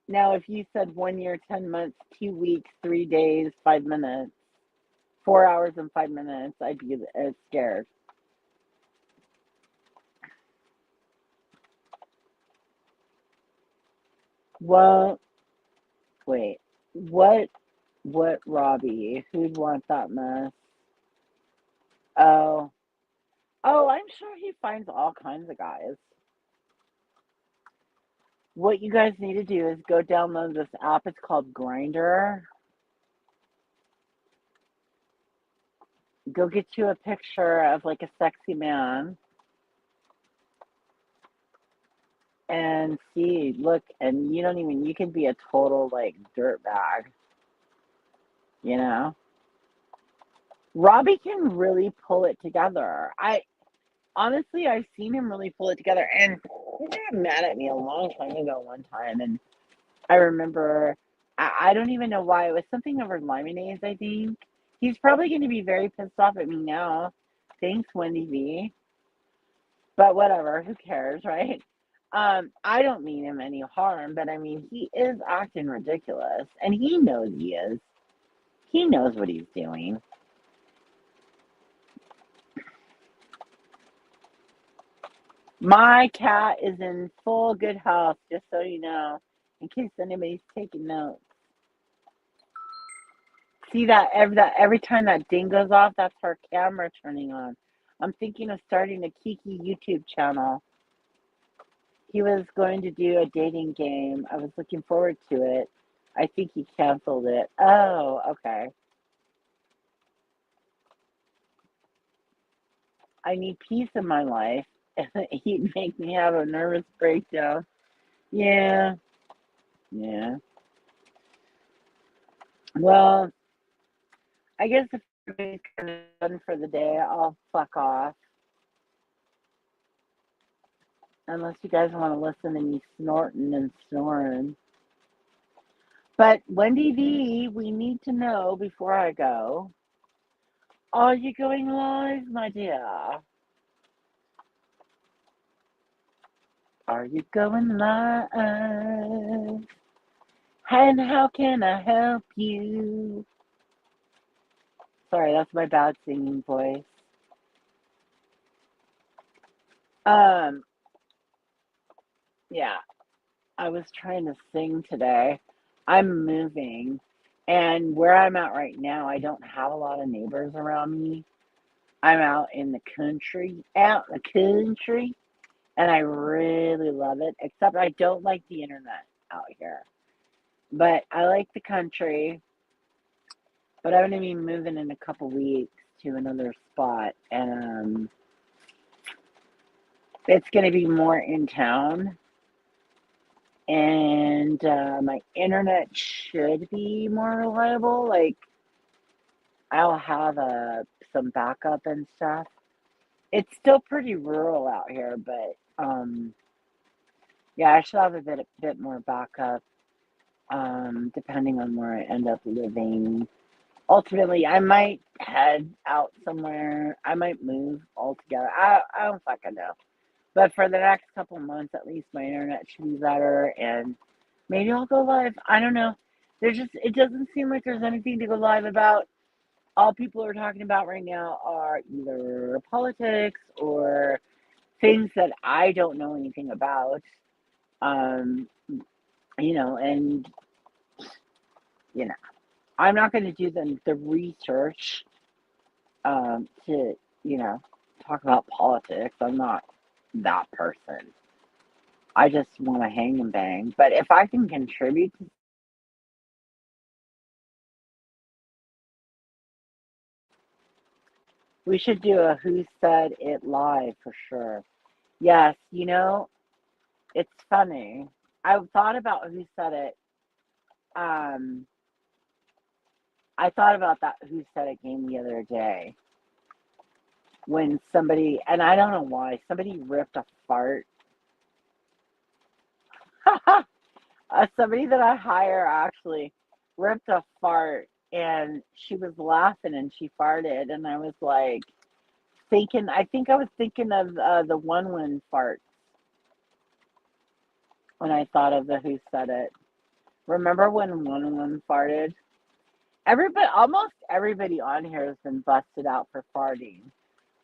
Now, if you said 1 year, 10 months, 2 weeks, 3 days, 5 minutes, 4 hours and 5 minutes, I'd be scared. Well, wait, what, Robbie? Who'd want that mess? Oh, I'm sure he finds all kinds of guys. What you guys need to do is go download this app. It's called Grinder. Go get you a picture of like a sexy man and see, look, and you can be a total like dirt bag, you know? Robbie can really pull it together. Honestly, I've seen him really pull it together, and he got mad at me a long time ago one time, and I remember, I don't even know why, it was something over lemonades, I think. He's probably going to be very pissed off at me now. Thanks, Wendy V. But whatever, who cares, right? I don't mean him any harm, but I mean, he is acting ridiculous, and he knows he is. He knows what he's doing. My cat is in full good health, just so you know, in case anybody's taking notes. See that every time that ding goes off, that's her camera turning on. I'm thinking of starting a Kiki YouTube channel. He was going to do a dating game. I was looking forward to it. I think he canceled it. Oh, okay. I need peace in my life. He'd make me have a nervous breakdown. Yeah, yeah. Well, I guess if everybody's kind of done for the day, I'll fuck off. Unless you guys want to listen to me snorting and snoring. But Wendy V, we need to know before I go. Are you going live, my dear? Are you going live? And how can I help you? Sorry, that's my bad singing voice. Yeah, I was trying to sing today. I'm moving, and where I'm at right now, I don't have a lot of neighbors around me. I'm out in the country, and I really love it, except I don't like the internet out here. But I like the country, but I'm going to be moving in a couple weeks to another spot, and it's going to be more in town. And my internet should be more reliable. Like, I'll have some backup and stuff. It's still pretty rural out here, but yeah, I should have a bit more backup, depending on where I end up living. Ultimately, I might head out somewhere. I might move altogether. I don't fucking know. But for the next couple months, at least, my internet should be better, and maybe I'll go live. I don't know. It doesn't seem like there's anything to go live about. All people are talking about right now are either politics or things that I don't know anything about. Um, and you know, I'm not going to do the research to talk about politics. I'm not that person. I just want to hang and bang. But if I can contribute, we should do a Who Said It live for sure. Yes, it's funny. I thought about Who Said It um, I thought about that Who Said It game the other day when somebody, and I don't know why, somebody ripped a fart. Somebody that I hire actually ripped a fart and she was laughing and she farted. And I was like, thinking, I think I was thinking of the one fart when I thought of the Who Said It. Remember when one farted? Everybody, almost everybody on here has been busted out for farting.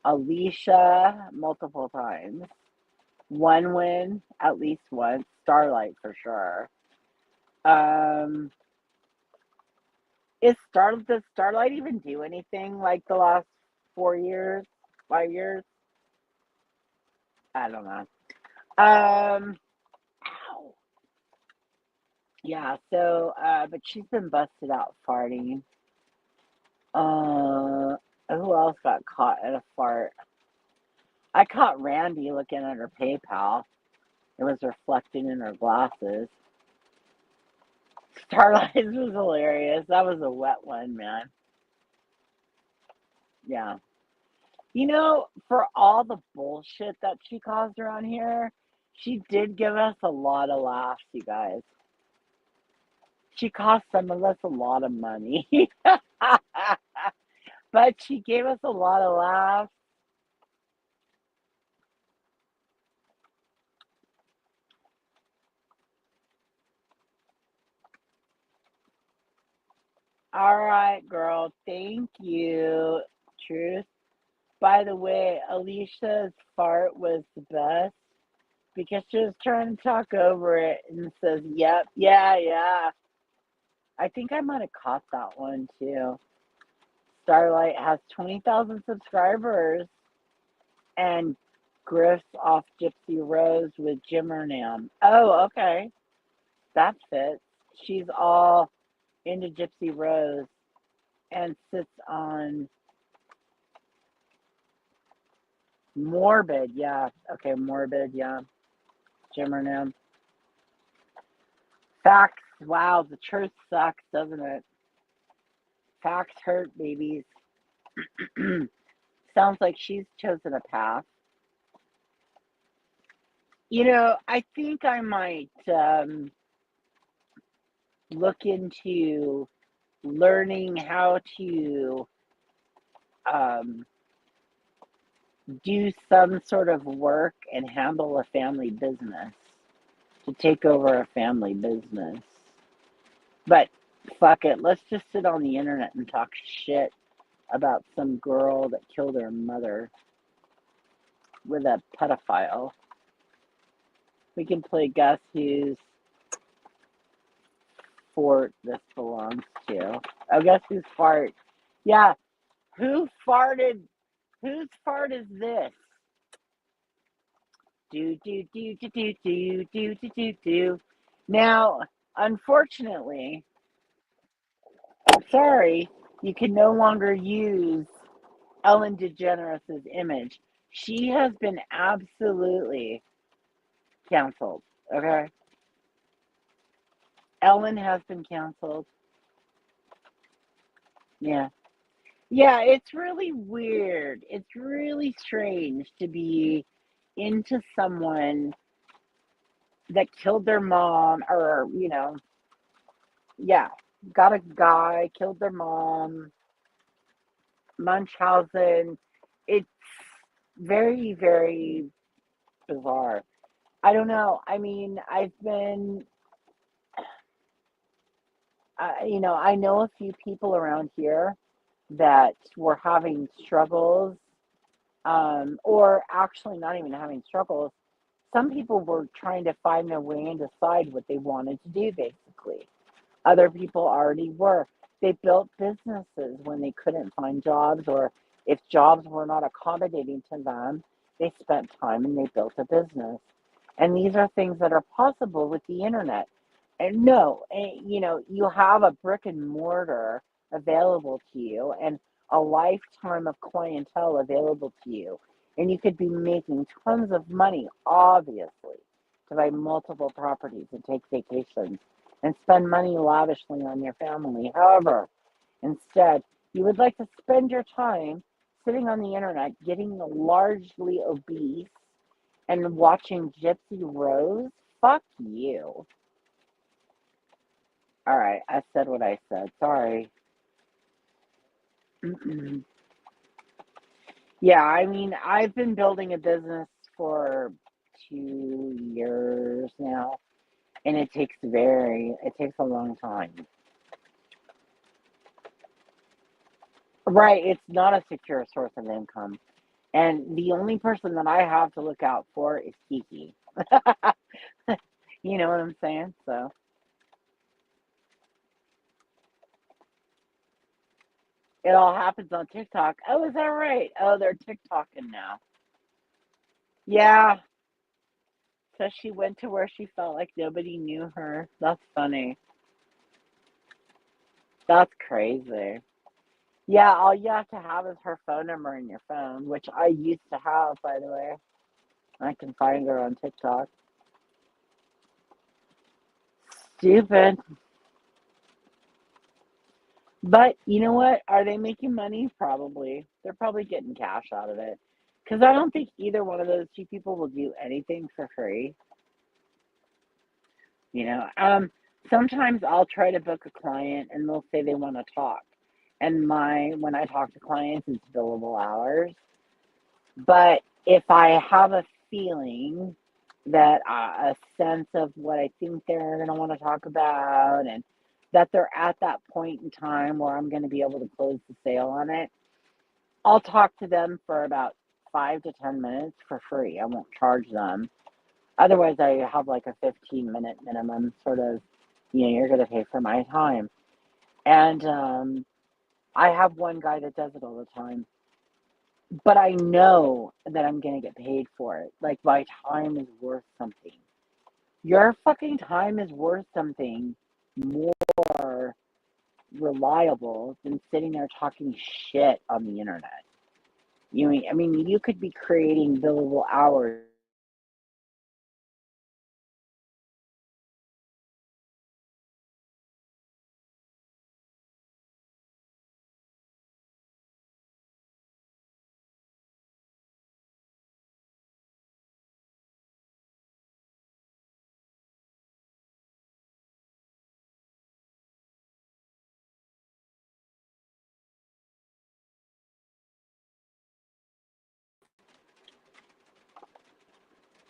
Alicia, multiple times. One at least once. Starlight for sure. Um, does Starlight even do anything like the last 4 years, 5 years? I don't know. Ow. Yeah. So, but she's been busted out farting. Who else got caught at a fart? I caught Randy looking at her PayPal. It was reflecting in her glasses. Starlight's was hilarious. That was a wet one, man. Yeah. For all the bullshit that she caused around here, she did give us a lot of laughs, you guys. She cost some of us a lot of money. But she gave us a lot of laughs. All right, girl. Thank you. Truth. By the way, Alicia's fart was the best because she was trying to talk over it and says, yep, yeah, yeah. I think I might have caught that one too. Starlight has 20,000 subscribers and grifts off Gypsy Rose with Jimmernam. Oh, okay. That fits. She's all into Gypsy Rose and sits on Morbid. Yeah. Okay, Morbid. Yeah. Jimmernam. Facts. Wow, the truth sucks, doesn't it? Facts hurt, babies. Sounds like she's chosen a path. I think I might look into learning how to um, do some sort of work and handle a family business, to take over a family business. But fuck it, let's just sit on the internet and talk shit about some girl that killed her mother with a pedophile. We can play Guess Whose Fort this belongs to. Oh, Guess Whose Fart. Yeah, who farted? Whose fart is this? Do do do do do do do do do do. Now, unfortunately, sorry, you can no longer use Ellen DeGeneres' image. She has been absolutely canceled. Okay, Ellen has been canceled. Yeah, yeah. It's really weird. It's really strange to be into someone that killed their mom, or yeah, got a guy, killed their mom, Munchausen. It's very, very bizarre. I don't know. I mean, I know a few people around here that were having struggles, or actually not even having struggles. Some people were trying to find their way and decide what they wanted to do, basically. Other people already were. They built businesses when they couldn't find jobs, or if jobs were not accommodating to them, they spent time and they built a business. And these are things that are possible with the internet. And no, you have a brick and mortar available to you and a lifetime of clientele available to you. And you could be making tons of money, obviously, to buy multiple properties and take vacations and spend money lavishly on your family. However, instead, you would like to spend your time sitting on the internet, getting largely obese, and watching Gypsy Rose? Fuck you. All right, I said what I said. Sorry. Yeah, I mean, I've been building a business for 2 years now, and it takes a long time. Right, it's not a secure source of income. And the only person that I have to look out for is Kiki. You know what I'm saying? So it all happens on TikTok. Oh, is that right? Oh, they're TikToking now. Yeah. So she went to where she felt like nobody knew her. That's funny. That's crazy. Yeah, all you have to have is her phone number in your phone, which I used to have, by the way. I can find her on TikTok. Stupid. But you know what? Are they making money? Probably. They're probably getting cash out of it. Because I don't think either one of those two people will do anything for free. You know, sometimes I'll try to book a client and they'll say they want to talk. And when I talk to clients, it's billable hours. But if I have a feeling that a sense of what I think they're going to want to talk about and that they're at that point in time where I'm going to be able to close the sale on it, I'll talk to them for about 5 to 10 minutes for free. I won't charge them. Otherwise, I have like a 15-minute minimum sort of, you're going to pay for my time. And I have one guy that does it all the time. But I know that I'm going to get paid for it. Like, my time is worth something. Your fucking time is worth something more reliable than sitting there talking shit on the internet. I mean, you could be creating billable hours.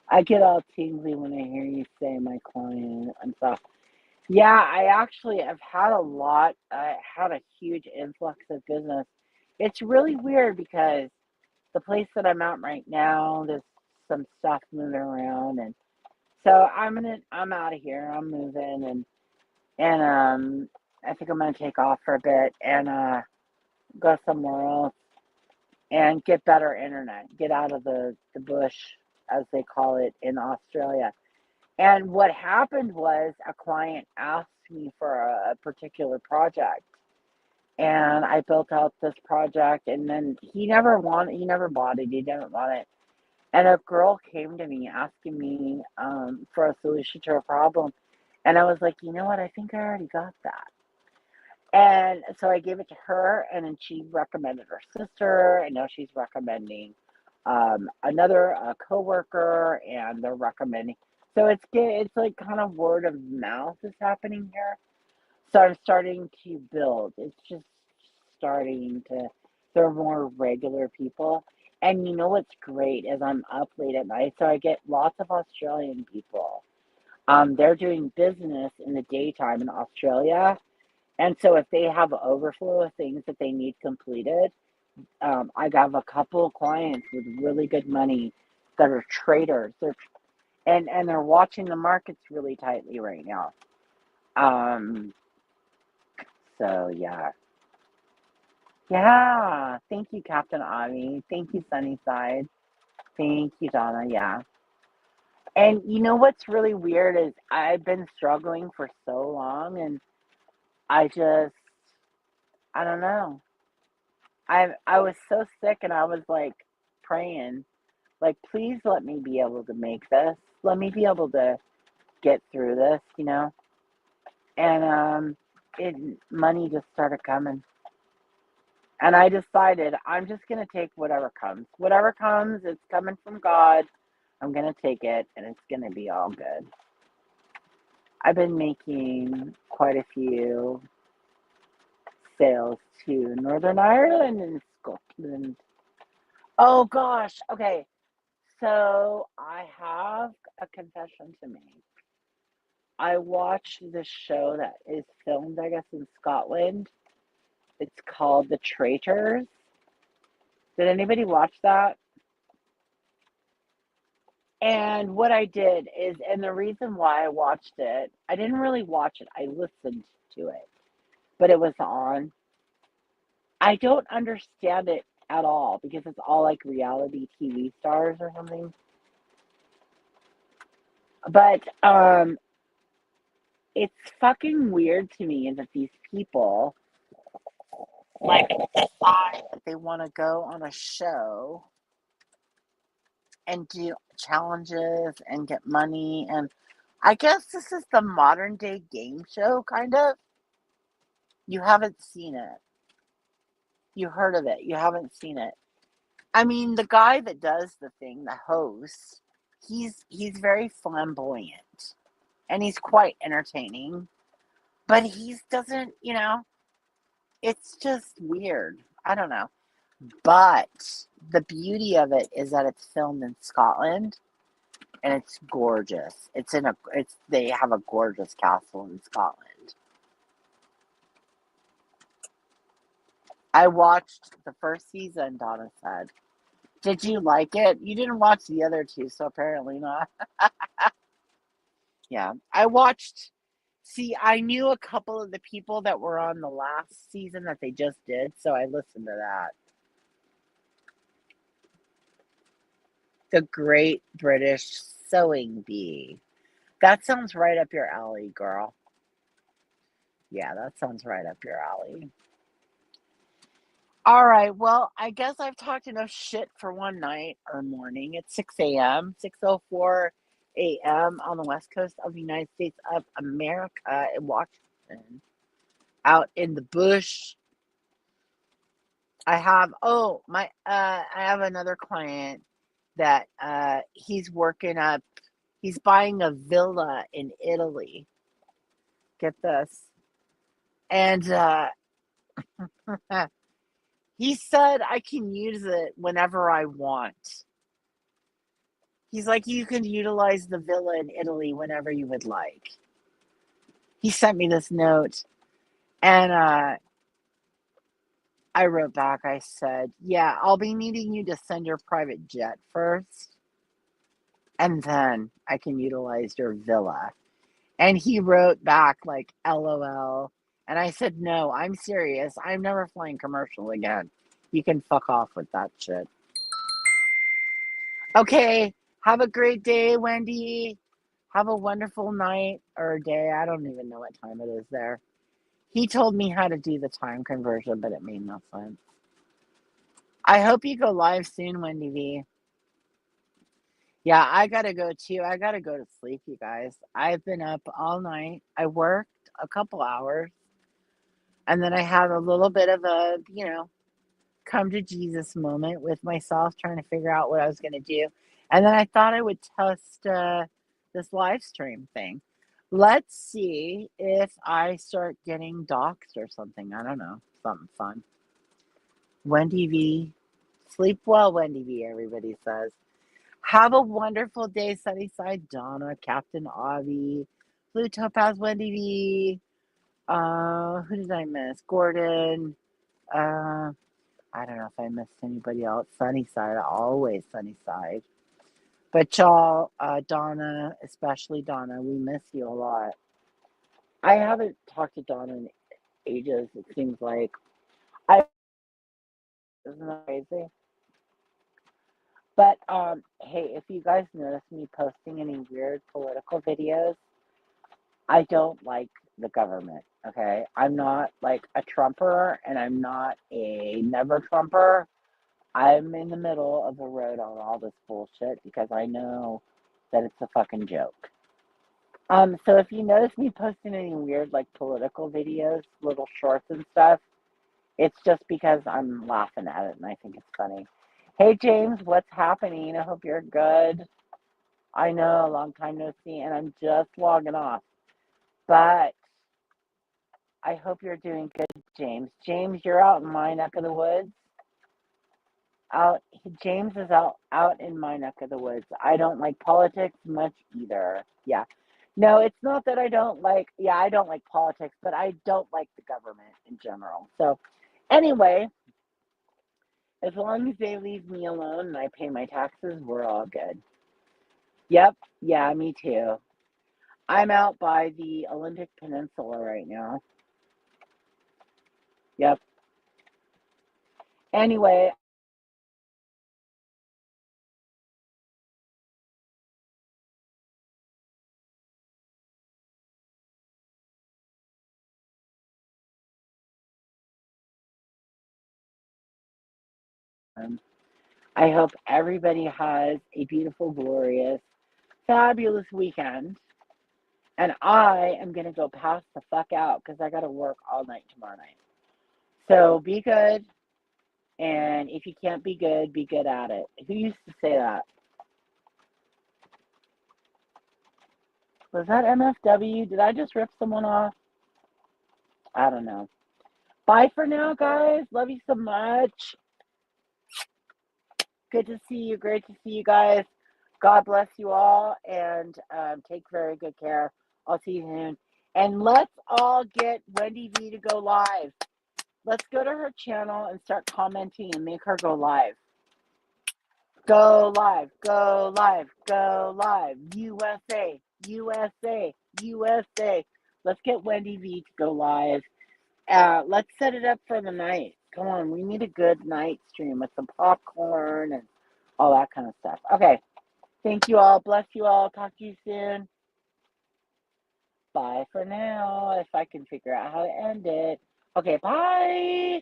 I get all tingly when I hear you say my client and stuff. Yeah, I actually have had I had a huge influx of business. It's really weird because the place that I'm at right now, there's some stuff moving around, and so I'm out of here. I'm moving, and I think I'm gonna take off for a bit and go somewhere else and get better internet, get out of the bush, as they call it in Australia. And what happened was a client asked me for a particular project, and I built out this project, and then he never bought it, he didn't want it. And a girl came to me asking me for a solution to a problem. And I was like, you know what? I think I already got that. And so I gave it to her, and then she recommended her sister, and now she's recommending another coworker, and they're recommending. So it's like kind of word of mouth is happening here. So I'm starting to build. It's just starting to. There are more regular people, and you know what's great is I'm up late at night, so I get lots of Australian people. They're doing business in the daytime in Australia, and so if they have overflow of things that they need completed, I have a couple of clients with really good money that are traders. And they're watching the markets really tightly right now. Um, so yeah. Yeah. Thank you, Captain Avi. Thank you, Sunnyside. Thank you, Donna. Yeah. And you know what's really weird is I've been struggling for so long, and I just I don't know. I was so sick, and I was like praying, like, please let me be able to make this. Let me be able to get through this. And money just started coming. And I decided I'm just going to take whatever comes. Whatever comes, it's coming from God. I'm going to take it, and it's going to be all good. I've been making quite a few sales to Northern Ireland and Scotland. Oh, gosh. Okay. So I have a confession to make. I watched this show that is filmed, I guess, in Scotland. It's called The Traitors. Did anybody watch that? And what I did is, and the reason why I watched it, I didn't really watch it, I listened to it, but it was on. I don't understand it at all because it's all like reality TV stars or something. But it's fucking weird to me that these people like decide that they want to go on a show and do challenges and get money. And I guess this is the modern day game show, kind of. You haven't seen it. You heard of it. You haven't seen it. I mean, the guy that does the thing, the host, he's very flamboyant and he's quite entertaining. But he doesn't, it's just weird. I don't know. But the beauty of it is that it's filmed in Scotland and it's gorgeous. They have a gorgeous castle in Scotland. I watched the first season, Donna said. Did you like it? You didn't watch the other two, so apparently not. Yeah. I knew a couple of the people that were on the last season that they just did, so I listened to that. The Great British Sewing Bee. That sounds right up your alley, girl. Yeah, that sounds right up your alley. All right, well, I guess I've talked enough shit for one night or morning. It's 6 a.m., 6:04 a.m. on the west coast of the United States of America in Washington. Out in the bush. I have another client that he's buying a villa in Italy. Get this. And he said I can use it whenever I want. He's like, you can utilize the villa in Italy whenever you would like. He sent me this note, and I wrote back. I said, yeah, I'll be needing you to send your private jet first, and then I can utilize your villa. And he wrote back, like, LOL. And I said, no, I'm serious. I'm never flying commercial again. You can fuck off with that shit. Okay, have a great day, Wendy. Have a wonderful night or day. I don't even know what time it is there. He told me how to do the time conversion, but it made no sense. I hope you go live soon, Wendy V. Yeah, I gotta go too. I gotta go to sleep, you guys. I've been up all night. I worked a couple hours, and then I had a little bit of a, come to Jesus moment with myself, trying to figure out what I was gonna do. And then I thought I would test this live stream thing. Let's see if I start getting doxxed or something. I don't know. Something fun. Wendy V. Sleep well, Wendy V, everybody says. Have a wonderful day, Sunnyside Donna, Captain Avi, Blue Topaz, Wendy V. Who did I miss? Gordon. I don't know if I missed anybody else. Sunnyside, always Sunnyside. But y'all, Donna, especially Donna, we miss you a lot. I haven't talked to Donna in ages, it seems like. Isn't that crazy? But hey, if you guys notice me posting any weird political videos, I don't like the government. Okay, I'm not like a Trumper, and I'm not a never Trumper. I'm in the middle of the road on all this bullshit because I know that it's a fucking joke. So if you notice me posting any weird like political videos, little shorts and stuff, it's just because I'm laughing at it and I think it's funny. Hey James, what's happening? I hope you're good. I know, a long time no see, and I'm just logging off. But I hope you're doing good, James. James, you're out in my neck of the woods. Out, James is out in my neck of the woods. I don't like politics much either. Yeah. No, it's not that I don't like. Yeah, I don't like politics, but I don't like the government in general. So, anyway, as long as they leave me alone and I pay my taxes, we're all good. Yep. Yeah, me too. I'm out by the Olympic Peninsula right now. Yep. Anyway, I hope everybody has a beautiful, glorious, fabulous weekend. And I am going to go pass the fuck out because I got to work all night tomorrow night. So be good. And if you can't be good at it. Who used to say that? Was that MFW? Did I just rip someone off? I don't know. Bye for now, guys. Love you so much. Good to see you. Great to see you guys. God bless you all and take very good care. I'll see you soon. And let's all get Wendy V to go live. Let's go to her channel and start commenting and make her go live. Go live, go live, go live. USA, USA, USA. Let's get Wendy V to go live. Let's set it up for the night. Come on, we need a good night stream with some popcorn and all that kind of stuff. Okay. Thank you all. Bless you all. Talk to you soon. Bye for now. If I can figure out how to end it. Okay, bye.